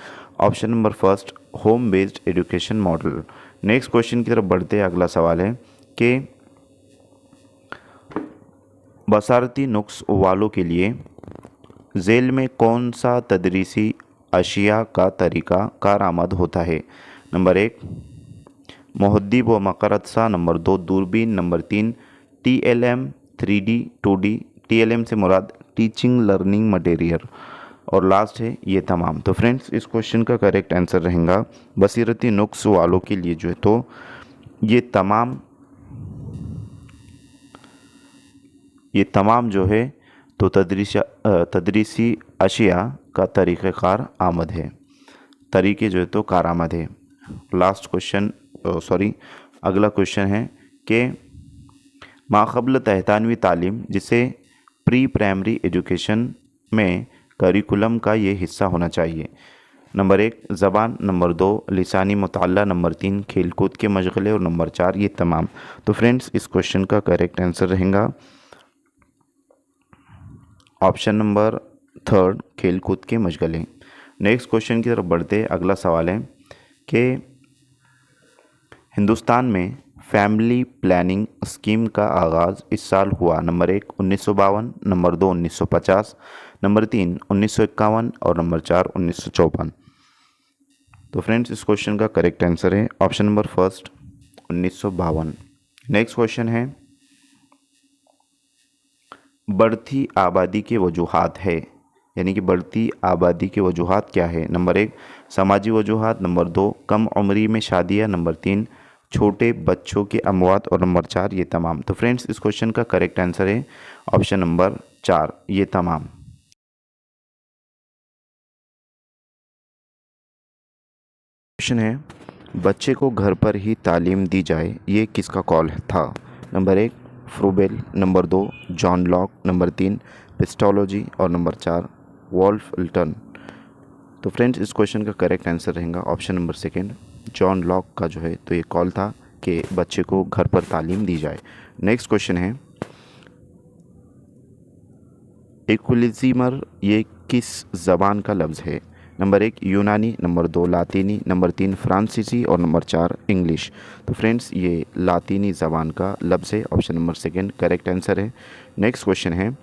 option number first home based education model. Next question की तरफ बढ़ते हैं, अगला सवाल है कि बसारती नुक्स वालों के लिए झेल में कौन सा तदरीसी अशिया का तरीका कारआमद होता है? नंबर 1 मुहद्दिब व मकरत सा, नंबर 2 दूरबीन, number 3 TLM 3D 2D, TLM से मुराद टीचिंग लर्निंग मटेरियल और लास्ट है ये तमाम। तो फ्रेंड्स इस क्वेश्चन का करेक्ट आंसर रहेगा बसीरती नुक्स वालों के लिए जो है तो ये तमाम जो है तो तदरीसी अशिया का तरीक़ेकार आमद है, तरीके जो है तो कारआमद है। लास्ट क्वेश्चन अगला क्वेश्चन है कि माक़बल तहतानवी तालीम जिसे प्री प्राइमरी एजुकेशन में करिकुलम का ये हिस्सा होना चाहिए। नंबर 1 ज़बान, नंबर 2 लिसानी मुताल्ला, नंबर 3 खेलकूद के मशगले और नंबर 4 ये तमाम। तो फ्रेंड्स इस क्वेश्चन का करेक्ट आंसर रहेगा ऑप्शन नंबर 3 खेलकूद के मशगले। नेक्स्ट क्वेश्चन की तरफ बढ़ते अगला सवाल है कि हिंदुस्तान में फैमिली प्लानिंग स्कीम का आगाज़ इस साल हुआ। नंबर 1 1952, नंबर 2 1950, नंबर 3 1951 और नंबर 4 1954। तो फ्रेंड्स इस क्वेश्चन का करेक्ट आंसर है option number first 1952। Next question है बढ़ती आबादी के वजूहात है, यानी कि बढ़ती आबादी के वजूहात क्या है? नंबर 1 समाजी वजूहात, नंबर 2 कम उम्री में शादियाँ, नंबर 3 छोटे बच्चों की अमवात और नंबर 4 ये तमाम। तो फ्रेंड्स इस क्वेश्चन का करेक्ट आंसर है ऑप्शन नंबर 4 ये तमाम। क्वेश्चन है बच्चे को घर पर ही तालीम दी जाए, ये किसका कॉल था? Number 1 Froebel, number 2 John Locke, number 3 Pestalozzi और नंबर 4 वॉल्फ इल्टन। तो फ्रेंड्स इस क्वेश्चन का करेक्ट आंसर रहेगा ऑप्शन नंबर 2 जॉन लॉक का जो है तो ये कॉल था कि बच्चे को घर पर तालीम दी जाए। नेक्स्ट क्वेश्चन है इक्विलिजिमर ये किस ज़बान का लफ्ज़ है? नंबर 1 यूनानी, नंबर 2 लातीनी, नंबर 3 फ्रांसीसी और नंबर 4 इंग्लिश। तो फ्रेंड्स ये लातीनी ज़बान का लफ्ज़ है, ऑप्शन नंबर 2 करेक्ट आंसर है। नेक्स्ट क्वेश्चन है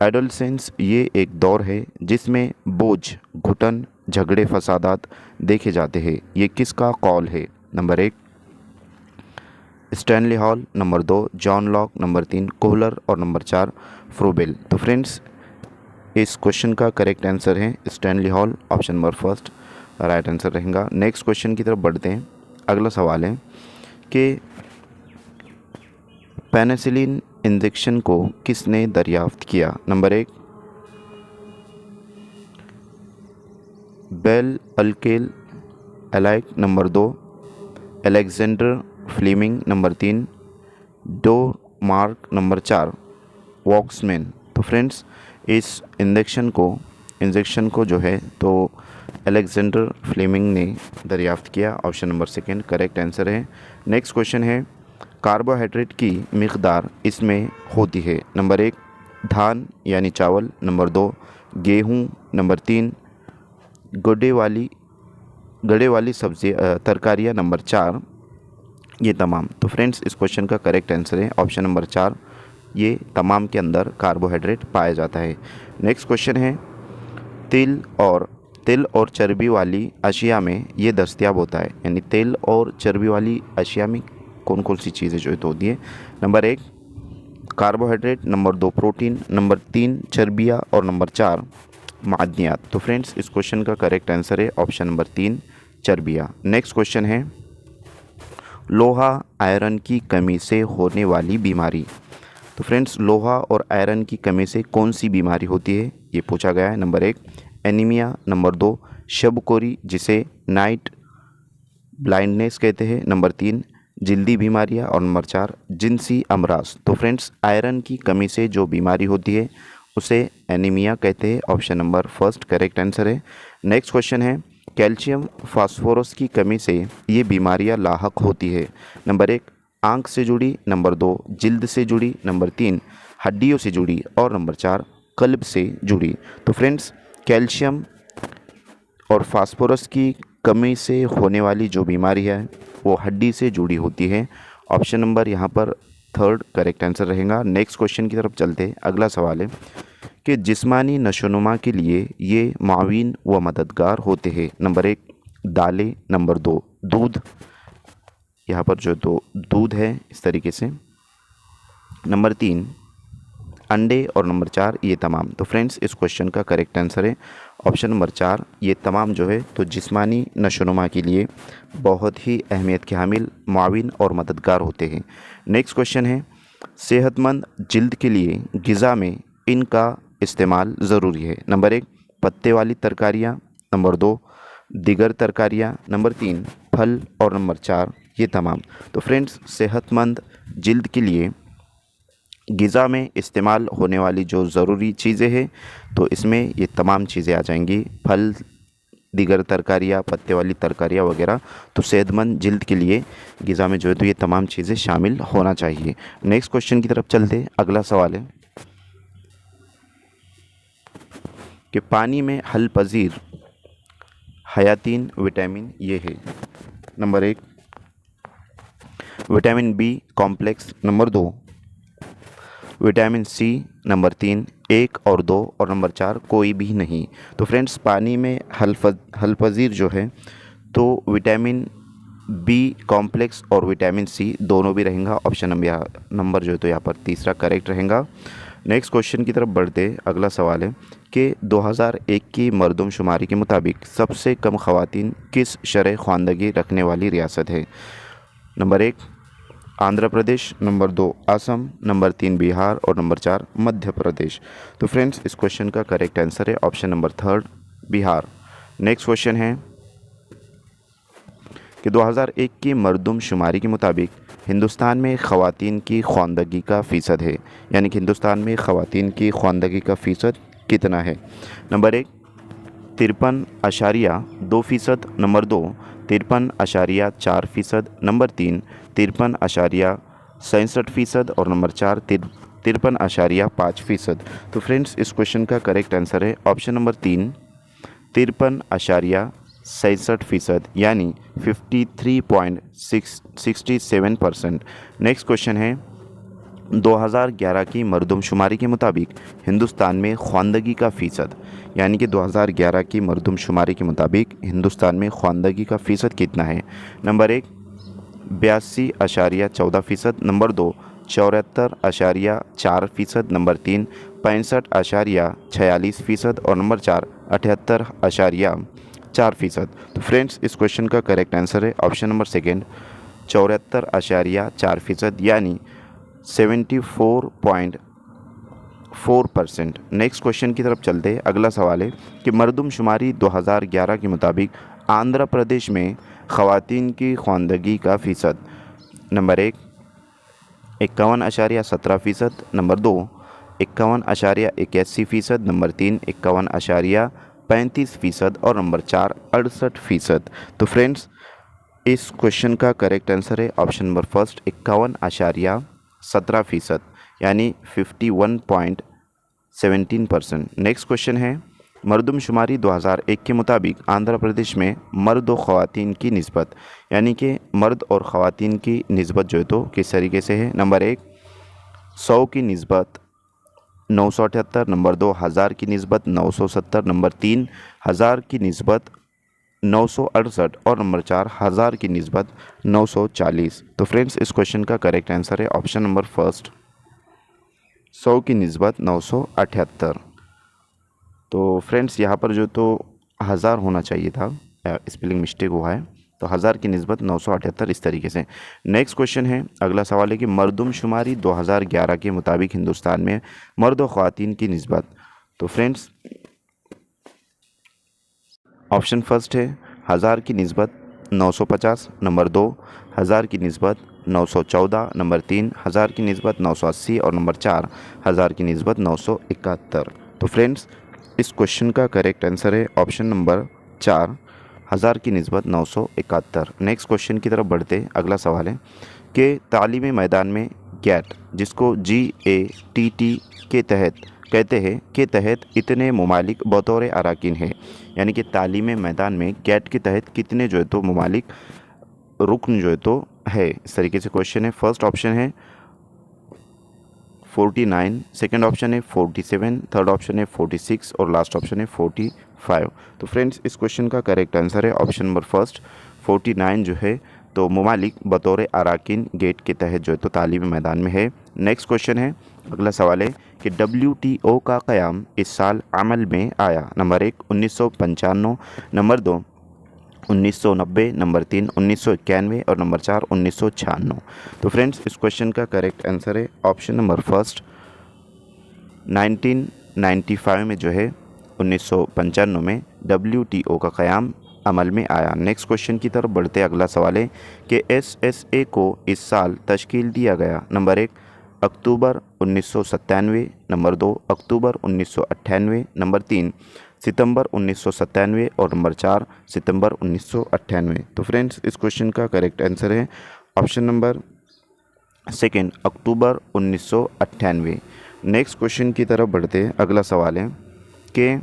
एडोलसेंस ये एक दौर है जिसमें बोझ, घुटन, झगड़े, फसादात देखे जाते हैं, ये किसका कॉल है? Number 1 Stanley hall, number 2 John Locke, number 3 Kohler और नंबर 4 फ्रूबेल। तो फ्रेंड्स इस क्वेश्चन का करेक्ट आंसर है Stanley hall, option number 1 right answer रहेगा। नेक्स्ट क्वेश्चन की तरफ बढ़ते हैं। अगला सवाल है कि पेनिसिलिन इंजेक्शन को किसने दरियाफ्त किया? नंबर 1 बेल अल्केल एलाइक, नंबर 2 अलेक्जेंडर फ्लेमिंग, नंबर 3 डो मार्क, नंबर 4 वॉक्समैन। तो फ्रेंड्स इस इंजेक्शन को जो है तो अलेक्जेंडर फ्लेमिंग ने दरियाफ्त किया, ऑप्शन नंबर 2 करेक्ट आंसर है। नेक्स्ट क्वेश्चन है कार्बोहाइड्रेट की मिक़दार इसमें होती है? नंबर 1 धान यानी चावल, नंबर 2 गेहूँ, नंबर 3 गड़े वाली सब्जी तरकारियाँ, नंबर 4 ये तमाम। तो फ्रेंड्स इस क्वेश्चन का करेक्ट आंसर है ऑप्शन नंबर 4 ये तमाम के अंदर कार्बोहाइड्रेट पाया जाता है। नेक्स्ट क्वेश्चन है तिल और चर्बी वाली अशिया में ये दस्तयाब होता है, यानी तेल और चर्बी वाली अशिया में कौन कौन सी चीज़ें जो है तो होती है? Number 1 carbohydrate, number 2 protein, number 3 चर्बियाँ और नंबर 4 मादनियात। तो फ्रेंड्स इस क्वेश्चन का करेक्ट आंसर है ऑप्शन नंबर 3 चर्बियाँ। नेक्स्ट क्वेश्चन है लोहा आयरन की कमी से होने वाली बीमारी। तो फ्रेंड्स लोहा और आयरन की कमी से कौन सी बीमारी होती है ये पूछा गया है। नंबर 1 एनीमिया, नंबर 2 शबकोरी जिसे नाइट ब्लाइंडनेस कहते हैं, नंबर 3 जल्दी बीमारियां और नंबर 4 जिनसी अमराज। तो फ्रेंड्स आयरन की कमी से जो बीमारी होती है उसे एनीमिया कहते हैं, ऑप्शन नंबर 1 करेक्ट आंसर है। नेक्स्ट क्वेश्चन है कैल्शियम फास्फोरस की कमी से ये बीमारियां लाहक होती है। नंबर 1 आंख से जुड़ी, नंबर 2 जिल्द से जुड़ी, नंबर 3 हड्डियों से जुड़ी और नंबर 4 कल्ब से जुड़ी। तो फ्रेंड्स कैल्शियम और फास्फोरस की कमी से होने वाली जो बीमारी है वो हड्डी से जुड़ी होती है, ऑप्शन नंबर यहाँ पर 3 करेक्ट आंसर रहेगा। नेक्स्ट क्वेश्चन की तरफ चलते हैं। अगला सवाल है कि जिस्मानी नशोनुमा के लिए ये माविन व मददगार होते हैं। नंबर 1 दालें, नंबर 2 दूध, यहाँ पर जो तो दूध है इस तरीके से, नंबर 3 अंडे और नंबर 4 ये तमाम। तो फ्रेंड्स इस क्वेश्चन का करेक्ट आंसर है ऑप्शन नंबर 4 ये तमाम जो है तो जिस्मानी नशोनुमा के लिए बहुत ही अहमियत के हामिल, मुआविन और मददगार होते हैं। नेक्स्ट क्वेश्चन है सेहतमंद जिल्द के लिए ग़िज़ा में इनका इस्तेमाल ज़रूरी है। नंबर 1 पत्ते वाली तरकारियाँ, नंबर 2 दिगर तरकारियाँ, नंबर 3 फल और नंबर 4 ये तमाम। तो फ्रेंड्स सेहतमंद जिल्द के लिए ग़िज़ा में इस्तेमाल होने वाली जो ज़रूरी चीज़ें हैं तो इसमें ये तमाम चीज़ें आ जाएंगी, फल, दिगर तरकारियाँ, पत्ते वाली तरकारियाँ वगैरह। तो सेहतमंद जिल्द के लिए ग़िज़ा में जो है तो ये तमाम चीज़ें शामिल होना चाहिए। नेक्स्ट क्वेश्चन की तरफ चलते। अगला सवाल है कि पानी में हल पजीर हयातीन विटामिन ये है। Number 1 vitamin B complex, number 2 vitamin C, number 3 1 और 2 और नंबर 4 कोई भी नहीं। तो फ्रेंड्स पानी में हलपजीर जो है तो विटामिन बी कॉम्प्लेक्स और विटामिन सी दोनों भी रहेगा, ऑप्शन नंबर जो है तो यहाँ पर तीसरा करेक्ट रहेगा। नेक्स्ट क्वेश्चन की तरफ बढ़ते अगला सवाल है कि 2001 की मरदमशुमारी के मुताबिक सबसे कम ख़वातीन किस शरह ख़वानदगी रखने वाली रियासत है? Number 1 Andhra Pradesh, number 2 Assam, number 3 Bihar और नंबर 4 मध्य प्रदेश। तो फ्रेंड्स इस क्वेश्चन का करेक्ट आंसर है option number 3 Bihar. Next question है कि 2001 की मरदमशुमारी के मुताबिक हिंदुस्तान में ख़वातीन की ख़वानदगी का फ़ीसद है, यानी कि हिंदुस्तान में ख़वातीन की ख़वानदगी का फ़ीसद कितना है? नंबर 1 53.2%, नंबर 2 53.4%, नंबर 3 53.67% और नंबर 4 53.5%। तो फ्रेंड्स इस क्वेश्चन का करेक्ट आंसर है ऑप्शन नंबर 3 53.67%, यानी 53.67%। नेक्स्ट क्वेश्चन है 2011 की मरदमशुमारी के मुताबिक हिंदुस्तान में ख़वानदगी का फ़ीसद, यानी कि 2011 की मरदमशुमारी के मुताबिक हिंदुस्तान में ख़वानदगी का फ़ीसद कितना है? नंबर 1 82.14%, नंबर 2 74.4%, नंबर 3 65.46% और नंबर 4 78.4%। तो फ्रेंड्स इस क्वेश्चन का करेक्ट आंसर है ऑप्शन नंबर 2 74.4%, यानी 74.4%। नेक्स्ट क्वेश्चन की तरफ चलते अगला सवाल है कि मरदमशुमारी 2011 के मुताबिक आंध्र प्रदेश में ख़वातीन की ख़वानदगी का फ़ीसद, नंबर 1 51.17%, नंबर 2 51.81%, नंबर 3 51.35% और नंबर 4 68%। तो फ्रेंड्स इस क्वेश्चन का करेक्ट आंसर है ऑप्शन नंबर 1 51.17%, यानी 51.17%। नेक्स्ट क्वेश्चन है मरदमशुमारी 2001 के मुताबिक आंध्र प्रदेश में मर्द और ख़वातीन की निस्बत, यानी कि मर्द और ख़वातीन की निस्बत जो है तो किस तरीके से है? नंबर 1 100 की निस्बत 978, नंबर 2 1000 की निस्बत 970, नंबर 3 1000 की निस्बत 968 और नंबर 4 1000 की निस्बत 940। तो फ्रेंड्स इस क्वेश्चन का करेक्ट आंसर है ऑप्शन नंबर 1 100 की निस्बत 978। तो फ्रेंड्स यहाँ पर जो तो 1000 होना चाहिए था, स्पेलिंग मिस्टेक हुआ है, तो 1000 की निस्बत 978 इस तरीके से। नेक्स्ट क्वेश्चन है अगला सवाल है कि मरदमशुमारी 2011 के मुताबिक हिंदुस्तान में मर्द और ख़वातीन की निस्बत। तो फ्रेंड्स ऑप्शन फर्स्ट है 1000 की निस्बत 950, नंबर 2 1000 की निस्बत 914, नंबर 3 1000 की निस्बत 980 और नंबर 4 1000 की निस्बत 971। तो फ्रेंड्स इस क्वेश्चन का करेक्ट आंसर है ऑप्शन नंबर 4 1000 की निस्बत 971। नेक्स्ट क्वेश्चन की तरफ बढ़ते अगला सवाल है कि तालीमी मैदान में गैट, जिसको GATT के तहत कहते हैं, के तहत इतने ममालिक बतौर अराकीन है, यानी कि तालीमी मैदान में गैट के तहत कितने जो है तो ममालिक रुकन जो है तो है, इस तरीके से क्वेश्चन है। फर्स्ट ऑप्शन है 49, सेकंड ऑप्शन है 47, थर्ड ऑप्शन है 46 और लास्ट ऑप्शन है 45। तो फ्रेंड्स इस क्वेश्चन का करेक्ट आंसर है ऑप्शन नंबर 1 49 जो है तो ममालिक बतौर अराकीन गेट के तहत जो है तो तालीमी मैदान में है। नेक्स्ट क्वेश्चन है अगला सवाल है कि WTO का क़याम इस साल अमल में आया? नंबर 1 1995, नंबर 2 1990, नंबर 3 1991 और नंबर 4 1996। तो फ्रेंड्स इस क्वेश्चन का करेक्ट आंसर है ऑप्शन नंबर 1 1995 में जो है 1995 में WTO का क़याम अमल में आया। नेक्स्ट क्वेश्चन की तरफ बढ़ते अगला सवाल है कि SSA को इस साल तश्कील दिया गया? नंबर 1 अक्टूबर 1997, नंबर 2 अक्टूबर 1998, नंबर 3 सितंबर 1997 और नंबर 4 सितंबर 1998। तो फ्रेंड्स इस क्वेश्चन का करेक्ट आंसर है ऑप्शन नंबर 2 अक्टूबर 1998। नेक्स्ट क्वेश्चन की तरफ बढ़ते अगला सवाल है कि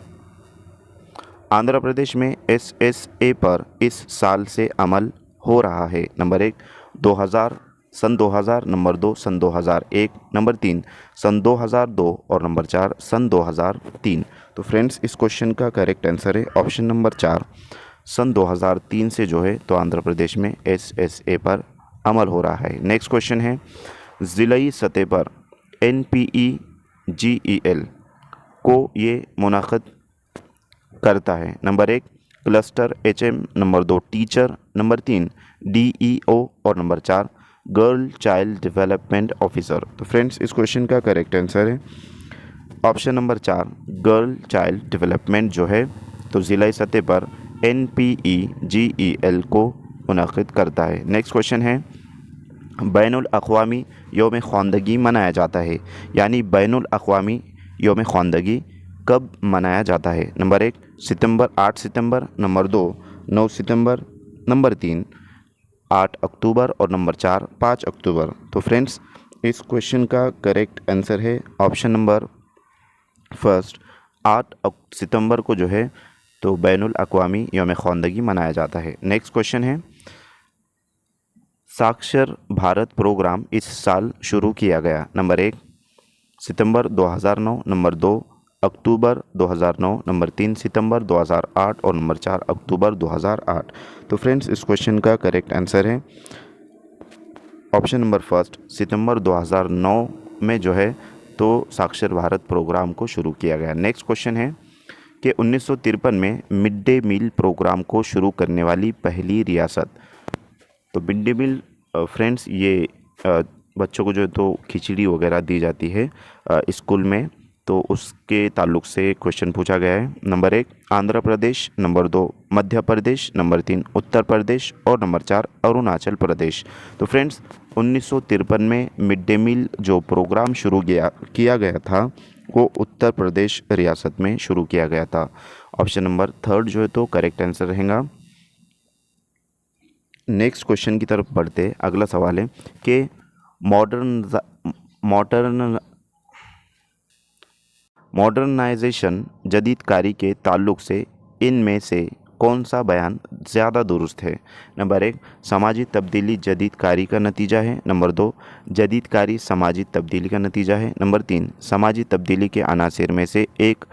आंध्र प्रदेश में SSA पर इस साल से अमल हो रहा है? नंबर 1 सन 2000, नंबर 2 सन 2001, नंबर 3 सन 2002 और नंबर 4 सन 2003। तो फ्रेंड्स इस क्वेश्चन का करेक्ट आंसर है ऑप्शन नंबर 4 सन 2003 से जो है तो आंध्र प्रदेश में SSA पर अमल हो रहा है। नेक्स्ट क्वेश्चन है ज़िलाई सतह पर NPE GEL को ये मुनाक़िद करता है? Number 1 cluster HM, number 2 teacher, number 3 DEO और number 4 girl child development officer. तो फ्रेंड्स इस क्वेश्चन का करेक्ट आंसर है option number 4 girl child development जो है तो ज़िला सतह पर NPEGEL को मुनाक़िद करता है। नेक्स्ट क्वेश्चन है बैनुल अक़वामी यौम ख़वानदगी मनाया जाता है, यानी बैनुल अक़वामी यौम ख़वानदगी कब मनाया जाता है? नंबर 1 सितंबर 8 सितंबर, नंबर 2 9 सितंबर, नंबर 3 8 अक्टूबर और नंबर 4 5 अक्टूबर। तो फ्रेंड्स इस क्वेश्चन का करेक्ट आंसर है ऑप्शन नंबर फर्स्ट 8 सितंबर को जो है तो बैनुल अक़वामी यौम ख़वानदगी मनाया जाता है। नेक्स्ट क्वेश्चन है साक्षर भारत प्रोग्राम इस साल शुरू किया गया? नंबर 1 सितंबर 2009, नंबर 2 अक्टूबर 2009, नंबर 3 सितंबर 2008 और नंबर 4 अक्टूबर 2008। तो फ्रेंड्स इस क्वेश्चन का करेक्ट आंसर है ऑप्शन नंबर फर्स्ट सितंबर 2009 में जो है तो साक्षर भारत प्रोग्राम को शुरू किया गया। नेक्स्ट क्वेश्चन है कि 1953 में मिड डे मील प्रोग्राम को शुरू करने वाली पहली रियासत? तो मिड डे मील फ्रेंड्स ये बच्चों को जो है तो खिचड़ी वगैरह दी जाती है स्कूल में, तो उसके ताल्लुक़ से क्वेश्चन पूछा गया है। Number 1 Andhra Pradesh, number 2 Madhya Pradesh, number 3 Uttar Pradesh और नंबर 4 अरुणाचल प्रदेश। तो फ्रेंड्स 1953 में मिड डे मील जो प्रोग्राम शुरू किया गया था वो उत्तर प्रदेश रियासत में शुरू किया गया था। ऑप्शन नंबर थर्ड जो है तो करेक्ट आंसर रहेगा। नेक्स्ट क्वेश्चन की तरफ बढ़ते अगला सवाल है कि मॉडर्नाइजेशन जदीदकारी के ताल्लुक़ से इनमें से कौन सा बयान ज़्यादा दुरुस्त है? नंबर 1 समाजी तब्दीली जदीदकारी का नतीजा है, नंबर 2 जदीदकारी समाजी तब्दीली का नतीजा है, नंबर 3 समाजी तब्दीली के अनासिर में से एक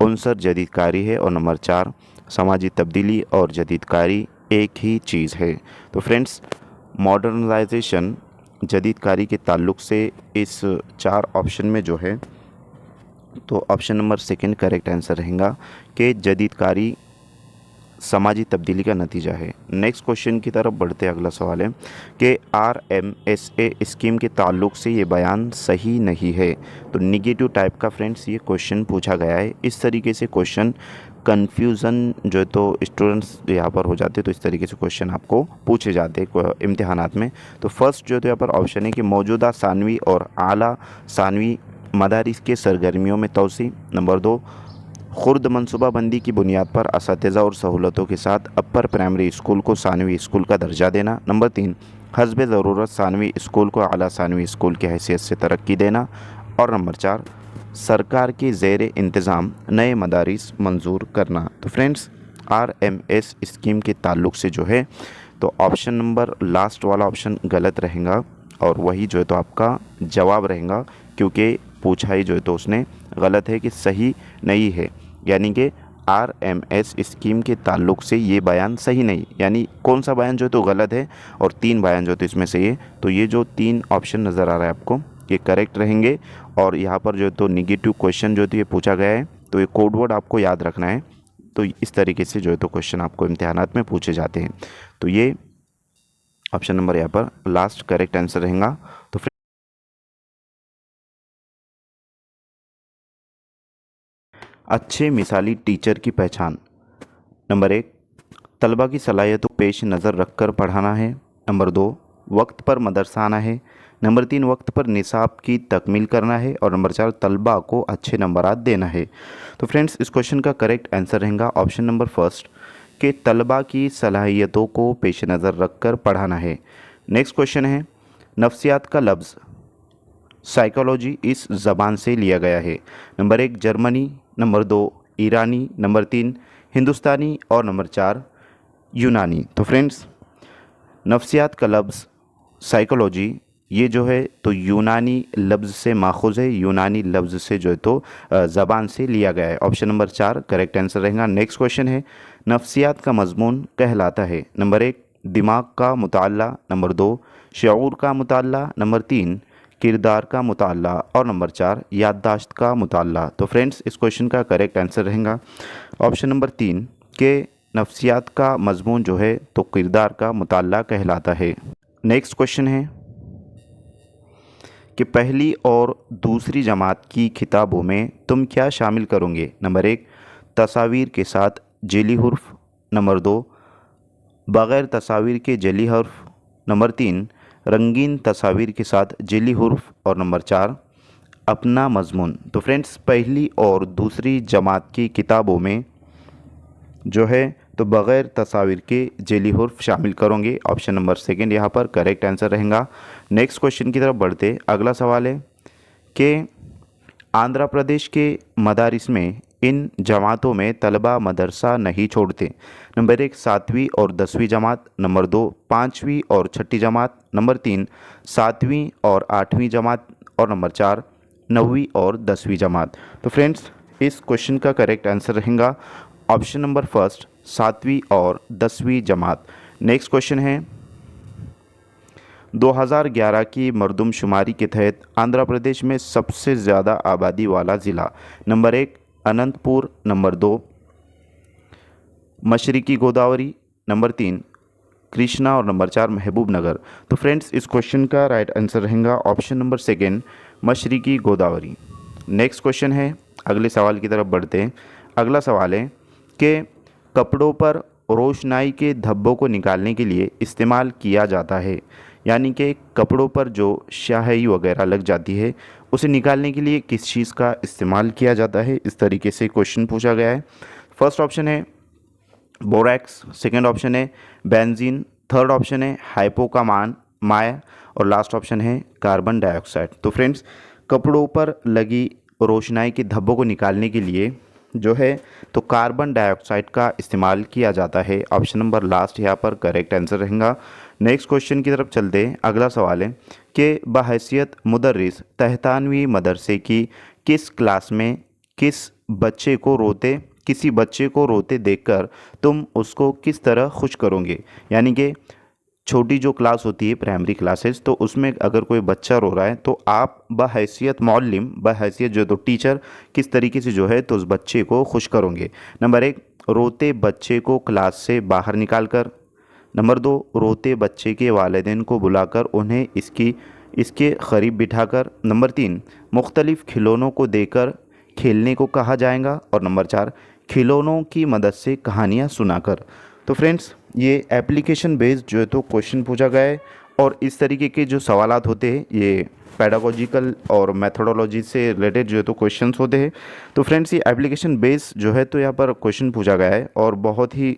उनसर जदीदकारी है और नंबर 4 समाजी तब्दीली और जदीदकारी एक ही चीज़ है। तो फ्रेंड्स मॉडर्नाइजेशन जदीदकारी के ताल्लुक़ से इस 4 ऑप्शन में जो है तो option number second correct answer रहेगा कि जदीदकारी समाजी तब्दीली का नतीजा है। नेक्स्ट क्वेश्चन की तरफ बढ़ते अगला सवाल है कि RMSA स्कीम के ताल्लुक़ से ये बयान सही नहीं है। तो निगेटिव टाइप का फ्रेंड्स ये क्वेश्चन पूछा गया है। इस तरीके से क्वेश्चन कन्फ्यूज़न जो है तो स्टूडेंट्स यहाँ पर हो जाते हैं, तो इस तरीके से क्वेश्चन आपको पूछे जाते हैं इम्तिहानात में। तो फर्स्ट जो है तो यहाँ पर ऑप्शन है कि मौजूदा सानवी और आला सानवी मदारिस के सरगर्मियों में तोसी, नंबर 2 खुर्द मनसूबाबंदी की बुनियाद पर असातिज़ा और सहूलतों के साथ अपर प्राइमरी स्कूल को सानवी स्कूल का दर्जा देना, नंबर 3 हस्ब ज़रूरत सानवी स्कूल को आला सानवी स्कूल की हैसियत से तरक्की देना और नंबर 4 सरकार के ज़ेर इंतज़ाम नए मदारिस मंजूर करना। तो फ्रेंड्स RMS स्कीम के ताल्लुक़ से जो है तो ऑप्शन नंबर लास्ट वाला ऑप्शन गलत रहेगा और वही जो है तो आपका जवाब रहेगा, क्योंकि पूछा ही जो है तो उसने गलत है कि सही नहीं है, यानी कि RMS स्कीम के ताल्लुक़ से ये बयान सही नहीं, यानी कौन सा बयान जो है तो गलत है और 3 बयान जो है तो इसमें से ये जो 3 ऑप्शन नज़र आ रहा है आपको ये करेक्ट रहेंगे। और यहाँ पर जो है तो निगेटिव क्वेश्चन जो है तो ये पूछा गया है, तो ये कोड वर्ड आपको याद रखना है। तो इस तरीके से जो है तो क्वेश्चन आपको इम्तिहानात में पूछे जाते हैं। तो ये ऑप्शन नंबर यहाँ पर लास्ट करेक्ट आंसर रहेगा। तो अच्छे मिसाली टीचर की पहचान, नंबर 1 तलबा की सलाहियतों को पेश नज़र रखकर पढ़ाना है, नंबर 2 वक्त पर मदरसा आना है, नंबर 3 वक्त पर निसाब की तकमील करना है और नंबर 4 तलबा को अच्छे नंबरात देना है। तो फ्रेंड्स इस क्वेश्चन का करेक्ट आंसर रहेगा ऑप्शन नंबर फर्स्ट कि तलबा की सलाहियतों को पेश नज़र रख कर पढ़ाना है। नेक्स्ट क्वेश्चन है नफ्सियात का लफ्ज़ साइकोलॉजी इस ज़बान से लिया गया है? नंबर 1 जर्मनी, नंबर 2 ईरानी, नंबर 3 हिंदुस्तानी और नंबर 4 यूनानी। तो फ्रेंड्स नफ्सियात का लफ्ज़ साइकोलॉजी ये जो है तो यूनानी लफ्ज़ से माखूज़ है, यूनानी लफ्ज़ से जो है तो ज़बान से लिया गया है। ऑप्शन नंबर 4 करेक्ट आंसर रहेगा। नेक्स्ट क्वेश्चन है नफ्सियात का मज़मून कहलाता है? नंबर 1 दिमाग का मुताल्ला, नंबर 2 शऊर का मुताल्ला, नंबर 3 किरदार का मुताला और नंबर 4 याददाश्त का मुताला। तो फ्रेंड्स इस क्वेश्चन का करेक्ट आंसर रहेगा ऑप्शन नंबर 3 के नफ्सियात का मजमून जो है तो किरदार का मुताला कहलाता है। नेक्स्ट क्वेश्चन है कि पहली और दूसरी जमात की किताबों में तुम क्या शामिल करोगे। नंबर 1 तस्वीर के साथ जेली हुर्फ, नंबर 2 बग़ैर तस्वीर के जेली हर्फ, नंबर 3 रंगीन तस्वीर के साथ जेली हुर्फ और नंबर 4 अपना मजमून। तो फ्रेंड्स पहली और दूसरी जमात की किताबों में जो है तो बग़ैर तस्वीर के जेली हुर्फ शामिल करोगे। ऑप्शन नंबर 2 यहाँ पर करेक्ट आंसर रहेगा। नेक्स्ट क्वेश्चन की तरफ बढ़ते, अगला सवाल है कि आंध्र प्रदेश के मदारिस में इन जमातों में तलबा मदरसा नहीं छोड़ते। नंबर 1 7वीं और 10वीं जमात, नंबर 2 5वीं और 6ठी जमात, नंबर 3 7वीं और 8वीं जमात और नंबर 4 9वीं और 10वीं जमात। तो फ्रेंड्स इस क्वेश्चन का करेक्ट आंसर रहेगा ऑप्शन नंबर 1 7वीं और 10वीं जमात। नेक्स्ट क्वेश्चन है 2011 की मरदमशुमारी के तहत आंध्र प्रदेश में सबसे ज़्यादा आबादी वाला ज़िला। नंबर 1 अनंतपुर, नंबर 2 मशरकी गोदावरी, नंबर 3 कृष्णा और नंबर 4 महबूब नगर। तो फ्रेंड्स इस क्वेश्चन का राइट आंसर रहेगा ऑप्शन नंबर 2 मशरकी गोदावरी। नेक्स्ट क्वेश्चन है, अगले सवाल की तरफ बढ़ते हैं। अगला सवाल है कि कपड़ों पर रोशनाई के धब्बों को निकालने के लिए इस्तेमाल किया जाता है, यानी कि कपड़ों पर जो स्याही वगैरह लग जाती है उसे निकालने के लिए किस चीज़ का इस्तेमाल किया जाता है। इस तरीके से क्वेश्चन पूछा गया है। फर्स्ट ऑप्शन है बोरैक्स, सेकंड ऑप्शन है बेंजीन, थर्ड ऑप्शन है हाइपोकामान माया और लास्ट ऑप्शन है कार्बन डाइऑक्साइड। तो फ्रेंड्स कपड़ों पर लगी रोशनाई के धब्बों को निकालने के लिए जो है तो कार्बन डाइऑक्साइड का इस्तेमाल किया जाता है। ऑप्शन नंबर लास्ट यहाँ पर करेक्ट आंसर रहेगा। नेक्स्ट क्वेश्चन की तरफ चलते हैं। अगला सवाल है कि बहैसियत मुदर्रिस तहतानवी मदरसे की किस क्लास में किसी बच्चे को रोते देखकर तुम उसको किस तरह खुश करोगे। यानी कि छोटी जो क्लास होती है प्राइमरी क्लासेस, तो उसमें अगर कोई बच्चा रो रहा है तो आप बहैसियत मौल्लिम, बहैसियत जो तो टीचर किस तरीके से जो है तो उस बच्चे को खुश करोगे। नंबर 1 रोते बच्चे को क्लास से बाहर निकाल कर, नंबर 2 रोते बच्चे के वालिदैन को बुलाकर उन्हें इसके करीब बिठाकर, नंबर 3 मुख्तलिफ़ खिलौनों को देकर खेलने को कहा जाएगा और नंबर 4 खिलौनों की मदद से कहानियाँ सुनाकर। तो फ्रेंड्स ये एप्लीकेशन बेस्ड जो है तो क्वेश्चन पूछा गया है और इस तरीके के जो सवालात होते हैं ये पेडागोजिकल और मेथोडोलॉजी से रिलेटेड जो है तो क्वेश्चंस होते हैं। तो फ्रेंड्स ये एप्लीकेशन बेस्ड जो है तो यहाँ पर क्वेश्चन पूछा गया है और बहुत ही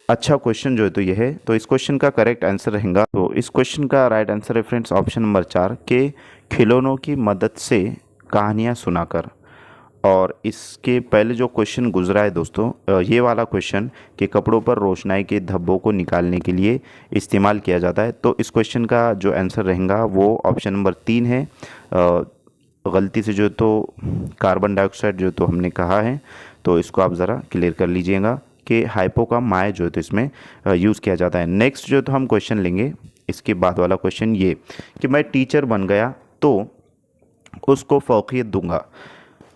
अच्छा क्वेश्चन जो है तो ये है। तो इस क्वेश्चन का करेक्ट आंसर रहेगा, तो इस क्वेश्चन का राइट आंसर है फ्रेंड्स ऑप्शन नंबर 4 के खिलौनों की मदद से कहानियाँ सुनाकर। और इसके पहले जो क्वेश्चन गुजरा है दोस्तों ये वाला क्वेश्चन कि कपड़ों पर रोशनाई के धब्बों को निकालने के लिए इस्तेमाल किया जाता है, तो इस क्वेश्चन का जो आंसर रहेगा वो ऑप्शन नंबर 3 है। गलती से जो तो कार्बन डाइऑक्साइड जो तो हमने कहा है, तो इसको आप ज़रा क्लियर कर लीजिएगा कि हाइपो का माय जो है तो इसमें यूज़ किया जाता है। नेक्स्ट जो तो हम क्वेश्चन लेंगे इसके बाद वाला क्वेश्चन ये कि मैं टीचर बन गया तो उसको फ़ौक़ियत दूंगा।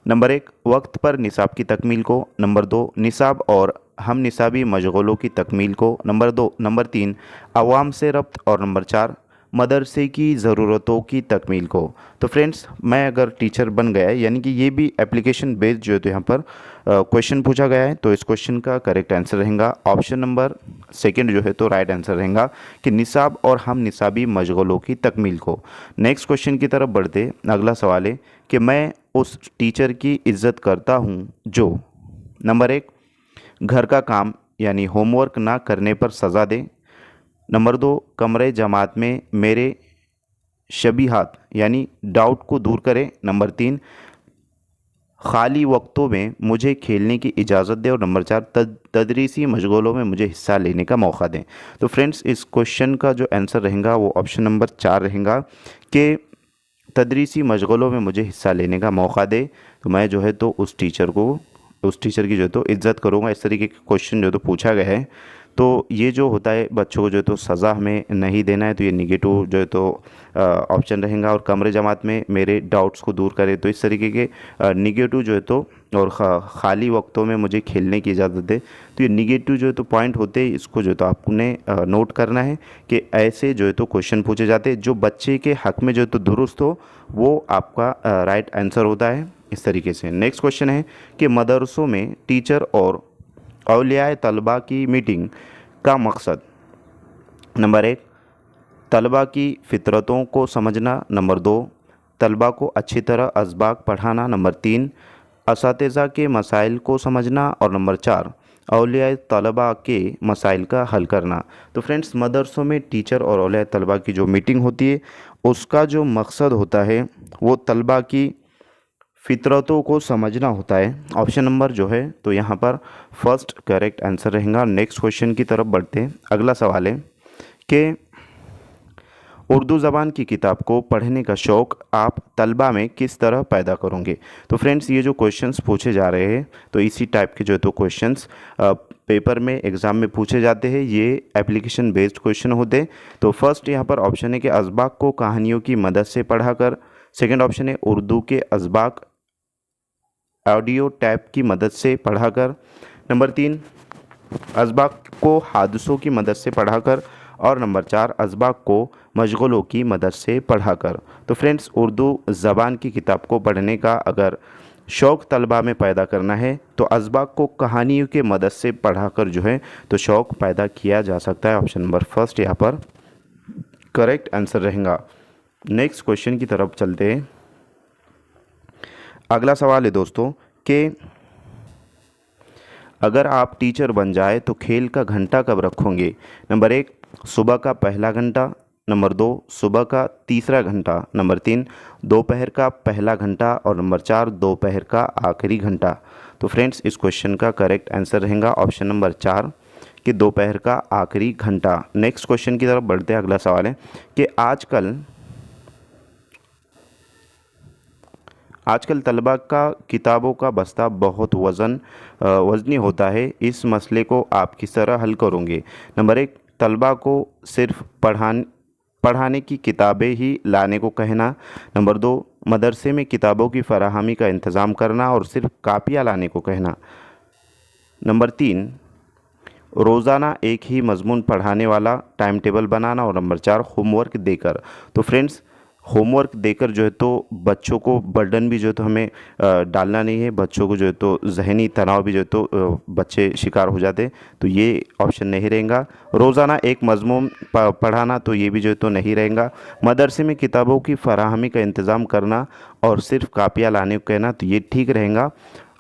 नंबर 1 वक्त पर निसाब की तकमील को, नंबर 2 निसाब और हम निसाबी मशगलों की तकमील को, नंबर 3 अवाम से रब्त और नंबर 4 मदरसे की ज़रूरतों की तकमील को। तो फ्रेंड्स मैं अगर टीचर बन गया यानी कि ये भी एप्लीकेशन बेस्ड जो है तो यहाँ पर क्वेश्चन पूछा गया है, तो इस क्वेश्चन का करेक्ट आंसर रहेगा ऑप्शन नंबर 2 जो है तो राइट आंसर रहेगा कि निसाब और हम निसाबी मशगलों की तकमील को। नेक्स्ट क्वेश्चन की तरफ बढ़ते, अगला सवाल है कि मैं उस टीचर की इज़्ज़त करता हूँ जो नंबर 1 घर का काम यानी होमवर्क ना करने पर सज़ा दे, नंबर 2 कमरे जमात में मेरे शबीहात यानी डाउट को दूर करे, नंबर 3 खाली वक्तों में मुझे खेलने की इजाज़त दे और नंबर 4 तदरीसी मशगलों में मुझे हिस्सा लेने का मौका दें। तो फ्रेंड्स इस क्वेश्चन का जो आंसर रहेगा वो ऑप्शन नंबर 4 रहेगा कि तदरीसी मशगलों में मुझे हिस्सा लेने का मौका दे, तो मैं जो है तो उस टीचर की जो है तो इज़्ज़त करूँगा। इस तरीके के क्वेश्चन जो तो पूछा गया है। तो ये जो होता है बच्चों को जो है तो सज़ा हमें नहीं देना है, तो ये निगेटिव जो है तो ऑप्शन रहेगा। और कमरे जमात में मेरे डाउट्स को दूर करे, तो इस तरीके के निगेटिव जो है तो, और खाली वक्तों में मुझे खेलने की इजाज़त दे, तो ये निगेटिव जो है तो पॉइंट होते हैं, इसको जो है तो आपने नोट करना है कि ऐसे जो है तो क्वेश्चन पूछे जाते हैं जो बच्चे के हक़ में जो है तो दुरुस्त हो, वो आपका राइट आंसर होता है। इस तरीके से नेक्स्ट क्वेश्चन है कि मदरसों में टीचर और औलियाए तलबा की मीटिंग का मकसद। नंबर 1, तलबा की फ़ितरतों को समझना। नंबर 2, तलबा को अच्छी तरह असबाक पढ़ाना। नंबर 3, असातिज़ा के मसाइल को समझना। और नंबर 4, औलियाए तलबा के मसाइल का हल करना। तो फ्रेंड्स, मदरसों में टीचर और औलियाए तलबा की जो मीटिंग होती है उसका जो मकसद होता है वो तलबा की फ़ितरतों को समझना होता है। ऑप्शन नंबर जो है तो यहाँ पर फर्स्ट करेक्ट आंसर रहेगा। नेक्स्ट क्वेश्चन की तरफ बढ़ते हैं। अगला सवाल है कि उर्दू ज़बान की किताब को पढ़ने का शौक़ आप तलबा में किस तरह पैदा करोगे। तो फ्रेंड्स, ये जो क्वेश्चंस पूछे जा रहे हैं तो इसी टाइप के जो है तो क्वेश्चंस पेपर में एग्ज़ाम में पूछे जाते हैं। ये एप्लीकेशन बेस्ड क्वेश्चन होते हैं। तो फर्स्ट यहाँ पर ऑप्शन है कि असबाक को कहानियों की मदद से पढ़ाकर। सेकेंड ऑप्शन है उर्दू के असबाक ऑडियो टैप की मदद से पढ़ाकर। नंबर 3, असबाक को हादसों की मदद से पढ़ाकर। और नंबर 4, असबाक को मशगलों की मदद से पढ़ाकर। तो फ्रेंड्स, उर्दू ज़बान की किताब को पढ़ने का अगर शौक़ तलबा में पैदा करना है तो असबाक को कहानियों के मदद से पढ़ाकर जो है तो शौक़ पैदा किया जा सकता है। ऑप्शन नंबर फर्स्ट यहाँ पर करेक्ट आंसर रहेगा। नेक्स्ट क्वेश्चन की तरफ चलते हैं। अगला सवाल है दोस्तों कि अगर आप टीचर बन जाए तो खेल का घंटा कब रखोगे। नंबर 1, सुबह का पहला घंटा। नंबर 2, सुबह का तीसरा घंटा। नंबर 3, दोपहर का पहला घंटा। और नंबर 4, दोपहर का आखिरी घंटा। तो फ्रेंड्स, इस क्वेश्चन का करेक्ट आंसर रहेगा ऑप्शन नंबर 4 कि दोपहर का आखिरी घंटा। नेक्स्ट क्वेश्चन की तरफ बढ़ते हैं। अगला सवाल है कि आजकल तलबा का किताबों का बस्ता बहुत वज़नी होता है। इस मसले को आप किस तरह हल करोगे। नंबर 1, तलबा को सिर्फ पढ़ाने की किताबें ही लाने को कहना। नंबर 2, मदरसे में किताबों की फराहमी का इंतज़ाम करना और सिर्फ कापियाँ लाने को कहना। नंबर 3, रोज़ाना एक ही मज़मून पढ़ाने वाला टाइम टेबल बनाना। और नंबर 4, होमवर्क देकर। तो फ्रेंड्स, होमवर्क देकर जो है तो बच्चों को बर्डन भी जो है तो हमें डालना नहीं है। बच्चों को जो है तो जहनी तनाव भी जो है तो बच्चे शिकार हो जाते हैं, तो ये ऑप्शन नहीं रहेगा। रोज़ाना एक मज़मून पढ़ाना, तो ये भी जो है तो नहीं रहेगा। मदरसे में किताबों की फराहमी का इंतज़ाम करना और सिर्फ कापियाँ लाने को कहना, तो ये ठीक रहेगा।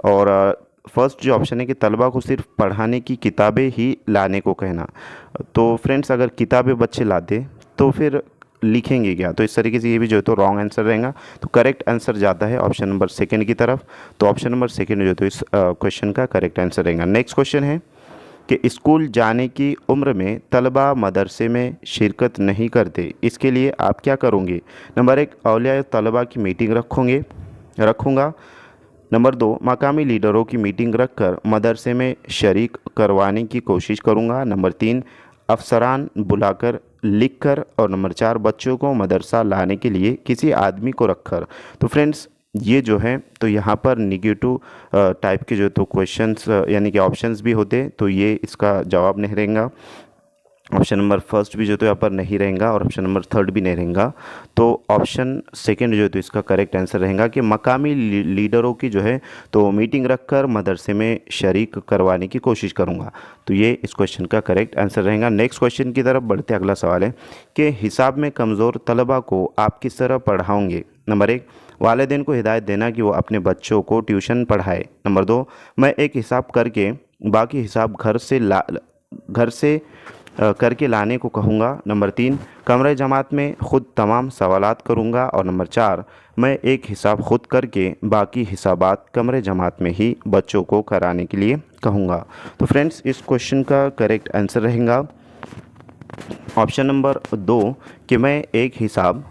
और फर्स्ट जो ऑप्शन है कि तलबा को सिर्फ पढ़ाने की किताबें ही लाने को कहना। तो फ्रेंड्स, अगर किताबें बच्चे लाते तो फिर लिखेंगे क्या, तो इस तरीके से ये भी जो है तो रॉन्ग आंसर रहेगा। तो करेक्ट आंसर जाता है ऑप्शन नंबर सेकंड की तरफ। तो ऑप्शन नंबर सेकंड जो है तो इस क्वेश्चन का करेक्ट आंसर रहेगा। नेक्स्ट क्वेश्चन है कि स्कूल जाने की उम्र में तलबा मदरसे में शिरकत नहीं करते, इसके लिए आप क्या करोगे। नंबर 1, औलिया तलबा की मीटिंग रखूँगा। नंबर 2, मकामी लीडरों की मीटिंग रखकर मदरसे में शरीक करवाने की कोशिश करूँगा। नंबर 3, अफसरान बुलाकर लिखकर। और नंबर 4, बच्चों को मदरसा लाने के लिए किसी आदमी को रखकर। तो फ्रेंड्स, ये जो है तो यहाँ पर निगेटिव टाइप के जो तो क्वेश्चंस यानी कि ऑप्शंस भी होते, तो ये इसका जवाब नहीं रहेगा। ऑप्शन नंबर फर्स्ट भी जो तो यहाँ पर नहीं रहेगा और ऑप्शन नंबर थर्ड भी नहीं रहेगा। तो ऑप्शन सेकंड जो है तो इसका करेक्ट आंसर रहेगा कि मकामी लीडरों की जो है तो मीटिंग रखकर मदरसे में शरीक करवाने की कोशिश करूँगा। तो ये इस क्वेश्चन का करेक्ट आंसर रहेगा। नेक्स्ट क्वेश्चन की तरफ बढ़ते अगला सवाल है कि हिसाब में कमज़ोर तलबा को आप किस तरह पढ़ाओगे। नंबर 1, वालिदैन को हिदायत देना कि वो अपने बच्चों को ट्यूशन पढ़ाए। नंबर 2, मैं एक हिसाब करके बाकी हिसाब घर से करके लाने को कहूँगा। नंबर 3, कमरे जमात में ख़ुद तमाम सवालात करूँगा। और नंबर 4, मैं एक हिसाब खुद करके बाकी हिसाबात कमरे जमात में ही बच्चों को कराने के लिए कहूँगा। तो फ्रेंड्स, इस क्वेश्चन का करेक्ट आंसर रहेगा ऑप्शन नंबर 2 कि मैं एक हिसाब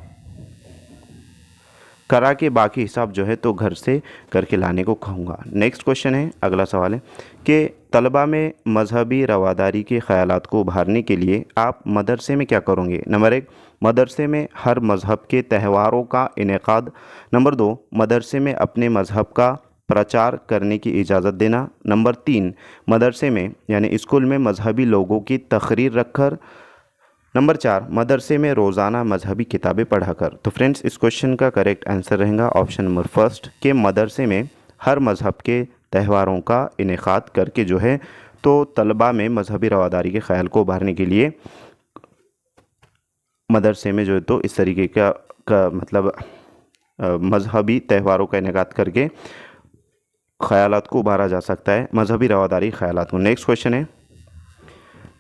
करा के बाकी हिसाब जो है तो घर से करके लाने को कहूँगा। नेक्स्ट क्वेश्चन है, अगला सवाल है कि तलबा में मजहबी रवादारी के ख़यालात को उभारने के लिए आप मदरसे में क्या करोगे? नंबर 1, मदरसे में हर मज़हब के त्योहारों का इनेकाद। नंबर 2, मदरसे में अपने मज़हब का प्रचार करने की इजाज़त देना। नंबर 3, मदरसे में यानी स्कूल में मजहबी लोगों की तकरीर रखकर। नंबर 4, मदरसे में रोज़ाना मजहबी किताबें पढ़ाकर। तो फ्रेंड्स, इस क्वेश्चन का करेक्ट आंसर रहेगा ऑप्शन नंबर फर्स्ट कि मदरसे में हर मज़हब के त्योहारों का इनेकाद करके जो है तो तलबा में मजहबी रवादारी के ख़याल को उभारने के लिए मदरसे में जो है तो इस तरीके का मतलब मजहबी त्योहारों का इनेकाद करके ख़यालात को उभारा जा सकता है, मजहबी रवादारी ख़यालात को। नेक्स्ट क्वेश्चन है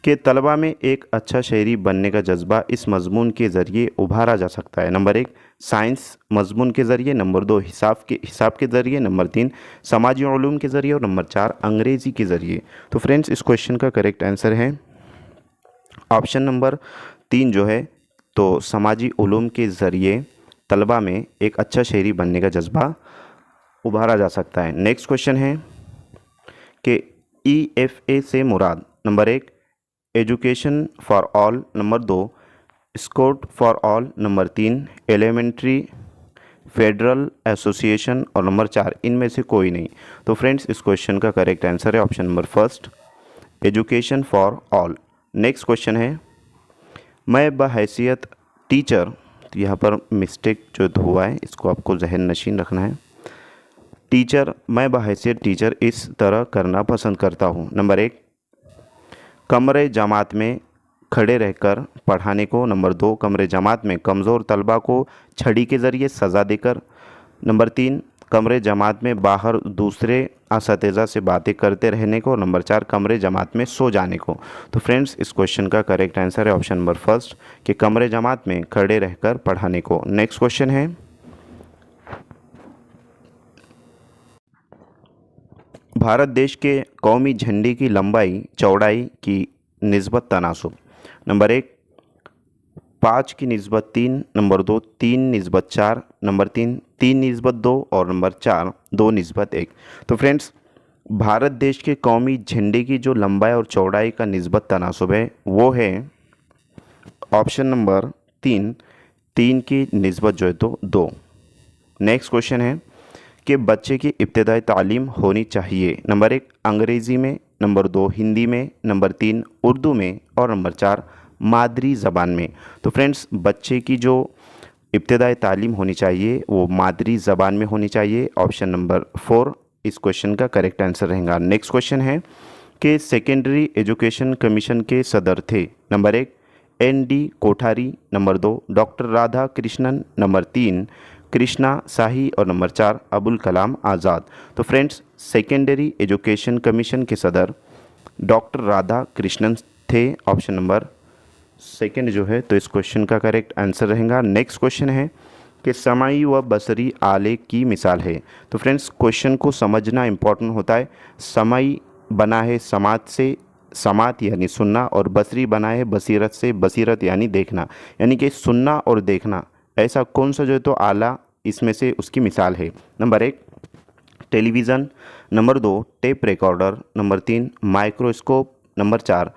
कि तलबा में एक अच्छा शहरी बनने का जज्बा इस मजमून के ज़रिए उभारा जा सकता है। नंबर 1, साइंस मजमून के ज़रिए। नंबर 2, हिसाब के ज़रिए। नंबर 3, समाजी उलूम के ज़रिए। और नंबर 4, अंग्रेज़ी के ज़रिए। तो फ्रेंड्स, इस क्वेश्चन का करेक्ट आंसर है ऑप्शन नंबर 3 जो है तो समाजी उलूम के ज़रिए तलबा में एक अच्छा शहरी बनने का जज्बा उभारा जा सकता है। नेक्स्ट क्वेश्चन है कि EFA से मुराद। Number 1, education for all. Number 2, scot for all. Number 3, elementary federal association. और नंबर 4, इनमें से कोई नहीं। तो फ्रेंड्स, इस क्वेश्चन का करेक्ट आंसर है option number first, education for all. Next question है, मैं बहैसियत टीचर, तो यहाँ पर मिस्टेक जो तो हुआ है इसको आपको जहन नशीन रखना है। टीचर, मैं बहैसियत टीचर इस तरह करना पसंद करता हूँ। नंबर 1, कमरे जमात में खड़े रहकर पढ़ाने को। नंबर 2, कमरे जमात में कमज़ोर तलबा को छड़ी के ज़रिए सज़ा देकर। नंबर 3, कमरे जमात में बाहर दूसरे असातिज़ा से बातें करते रहने को। नंबर 4, कमरे जमात में सो जाने को। तो फ्रेंड्स, इस क्वेश्चन का करेक्ट आंसर है ऑप्शन नंबर फर्स्ट कि कमरे जमात में खड़े रहकर पढ़ाने को। नेक्स्ट क्वेश्चन है, भारत देश के कौमी झंडे की लंबाई चौड़ाई की निस्बत तनासुब। नंबर 1, 5 की निस्बत 3। नंबर 2, 3 निस्बत 4। नंबर 3, 3 निस्बत 2। और नंबर 4, 2 निस्बत 1। तो फ्रेंड्स, भारत देश के कौमी झंडे की जो लंबाई और चौड़ाई का निस्बत तनासुब है वो है ऑप्शन नंबर 3, 3 की निस्बत जो है तो 2। नेक्स्ट क्वेश्चन है कि बच्चे की इब्तदाई तालीम होनी चाहिए। नंबर 1, अंग्रेज़ी में। नंबर 2, हिंदी में। नंबर 3, उर्दू में। और नंबर 4, मादरी ज़बान में। तो फ्रेंड्स, बच्चे की जो इब्तदाई तालीम होनी चाहिए वो मादरी ज़बान में होनी चाहिए। ऑप्शन नंबर 4 इस क्वेश्चन का करेक्ट आंसर रहेगा। नेक्स्ट क्वेश्चन है कि सेकेंडरी एजुकेशन कमीशन के सदर थे। Number 1, ND Kothari. Number 2, doctor Radhakrishnan. Number 3, Krishna Shahi. और नंबर 4, अबुल कलाम आज़ाद। तो फ्रेंड्स, सेकेंडरी एजुकेशन कमीशन के सदर डॉक्टर राधा कृष्णन थे। ऑप्शन नंबर सेकंड जो है तो इस क्वेश्चन का करेक्ट आंसर रहेगा। नेक्स्ट क्वेश्चन है कि समाई व बसरी आले की मिसाल है। तो फ्रेंड्स, क्वेश्चन को समझना इंपॉर्टेंट होता है। समाई बना है समात से, समात यानी सुनना, और बसरी बना है बसीरत से, बसीरत यानी देखना। यानी कि सुनना और देखना, ऐसा कौन सा जो है तो आला इसमें से उसकी मिसाल है। Number 1, television. Number 2, tape recorder. Number 3, microscope. Number 4,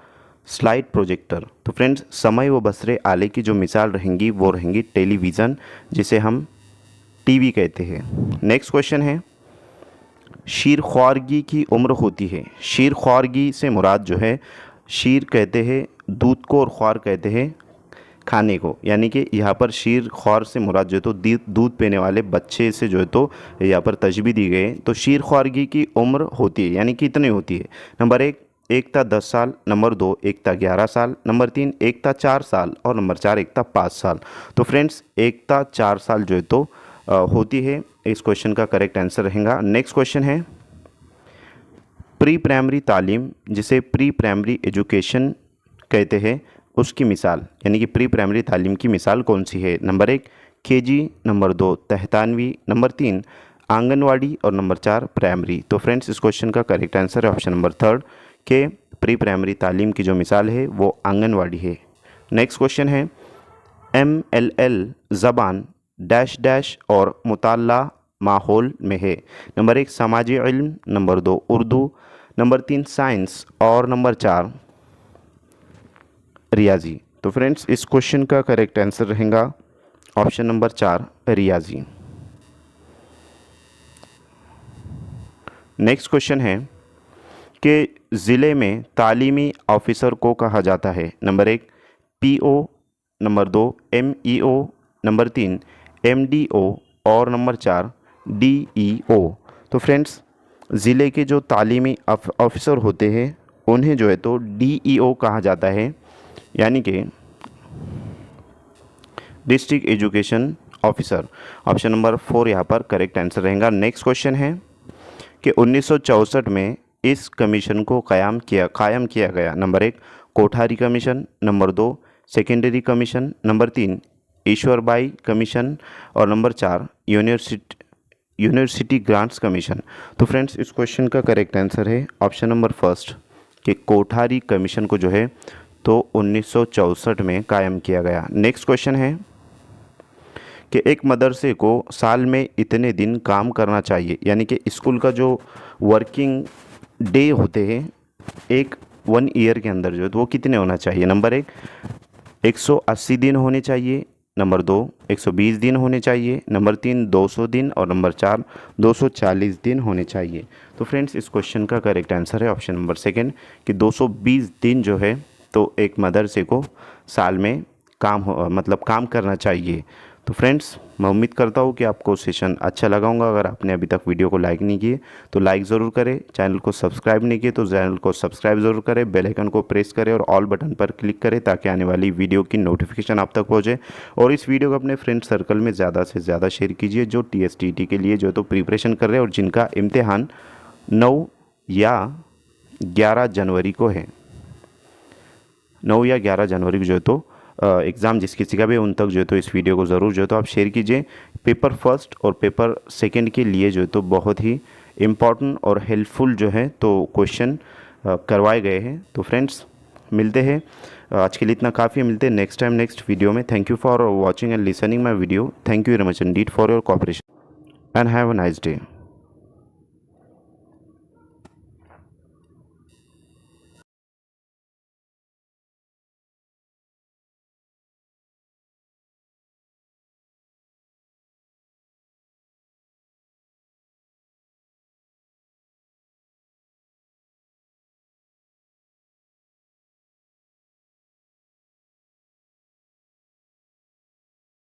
slide projector. तो फ्रेंड्स, समय व बसरे आले की जो मिसाल रहेंगी वो रहेंगी टेलीविज़न, जिसे हम टीवी कहते हैं। नेक्स्ट क्वेश्चन है, शीर ख्वारगी की उम्र होती है। शीर ख्वारगी से मुराद जो है, शीर कहते हैं दूध को और ख्वार कहते हैं खाने को। यानी कि यहाँ पर शीर ख्वार से मुराद जो है तो दूध पीने वाले बच्चे से जो है तो यहाँ पर तशबीह दी गई है। तो शीर ख्वारगी की उम्र होती है यानी कितनी होती है। नंबर 1, 1 ता 10 साल। नंबर 2, 1 ता 11 साल। नंबर 3, 1 ता 4 साल। और नंबर 4, 1 ता 5 साल। तो फ्रेंड्स, 1 ता 4 साल जो है तो होती है। इस क्वेश्चन का करेक्ट आंसर रहेगा। नेक्स्ट क्वेश्चन है, प्री प्राइमरी तालीम, जिसे प्री प्राइमरी एजुकेशन कहते हैं, उसकी मिसाल यानी कि प्री प्राइमरी तालीम की मिसाल कौन सी है। Number 1, KG। नंबर 2, तहतानवी। नंबर 3, आंगनवाड़ी। और नंबर 4, प्राइमरी। तो फ्रेंड्स, इस क्वेश्चन का करेक्ट आंसर है ऑप्शन नंबर 3 के प्री प्राइमरी तालीम की जो मिसाल है वो आंगनवाड़ी है। नेक्स्ट क्वेश्चन है, MLL ज़बान डैश डैश और मुताल्ला माहौल में है। नंबर 1 समाजी इल्म, नंबर 2 उर्दू, नंबर 3 साइंस और नंबर 4 रियाजी। तो फ्रेंड्स इस क्वेश्चन का करेक्ट आंसर रहेगा ऑप्शन नंबर 4 रियाजी। नेक्स्ट क्वेश्चन है कि ज़िले में तालीमी ऑफिसर को कहा जाता है। Number 1 PO, number 2 MEO, number 3 MDO और नंबर 4 डीईओ। तो फ्रेंड्स ज़िले के जो तालीमी ऑफिसर होते हैं उन्हें जो है तो डीईओ कहा जाता है, यानी कि district education officer. Option number 4 यहाँ पर करेक्ट आंसर रहेगा। नेक्स्ट क्वेश्चन है कि 1964 में इस कमीशन को कायम किया गया। Number 1 Kothari commission, number 2 secondary commission, number 3 Ishwarbhai commission और नंबर 4 यूनिवर्सिटी ग्रांट्स कमीशन। तो फ्रेंड्स इस क्वेश्चन का करेक्ट आंसर है ऑप्शन नंबर 1 कि कोठारी कमीशन को जो है तो 1964 में कायम किया गया। नेक्स्ट क्वेश्चन है कि एक मदरसे को साल में इतने दिन काम करना चाहिए, यानी कि स्कूल का जो वर्किंग डे होते हैं एक 1 ईयर के अंदर जो है तो वो कितने होना चाहिए। नंबर 1 180 दिन होने चाहिए, नंबर 2 120 दिन होने चाहिए, नंबर 3 200 दिन और नंबर 4 240 दिन होने चाहिए। तो फ्रेंड्स इस क्वेश्चन का करेक्ट आंसर है ऑप्शन नंबर 2 कि 220 दिन जो है तो एक मदरसे को साल में काम करना चाहिए। तो फ्रेंड्स मैं उम्मीद करता हूँ कि आपको सेशन अच्छा लगा होगा। अगर आपने अभी तक वीडियो को लाइक नहीं किए तो लाइक ज़रूर करें, चैनल को सब्सक्राइब नहीं किए तो चैनल को सब्सक्राइब ज़रूर करें, बेल आइकन को प्रेस करें और ऑल बटन पर क्लिक करें ताकि आने वाली वीडियो की नोटिफिकेशन आप तक पहुँचे। और इस वीडियो को अपने फ्रेंड सर्कल में ज़्यादा से ज़्यादा शेयर कीजिए जो TSTT के लिए जो है तो प्रिपरेशन कर रहे हैं और जिनका इम्तिहान 9 या 11 जनवरी को है। 9 या 11 जनवरी को जो है तो एग्ज़ाम जिस किसी का भी उन तक जो है तो इस वीडियो को ज़रूर जो है तो आप शेयर कीजिए। पेपर फर्स्ट और पेपर सेकंड के लिए जो है तो बहुत ही इम्पॉर्टेंट और हेल्पफुल जो है तो क्वेश्चन करवाए गए हैं। तो फ्रेंड्स मिलते हैं, आज के लिए इतना काफ़ी है, मिलते हैं नेक्स्ट टाइम नेक्स्ट वीडियो में। Thank you for watching and listening my video. Thank you very much Indeed for your cooperation and have a nice day.